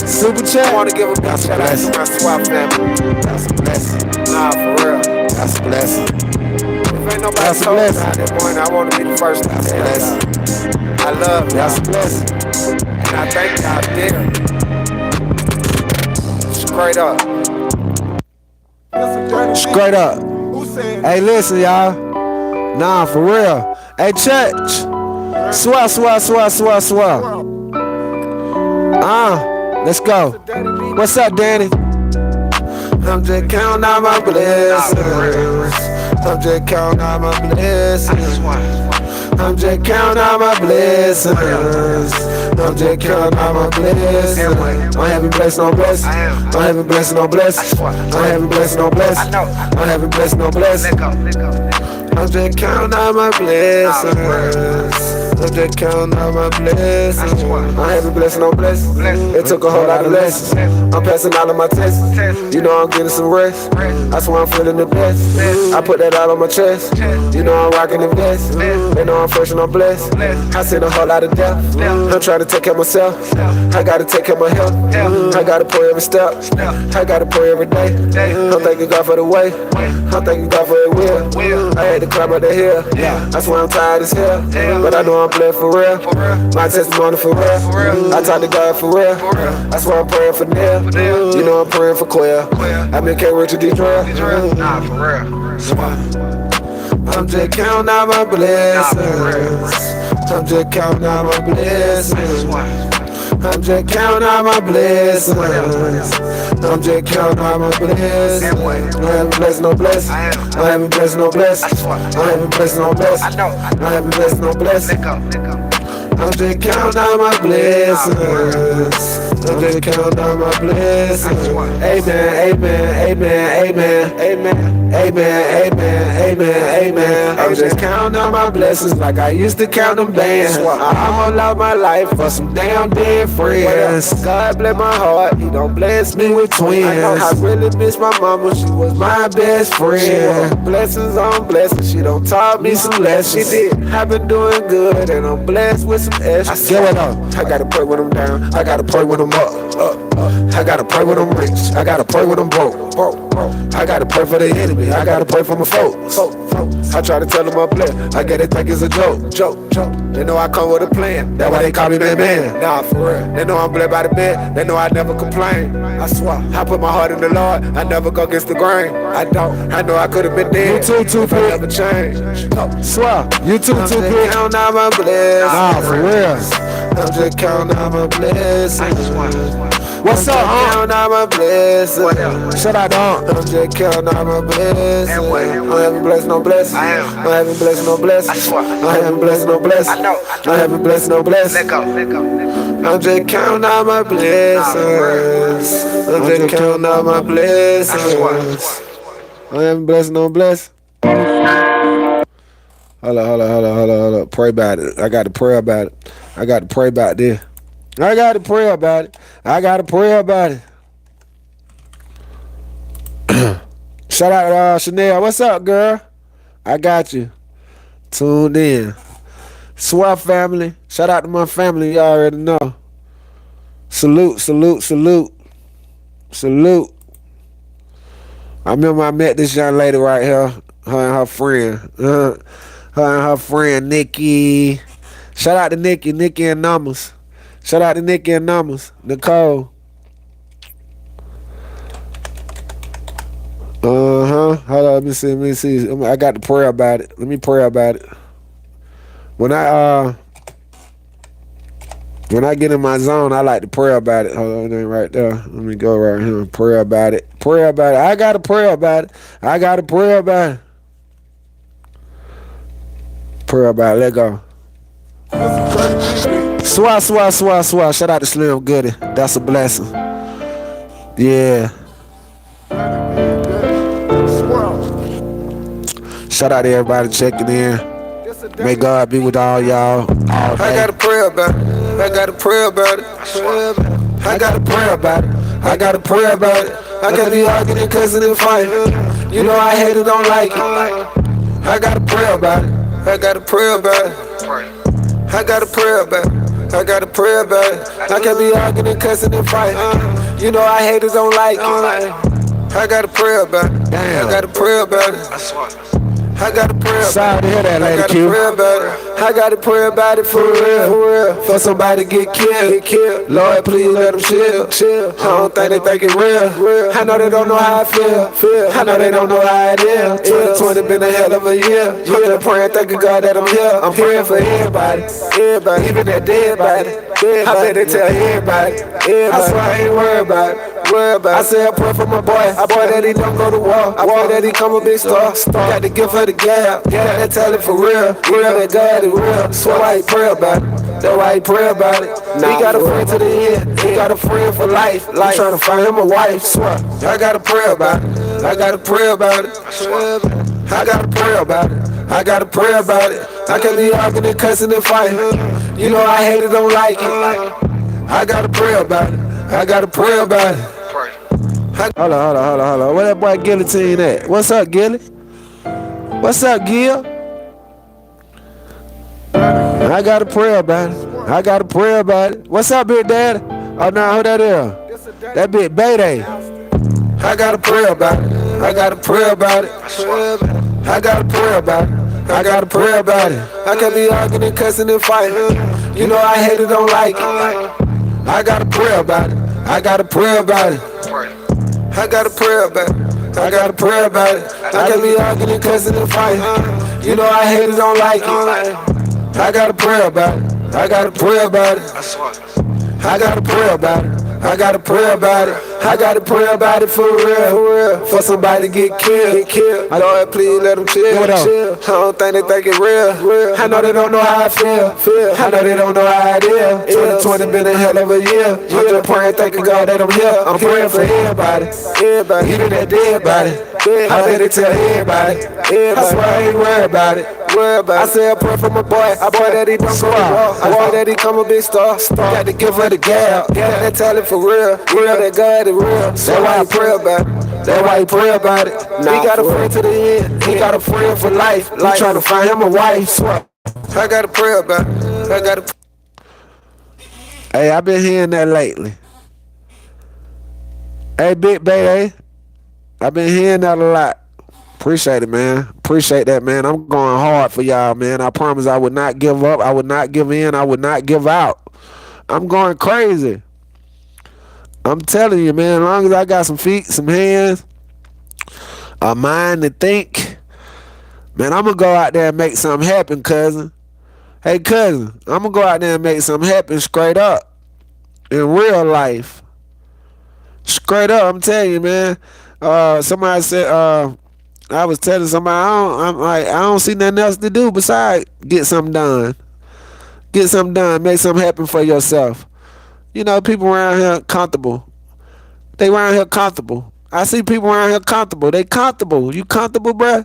Super I Chat. want to give a big shout out to my Swap family. That's a blessing. Nah, for real. That's a blessing. If ain't nobody That's a told me blessing. out that morning, I want to be the first to That's a tell blessing. y'all. I love y'all. That's a blessing. And I thank y'all dear. Straight up. Straight up. Hey, listen, y'all. Nah, for real. Hey, church. Swell, swell, swell, swell, swell. Let's go. What's up, Danny? I'm just counting out my blessings. I'm just counting out my blessings. I'm just counting out my blessings. I'm just counting out my blessings. I haven't blessed no blessings. I haven't blessed no blessings. I haven't blessed no blessings. I haven't blessed no blessings. I'm just counting out my blessings. I'm just counting out my blessings. I haven't blessed no blessings. It took a whole lot of lessons. I'm passing all of my tests. You know I'm getting some rest. That's why I'm feeling the best. I put that out on my chest. You know I'm rocking the vest. They know I'm fresh and I'm blessed. I seen a whole lot of death. I'm trying to take care of myself. I gotta take care of my health. I gotta pray every step. I gotta pray every day. I'm thanking God for the way. I'm thanking God for His will. I had to climb up the hill. That's why I'm tired as hell. But I know I'm blessed for real. My testimony for real. I talk to God for real. That's why I'm praying for Neil. You know I'm praying for Quail. I've been K Richard Detroit. Nah, for real. I'm just counting out my blessings. I'm just counting out my blessings. I'm just counting out my blessings. I'm just counting out my blessings. I haven't blessed no blessings. I haven't blessed no blessings. I haven't blessed no blessings. I haven't blessed no blessings. I'm just counting out my blessings. I'm just counting out my blessings. Amen, amen, amen, amen, amen, amen, amen, amen, amen. I'm just counting out my blessings like I used to count them bands. I'ma love my life for some damn dead friends. God bless my heart, He don't bless me with twins. I really miss my mama, she was my best friend. Blessings on blessings, she done taught me some lessons. She did. I've been doing good and I'm blessed with some extras. Get it up. I gotta pray when I'm down. I gotta pray when I'm up. I gotta pray when I'm rich. I gotta pray when I'm broke. I gotta pray for the enemy. I gotta pray for my folks. I try to tell them I'm blessed. I get it think it's a joke. They know I come with a plan. That's why they call me that man. Nah, for real. They know I'm blessed by the bed. They know I never complain. I swear. I put my heart in the Lord. I never go against the grain. I don't. I know I could have been dead. You too, if I never changed. Swell. You too, I'm too just big. counting out my blessings. Nah, for real. I'm just counting out my blessings. What's up, huh? Counting out my blessings. Shut up, dog. I'm just counting out my blessings. I haven't blessed no blessings. I haven't blessed no blessings. I haven't blessed no blessings. I haven't blessed no blessings. I'm just counting out my blessings. I'm just counting out my blessings. I haven't blessed no bless. Hold up. Pray about it. I got to pray about it. I got to pray about this. I got to pray about it. I got to pray about it. Shout out to Chanel. What's up, girl? I got you. Tuned in. Swap family. Shout out to my family. You already know. Salute. I remember I met this young lady right here. Her and her friend. Her and her friend, Nikki. Shout out to Nikki and Numbers. Shout out to Nikki and Numbers. Nicole. Hold on, let me see. I got to pray about it. Let me pray about it. When I get in my zone, I like to pray about it. Hold on, it ain't right there. Let me go right here and pray about it. I got to pray about it. Pray about it. Let go. Swat. Shout out to Slim Goody. That's a blessing. Yeah. Shout out to everybody checking in. May God be with all y'all all day. I gotta pray about it. I gotta pray about it. I gotta pray about it. I gotta pray about it. I can't be arguing, cussing and fighting. You know I hate it, don't like it. I gotta pray about it. I gotta pray about it. I gotta pray about it. I gotta pray about it. I can't be arguing, cussing and fighting. You know I hate it, don't like it. I gotta pray about it. Damn. I gotta pray about it. I gotta pray about it. Sorry to hear that, I Lady gotta Q. pray about it. I gotta pray about it for real. For somebody to get killed. Lord, please let them chill. I don't think they think it real. I know they don't know how I feel. I know they don't know how it is. 2020 been a hell of a year. I'm just praying, thanking God that I'm here. I'm praying for everybody. Even that dead body. I bet they tell everybody. I swear I ain't worried about it. I say I pray for my boy. I pray that he don't go to war. I pray that he come a big star. Got to give her the gap. Got to tell it for real. That God is real. So why he pray about it. That's why he pray about it. He got a friend to the end. He got a friend for life. Like trying to find him a wife. Swear. I gotta pray about it. I gotta pray about it. I gotta pray about it. I gotta pray about it. I can't be arguing and cussing and fighting. You know I hate it, don't like it. I gotta pray about it. I gotta pray about it. Hold on. Where that boy Guillotine at? What's up, Gilly? What's up, Gil? I gotta pray about it. I gotta pray about it. What's up, Big Daddy? Oh, no, who that is? That Big Bayday. I gotta pray about it. I gotta pray about it. I gotta pray about it. I gotta pray about it. I can't be arguing and cussing and fighting. You know I hate it, don't like it. I gotta pray about it. I gotta pray about it. I gotta pray about it. I gotta pray about it. I can't be arguing and cussing and fighting. You know I hate it, don't like it. I gotta pray about it. I gotta pray about it. I gotta pray about it. I gotta pray about it. I gotta pray about it for real. For somebody to get killed. Lord, please let them chill. I don't think they think it real. I know they don't know how I feel. I know they don't know how it is. 2020 been a hell of a year. I'm just praying, thanking God that I'm here. I'm praying for everybody. Even that dead body. I bet they tell everybody. I swear I ain't worried about it. I say I pray for my boy. I pray that he don't go to war. I pray that he come a big star. Got to give her the gap. Got to tell it for real. That God is real. That's why he pray about it. That's why he pray about it. He got a friend to the end. He got a friend for life. Like trying to find him a wife. Swear. I gotta pray about it. I gotta. Hey, I've been hearing that lately. Hey, Big Baby. I've been hearing that a lot. Appreciate it, man. Appreciate that, man. I'm going hard for y'all, man. I promise I would not give up. I would not give in. I would not give out. I'm going crazy. I'm telling you, man, as long as I got some feet, some hands, a mind to think, man, I'm going to go out there and make something happen, cousin. Hey, cousin, I'm going to go out there and make something happen straight up in real life. Straight up, I'm telling you, man. Somebody said, I was telling somebody, I don't see nothing else to do besides get something done. Get something done, make something happen for yourself. You know, people around here comfortable. They around here comfortable. I see people around here comfortable. They comfortable. You comfortable, bruh?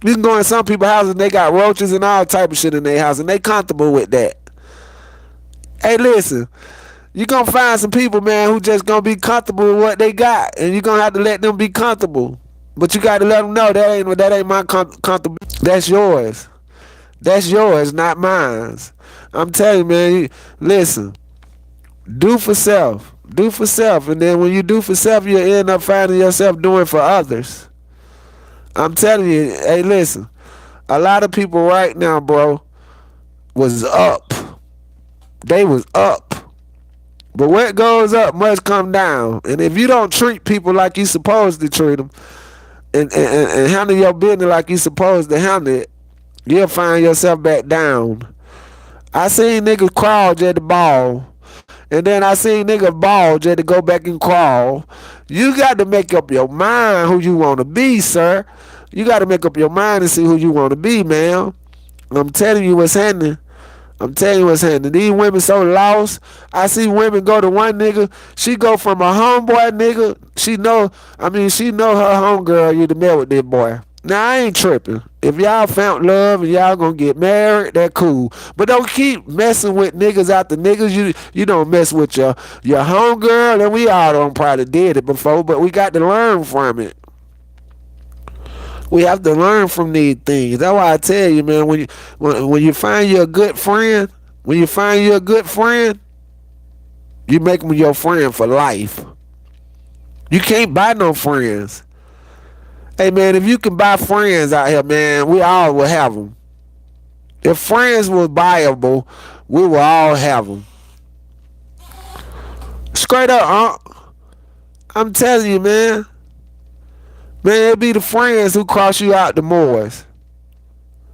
You can go in some people's houses and they got roaches and all type of shit in their house and they comfortable with that. Hey, listen. You gonna find some people, man, who just gonna be comfortable with what they got. And you gonna have to let them be comfortable. But you gotta let them know that ain't my comfortable. That's yours. That's yours, not mine. I'm telling you, man, listen. Do for self. Do for self. And then when you do for self, you'll end up finding yourself doing for others. I'm telling you, hey, listen. A lot of people right now, bro, was up. They was up. But what goes up must come down. And if you don't treat people like you supposed to treat them and handle your business like you supposed to handle it, you'll find yourself back down. I seen niggas crawl just to ball. And then I seen niggas ball just to go back and crawl. You got to make up your mind who you want to be, sir. You got to make up your mind and see who you want to be, man. I'm telling you what's happening. I'm telling you what's happening. These women so lost. I see women go to one nigga. She go from a homeboy nigga. She know her homegirl you to met with this boy. Now I ain't tripping. If y'all found love and y'all gonna get married, that cool. But don't keep messing with niggas after niggas. You don't mess with your homegirl, and we all done probably did it before, but we got to learn from it. We have to learn from these things. That's why I tell you, man, when you find you a good friend, you make them your friend for life. You can't buy no friends. Hey, man, if you can buy friends out here, man, we all will have them. If friends were buyable, we will all have them. Straight up, I'm telling you, man. Man, it be the friends who cross you out the moors.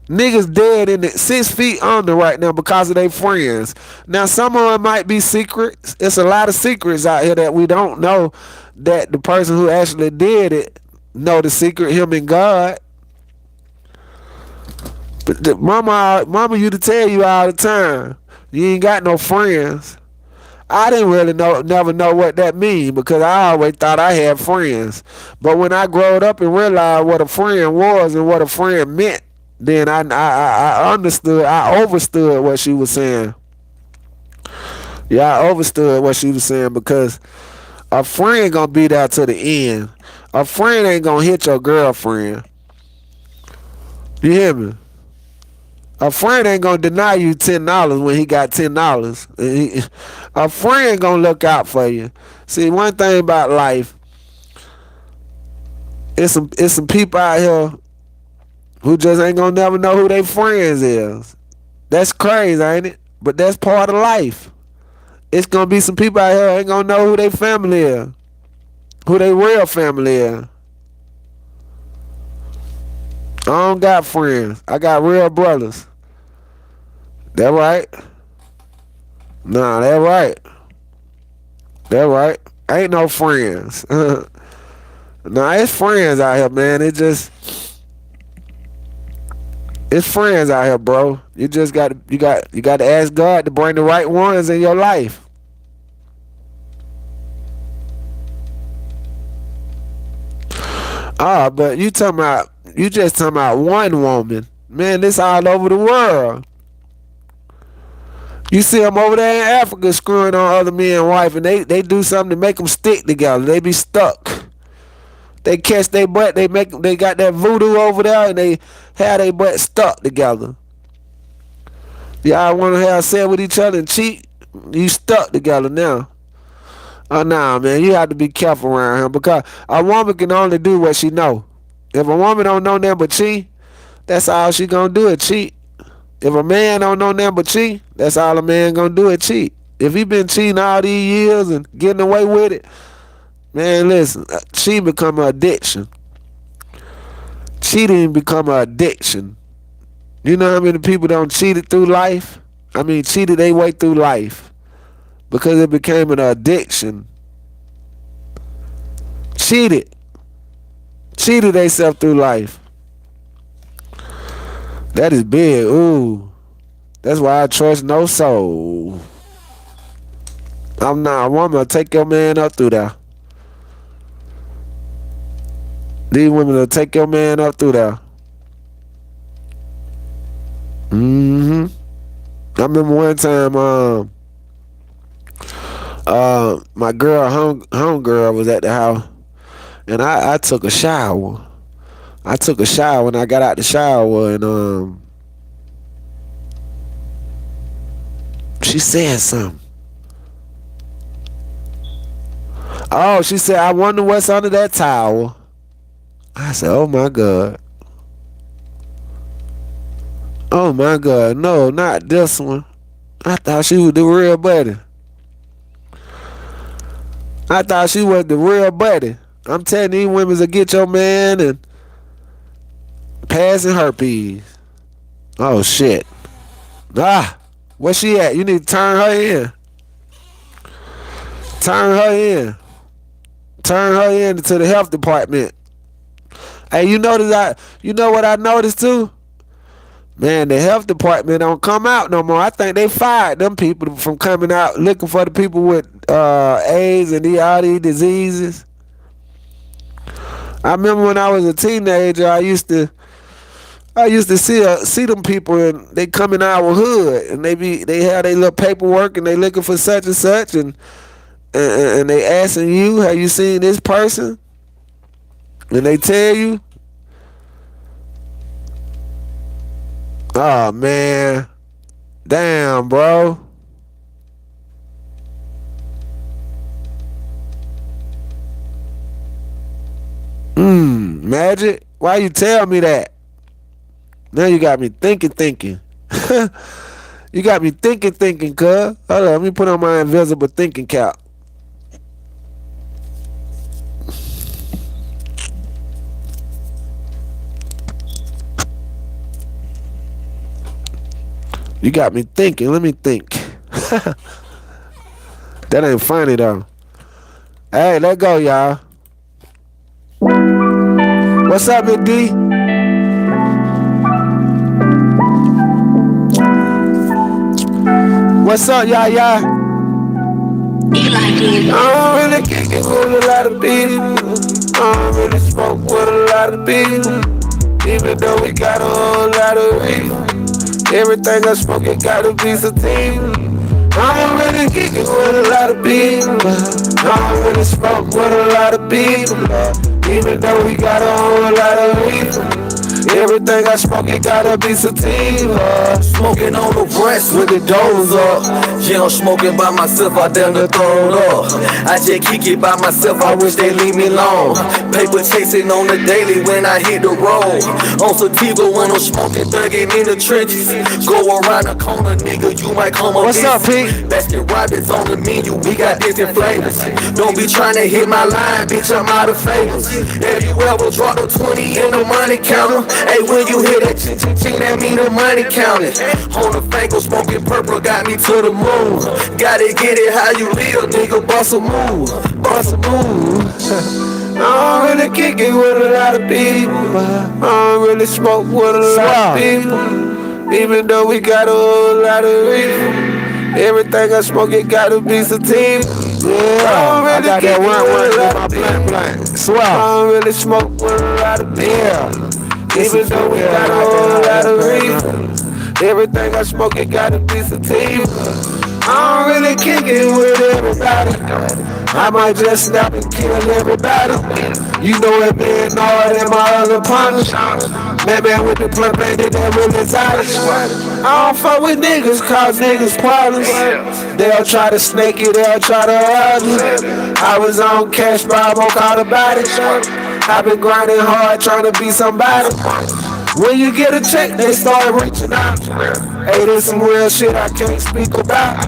Niggas dead in it 6 feet under right now because of their friends. Now, some of them might be secrets. It's a lot of secrets out here that we don't know, that the person who actually did it know the secret, him and God. But the mama used to tell you all the time, you ain't got no friends. I didn't really never know what that mean, because I always thought I had friends. But when I growed up and realized what a friend was and what a friend meant, then I understood, I overstood what she was saying. Yeah, I overstood what she was saying, because a friend gonna be there to the end. A friend ain't gonna hit your girlfriend. You hear me? A friend ain't gonna deny you $10 when he got $10. A friend gonna look out for you. See, one thing about life, it's some people out here who just ain't gonna never know who their friends is. That's crazy, ain't it? But that's part of life. It's gonna be some people out here ain't gonna know who their family is, who their real family is. I don't got friends. I got real brothers. That right? Nah, that right. That right. Ain't no friends. Nah, it's friends out here, man. It's friends out here, bro. You just got to ask God to bring the right ones in your life. But you just talking about one woman. Man, this all over the world. You see them over there in Africa screwing on other men's wife, and they do something to make them stick together. They be stuck. They catch their butt. They got that voodoo over there, and they have their butt stuck together. Y'all want to have sex with each other and cheat? You stuck together now. Oh, nah, man, you have to be careful around here, because a woman can only do what she know. If a woman don't know nothing but cheat, that's all she gonna do is cheat. If a man don't know nothing but cheat, that's all a man gonna do is cheat. If he been cheating all these years and getting away with it, man, listen, cheating become an addiction. Cheating become an addiction. You know how many people don't cheat it through life? I mean, cheated their way through life because it became an addiction. Cheated themselves through life. That is big. Ooh. That's why I trust no soul. I'm not a woman. I'll take your man up through there. These women will take your man up through there. I remember one time, my homegirl was at the house, and I took a shower. I took a shower, and I got out the shower, and she said something. Oh, she said, "I wonder what's under that towel." I said, "Oh my God. Oh my God, no, not this one." I thought she was the real buddy. I thought she was the real buddy. I'm telling these women to get your man and passing herpes. Oh shit. Where she at? You need to turn her in. Turn her in. Turn her in to the health department. Hey, you know what I noticed too? Man, the health department don't come out no more. I think they fired them people from coming out looking for the people with AIDS and all these diseases. I remember when I was a teenager, I used to see them people and they come in our hood and they have their little paperwork and they looking for such and such and they asking you, have you seen this person? And they tell you, oh man, damn, bro. Magic, why you tell me that? Now you got me thinking. You got me thinking, cuz. Hold on, let me put on my invisible thinking cap. You got me thinking. Let me think. That ain't funny though. Hey, let go, y'all. What's up, Big D? What's up, y'all? I don't really kick it with a lot of people. I don't really smoke with a lot of people. Even though we got a whole lot of reason. Everything I smoke, it gotta be sativa. I don't really kick it with a lot of people. I don't really smoke with a lot of people. Even though we got a whole lot of reason. Everything I smoke, it gotta be sativa. Smoking on the breast with the doors up. Yeah, I'm smoking by myself, I damn to throw it up. I just kick it by myself, I wish they leave me alone. Paper chasing on the daily when I hit the road. On sativa when I'm smoking, thugging in the trenches. Go around the corner, nigga, you might come up. What's up, Pete? Basket Robbins on the menu, we got different flavors. Don't be trying to hit my line, bitch, I'm out of favors. Have you ever dropped a 20 in the money counter? Hey, when you hear that ching, that mean the money counted. On the fango, smoking purple, got me to the moon. Gotta get it how you live, nigga, bust a move. Bust a move. I don't really kick it with a lot of people. I don't really smoke with a lot of people. Even though we got a whole lot of reason. Everything I smoke, it gotta be sativa. Yeah, I got that one with my blank. Swell. I don't really smoke with a lot of people. Yeah. Even though we got a whole lot of reasons. Everything I smoke, it gotta be sativa. I don't really kick it with everybody. I might just snap and kill everybody. You know it being hard in my other partners. Man with the blunt bandit that really tight. I don't fuck with niggas, cause niggas problems. They'll try to snake you, they'll try to hug you. I was on cash, but I won't call about it. I've been grinding hard trying to be somebody. When you get a check, they start reaching out. Hey, there's some real shit I can't speak about.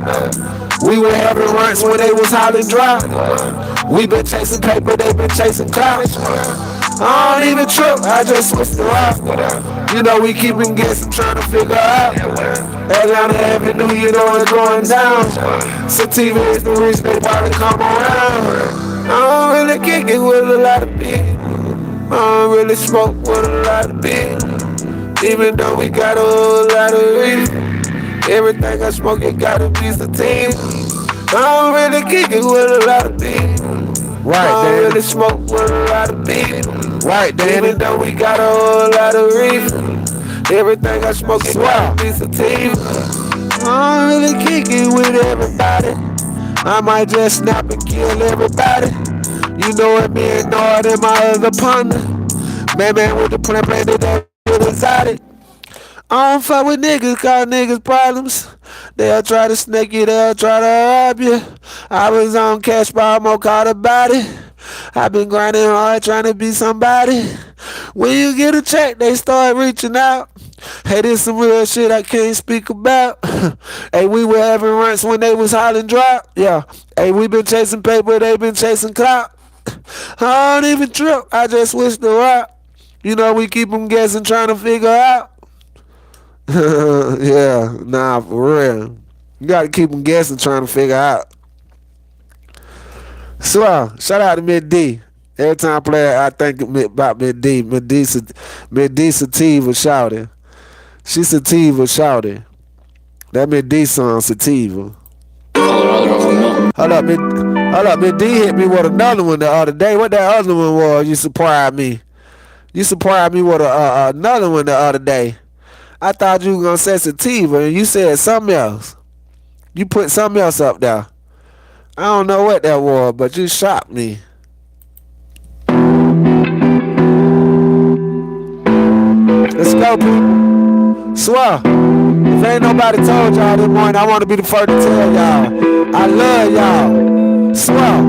We were having runs when they was hollering dry. We been chasing paper, they been chasing clouds. I don't even trip, I just switched the route. You know we keepin' guessing, trying to figure out. Atlanta Avenue, you know it's going down. Sativa is the reason they probably come around. I don't really kick it with a lot of people. I don't really smoke with a lot of people. Even though we got a whole lot of reason. Everything I smoke, it gotta be sativa. I don't really kick it with a lot of people. Right, I Danny. don't really smoke with a lot of people. Right, Danny. Even though we got a whole lot of reason. Everything I smoke, it gotta be sativa. I don't really kick it with everybody. I might just snap and kill everybody. You know it being hard in my other partner. Man with the plant bandit that really exotic. I don't fuck with niggas, cause niggas problems. They'll try to snake you, they'll try to rob you. I was on cash, but I almost caught a body. I've been grinding hard trying to be somebody. When you get a check, they start reaching out. Hey, this some real shit I can't speak about. Hey, we were having runs when they was hollering drop. Yeah. Hey, we been chasing paper, they been chasing clout. I don't even trip, I just switched the route. You know we keep them guessing, trying to figure out. Yeah, nah, for real. You gotta keep them guessing, trying to figure out. So, shout out to Mid D. Every time I play it, I think about Mid D. Mid D Sativa shouting. She Sativa shouting. That Mid D song Sativa. Hold up, Mid. Hold up, Miss D hit me with another one the other day. What that other one was? You surprised me. You surprised me with another one the other day. I thought you were gonna say sativa, and you said something else. You put something else up there. I don't know what that was, but you shocked me. Let's go, people. Swear. If ain't nobody told y'all this morning, I want to be the first to tell y'all. I love y'all. Swear.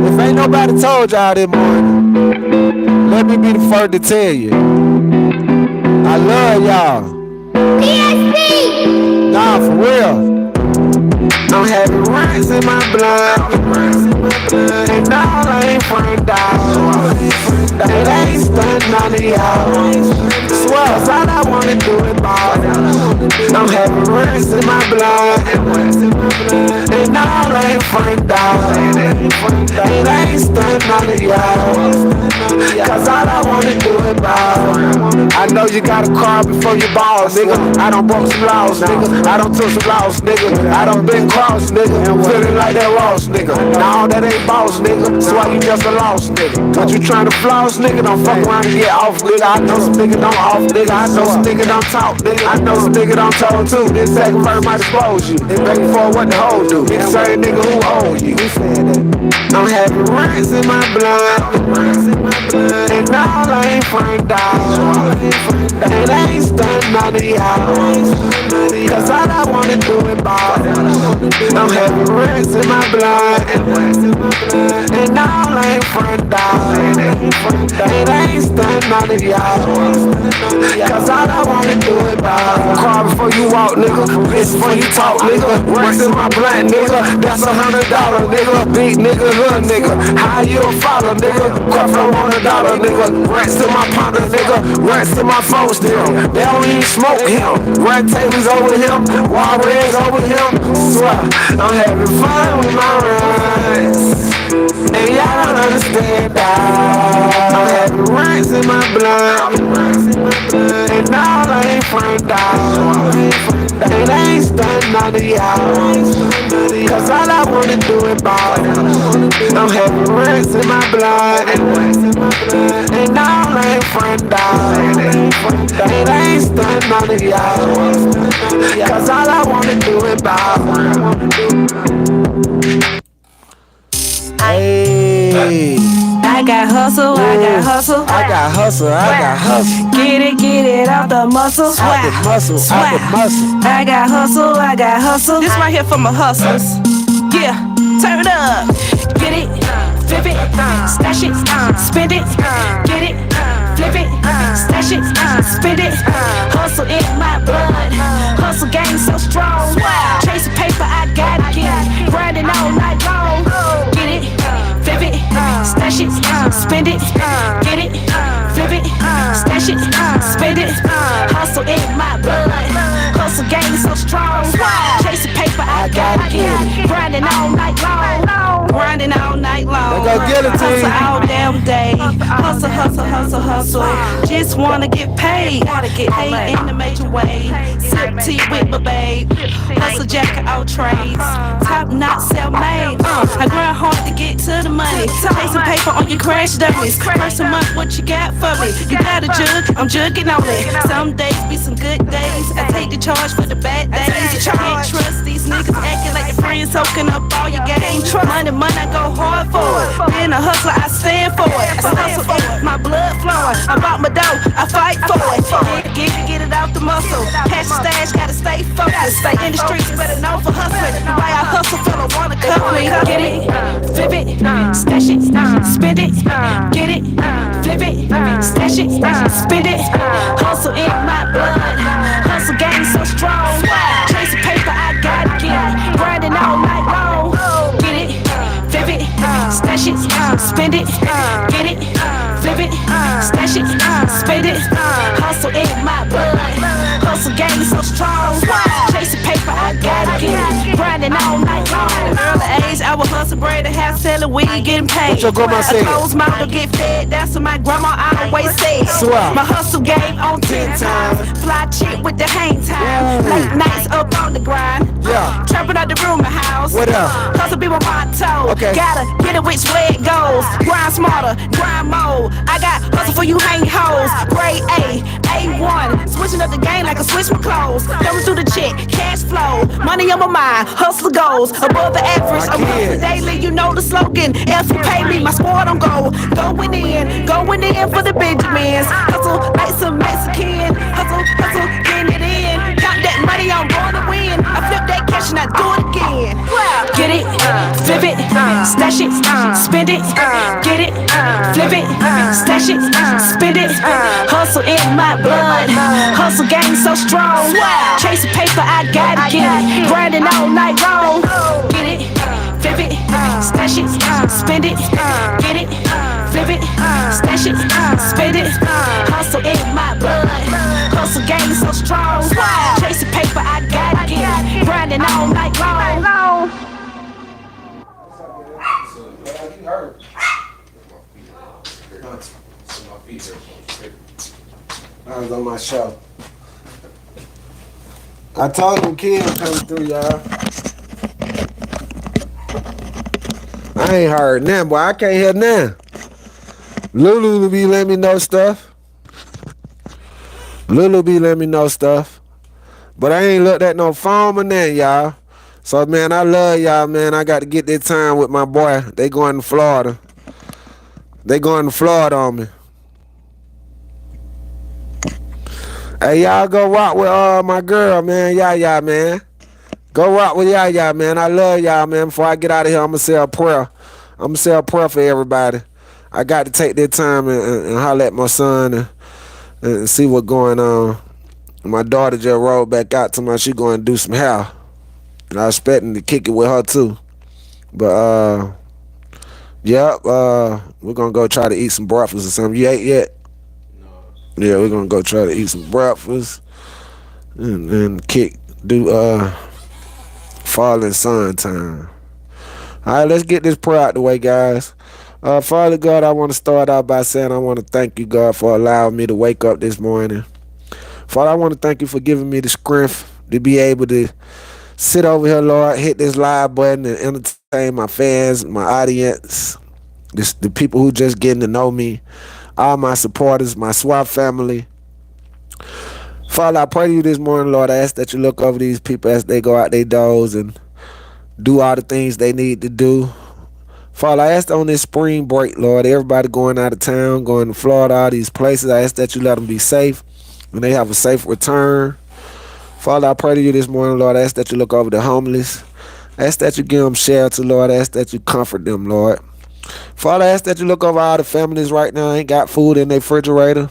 If ain't nobody told y'all this morning, let me be the first to tell you. I love y'all. PSP! Nah, for real. I'm having rats in my blood, and all I ain't friend dog. It ain't stunned none of y'all. Swear, all I wanna do is ball. I'm having rats in my blood, and all I ain't friend dog. It ain't stunned none of y'all. Cause all I wanna do is ball. I know you gotta cry before you ball, nigga. I done broke some laws, nigga. I done took some loss, nigga. I done been cross, nigga. Feeling like that lost, nigga. Nah, that ain't boss, nigga. So why you just a lost, nigga? But you tryna floss, nigga. Don't fuck around and get off, nigga. I know some nigga don't off, nigga. I know some nigga don't talk, nigga. I know some nigga don't talk too. This second verse might expose you. They begging for what the hoe do. It's the same nigga who owe you. I'm having rats in my blood, and all I ain't friend dog. It ain't stunned none of y'all. Cause all I wanna do is ball. I'm having rats in my blood, and all I ain't friend dog. It ain't stunned none of y'all. Cause all I wanna do is ball. Cry before you walk, nigga. Bitch before you talk, nigga. Rats in my blood, nigga. That's $100, nigga. Big nigga, little nigga. How you a follow, nigga? Cry from $100, nigga. Rats to my partner, nigga. Rats to my folks, them. They don't even smoke him. Red tables over him. Wild reds over him. Swear, I'm having fun with my rats. And y'all don't understand that. I'm having rats in my blood, and all I ain't friend dog. It ain't stunned none of y'all. Cause all I wanna do is ball. I'm having rats in my blood, and all I ain't friend dog. It ain't stunned none of y'all. Cause all I wanna do is ball. Hey. I got hustle, I got hustle. I got hustle, I got hustle. Get it out the muscle. Out the muscle, out the muscle. I got hustle. This right here for my hustlers. Yeah, turn it up. Get it, flip it, stash it, spend it. Get it, flip it, stash it, spend it. Hustle in my blood. Hustle game so strong. Chasing paper, I gotta get it. Grinding all night long. Get it, flip it, stash it, spend it. Get it, flip it, stash it, spend it. Hustle in my blood. Hustle game so strong. Chasing paper, I gotta get it. Grinding all night long. Grinding all night long. Go get it, Hustle team. all damn day. Hustle, hustle, hustle, hustle. Just wanna get paid. Paid in a major way. Sip tea with my babe. Hustle jacket, all trades. Top notch, self-made. I grind hard to get to the money. Pay some paper on your crash dummies. First a month, what you got for me? You got a jug, I'm jugging on it. Some days be some good days. I take the charge for the bad days. Can't trust these niggas acting like your friends, soaking up all your game. Money, I go hard for it. Being a hustler, I stand for it. I hustle for it, my blood flowing. I bought my dough, I fight for it. Get it out the muscle. Cash the stash, gotta stay focused. Stay in the streets, better know for hustling. Why I hustle, fella wanna cover me. Get it, flip it, stash it, spend it. Get it, flip it, stash it, spend it. Hustle in my blood. Hustle game so strong. Chasing paper, I gotta get it. Grinding all night long. Get it, flip it, stash it, spend it. Get it, flip it, stash it, spend it. Hustle in my blood. Hustle game so strong. Chasing paper, I gotta get it. Grinding all night long. Early age, I was hustling. Hustle bread, a house selling weed, getting paid. What your grandma said? A closed mouth to get fed. That's what my grandma always said. Swear. My hustle game on 10 times. Fly chick with the hang time. Late nights up on the grind. Yeah. Trapping out the room house. What up? Hustle be my motto. Okay. Gotta get it which way it goes. Grind smarter, grind mode. I got hustle for you hang hoes. Grade A, A1. Switching up the game like a switch with clothes. Coming through the check, cash flow. Money on my mind, hustle goals. Above the average, above the daily. You know the slogan. Else you pay me, my squad on go. Going in for the Benjamins. Hustle like some Mexican. Hustle, getting it in. Count that money, I'm going to win. I flip that cash and I do it again. Get it, flip it, stash it, spend it. Get it, flip it, stash it, spend it. Hustle in my blood. Hustle game so strong. Chasing paper, I gotta get it. Grinding all night long. Get it, flip it, stash it, spend it. Get it, flip it, stash it, spend it. Hustle in my blood. Hustle game so strong. Chasing paper, I gotta get it. Grinding all night long. I was on my show. I told them kids coming through, y'all. I ain't heard nothing, boy. I can't hear nothing. Lulu be letting me know stuff. But I ain't looked at no phone or nothing, y'all. So, man, I love y'all, man. I got to get this time with my boy. They going to Florida. On me. Hey, y'all go rock with my girl, man. Yaya, man. Go rock with Yaya, man. I love y'all, man. Before I get out of here, I'm going to say a prayer. For everybody. I got to take that time and holler at my son and see what's going on. My daughter just rolled back out to me. She going to do some hair. And I was expecting to kick it with her, too. But, we're going to go try to eat some breakfast or something. You ate yet? Yeah, we're gonna go try to eat some breakfast and do falling sun time. Alright, let's get this prayer out the way, guys. Father God, I want to start out by saying I want to thank you, God, for allowing me to wake up this morning. Father, I want to thank you for giving me the strength to be able to sit over here, Lord, hit this live button and entertain my fans, my audience, the people who just getting to know me. All my supporters, my SWAT family. Father, I pray to you this morning, Lord. I ask that you look over these people as they go out their doors and do all the things they need to do. Father, I ask on this spring break, Lord, everybody going out of town, going to Florida, all these places, I ask that you let them be safe and they have a safe return. Father, I pray to you this morning, Lord. I ask that you look over the homeless. I ask that you give them shelter, Lord. I ask that you comfort them, Lord. Father, I ask that you look over all the families right now ain't got food in their refrigerator.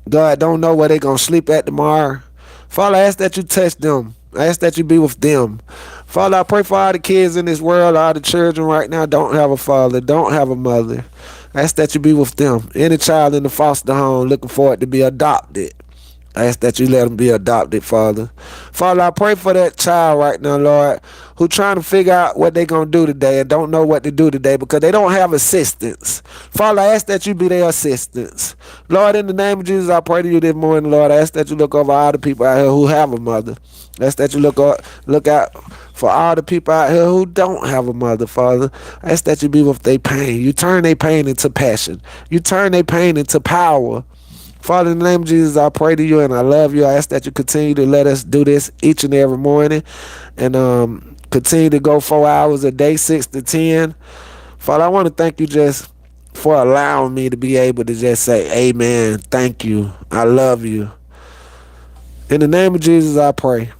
God, don't know where they going to sleep at tomorrow. Father, I ask that you touch them. I ask that you be with them. Father, I pray for all the kids in this world, all the children right now don't have a father, don't have a mother. I ask that you be with them. Any child in the foster home looking for it to be adopted, I ask that you let them be adopted, Father. Father, I pray for that child right now, Lord, who trying to figure out what they going to do today and don't know what to do today because they don't have assistance. Father, I ask that you be their assistance. Lord, in the name of Jesus, I pray to you this morning, Lord. I ask that you look over all the people out here who have a mother. I ask that you look out for all the people out here who don't have a mother, Father. I ask that you be with their pain. You turn their pain into passion. You turn their pain into power. Father, in the name of Jesus, I pray to you and I love you. I ask that you continue to let us do this each and every morning and continue to go 4 hours a day, 6 to 10. Father, I want to thank you just for allowing me to be able to just say, amen, thank you, I love you. In the name of Jesus, I pray.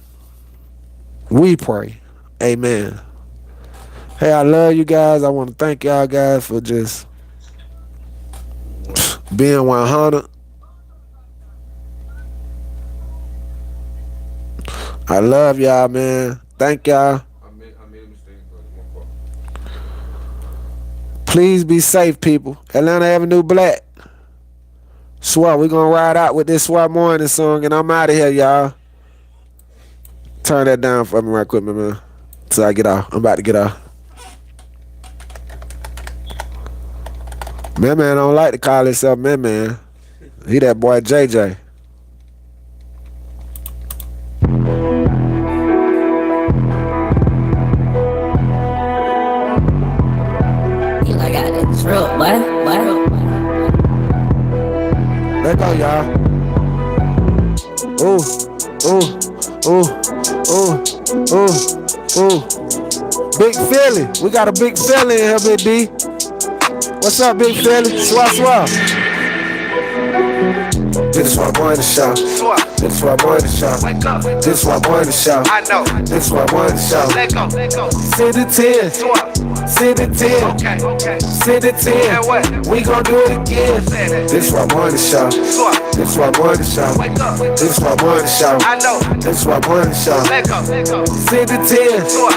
We pray. Amen. Hey, I love you guys. I want to thank y'all guys for just being 100. I love y'all, man. Thank y'all. I made a mistake, but Please be safe, people. Atlanta Avenue Black. SWAT, we're going to ride out with this SWAT morning song, and I'm out of here, y'all. Turn that down for me right quick, man. Till I get off. I'm about to get off. Man don't like to call himself man. He that boy JJ. You like I got that truck, boy. Let go, y'all. Ooh, ooh, ooh, ooh, ooh. Big Philly. We got a Big Philly in here, Big D. What's up, Big Philly? Swap. This is what I wanted to show. This is what I wanted to show. This is what I wanted to show. I know. This is what I wanted to show. Let go. City 10. Swap. City 10. Okay. City 10. And what? We gon' do it again. This is what I wanted to show. Swap. This is what I wanted to show. Wake up. This is what I wanted to show. I know. This is what I wanted to show. Let go. City 10. Swap.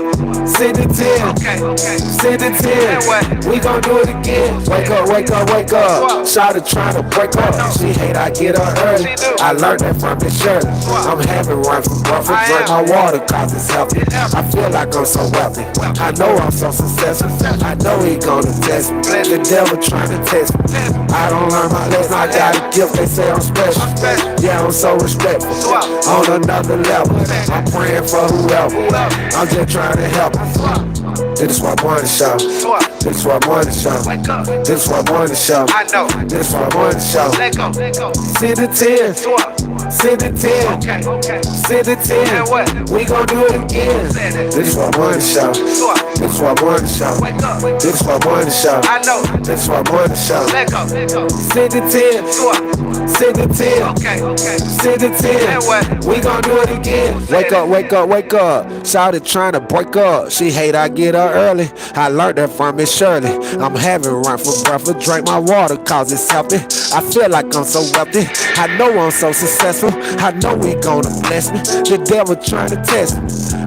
City 10. Okay. City 10. And what? We gon' do it again. Wake up. Shawty trying to break up. She hate I get her early. She do. I learned that from Miss Shirley. I'm having run from Buffalo. I Drink am. my water cause it's healthy. I feel like I'm so wealthy. I know I'm so successful. I know he gonna test me. The devil trying to test me. I don't learn my lesson. I got a gift. They say I'm special. Yeah, I'm so respectful. On another level. I'm praying for whoever. I'm just trying to help. This is what I wanted to show. This is what I wanted to show. Wake up. This is what I wanted to show. I know. This is what I wanted to show. Let go. City 10. Swap. City 10. Okay. City 10. And what? We gon' do it again. This is what I wanted to show. Swap. This is what I wanted to show. Wake up. This is what I wanted to show. I know. This is what I wanted to show. Let go. City 10. Swap. City 10. Okay. City 10. And what? We gon' do it again. Wake up. Shawty trying to break up. She hate I get her early. I learned that from Miss Shirley. I'm having run for breakfast. Drink my water cause it's healthy. I feel like I'm so wealthy. I know I'm so successful. I know he gonna bless me. The devil trying to test me.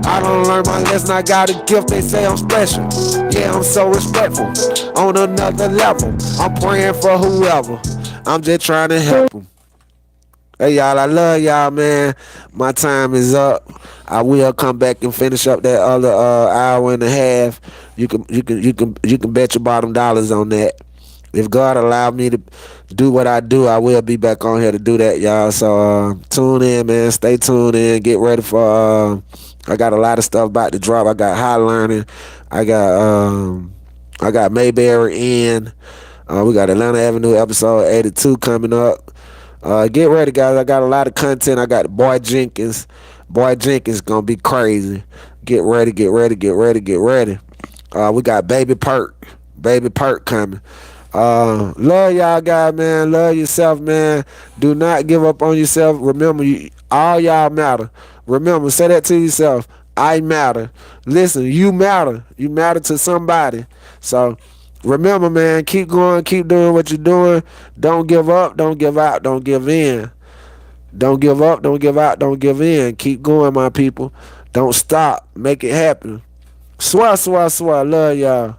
I don't learn my lesson. I got a gift. They say I'm special. Yeah, I'm so respectful. On another level. I'm praying for whoever. I'm just trying to help them. Hey y'all, I love y'all, man. My time is up. I will come back and finish up that other hour and a half. You can bet your bottom dollars on that. If God allow me to do what I do, I will be back on here to do that, y'all. So tune in, man. Stay tuned in. Get ready for. I got a lot of stuff about to drop. I got High Learning. I got Mayberry in. We got Atlanta Avenue episode 82 coming up. Get ready, guys. I got a lot of content. I got the Boy Jenkins. Boy Jenkins gonna be crazy. Get ready. We got Baby Perk coming. Love y'all guys, man. Love yourself, man. Do not give up on yourself. Remember, all y'all matter. Remember, say that to yourself. I matter. Listen, you matter. You matter to somebody. So remember, man, keep going, keep doing what you're doing. Don't give up, don't give out, don't give in. Don't give up, don't give out, don't give in. Keep going, my people. Don't stop. Make it happen. Swear. Love y'all.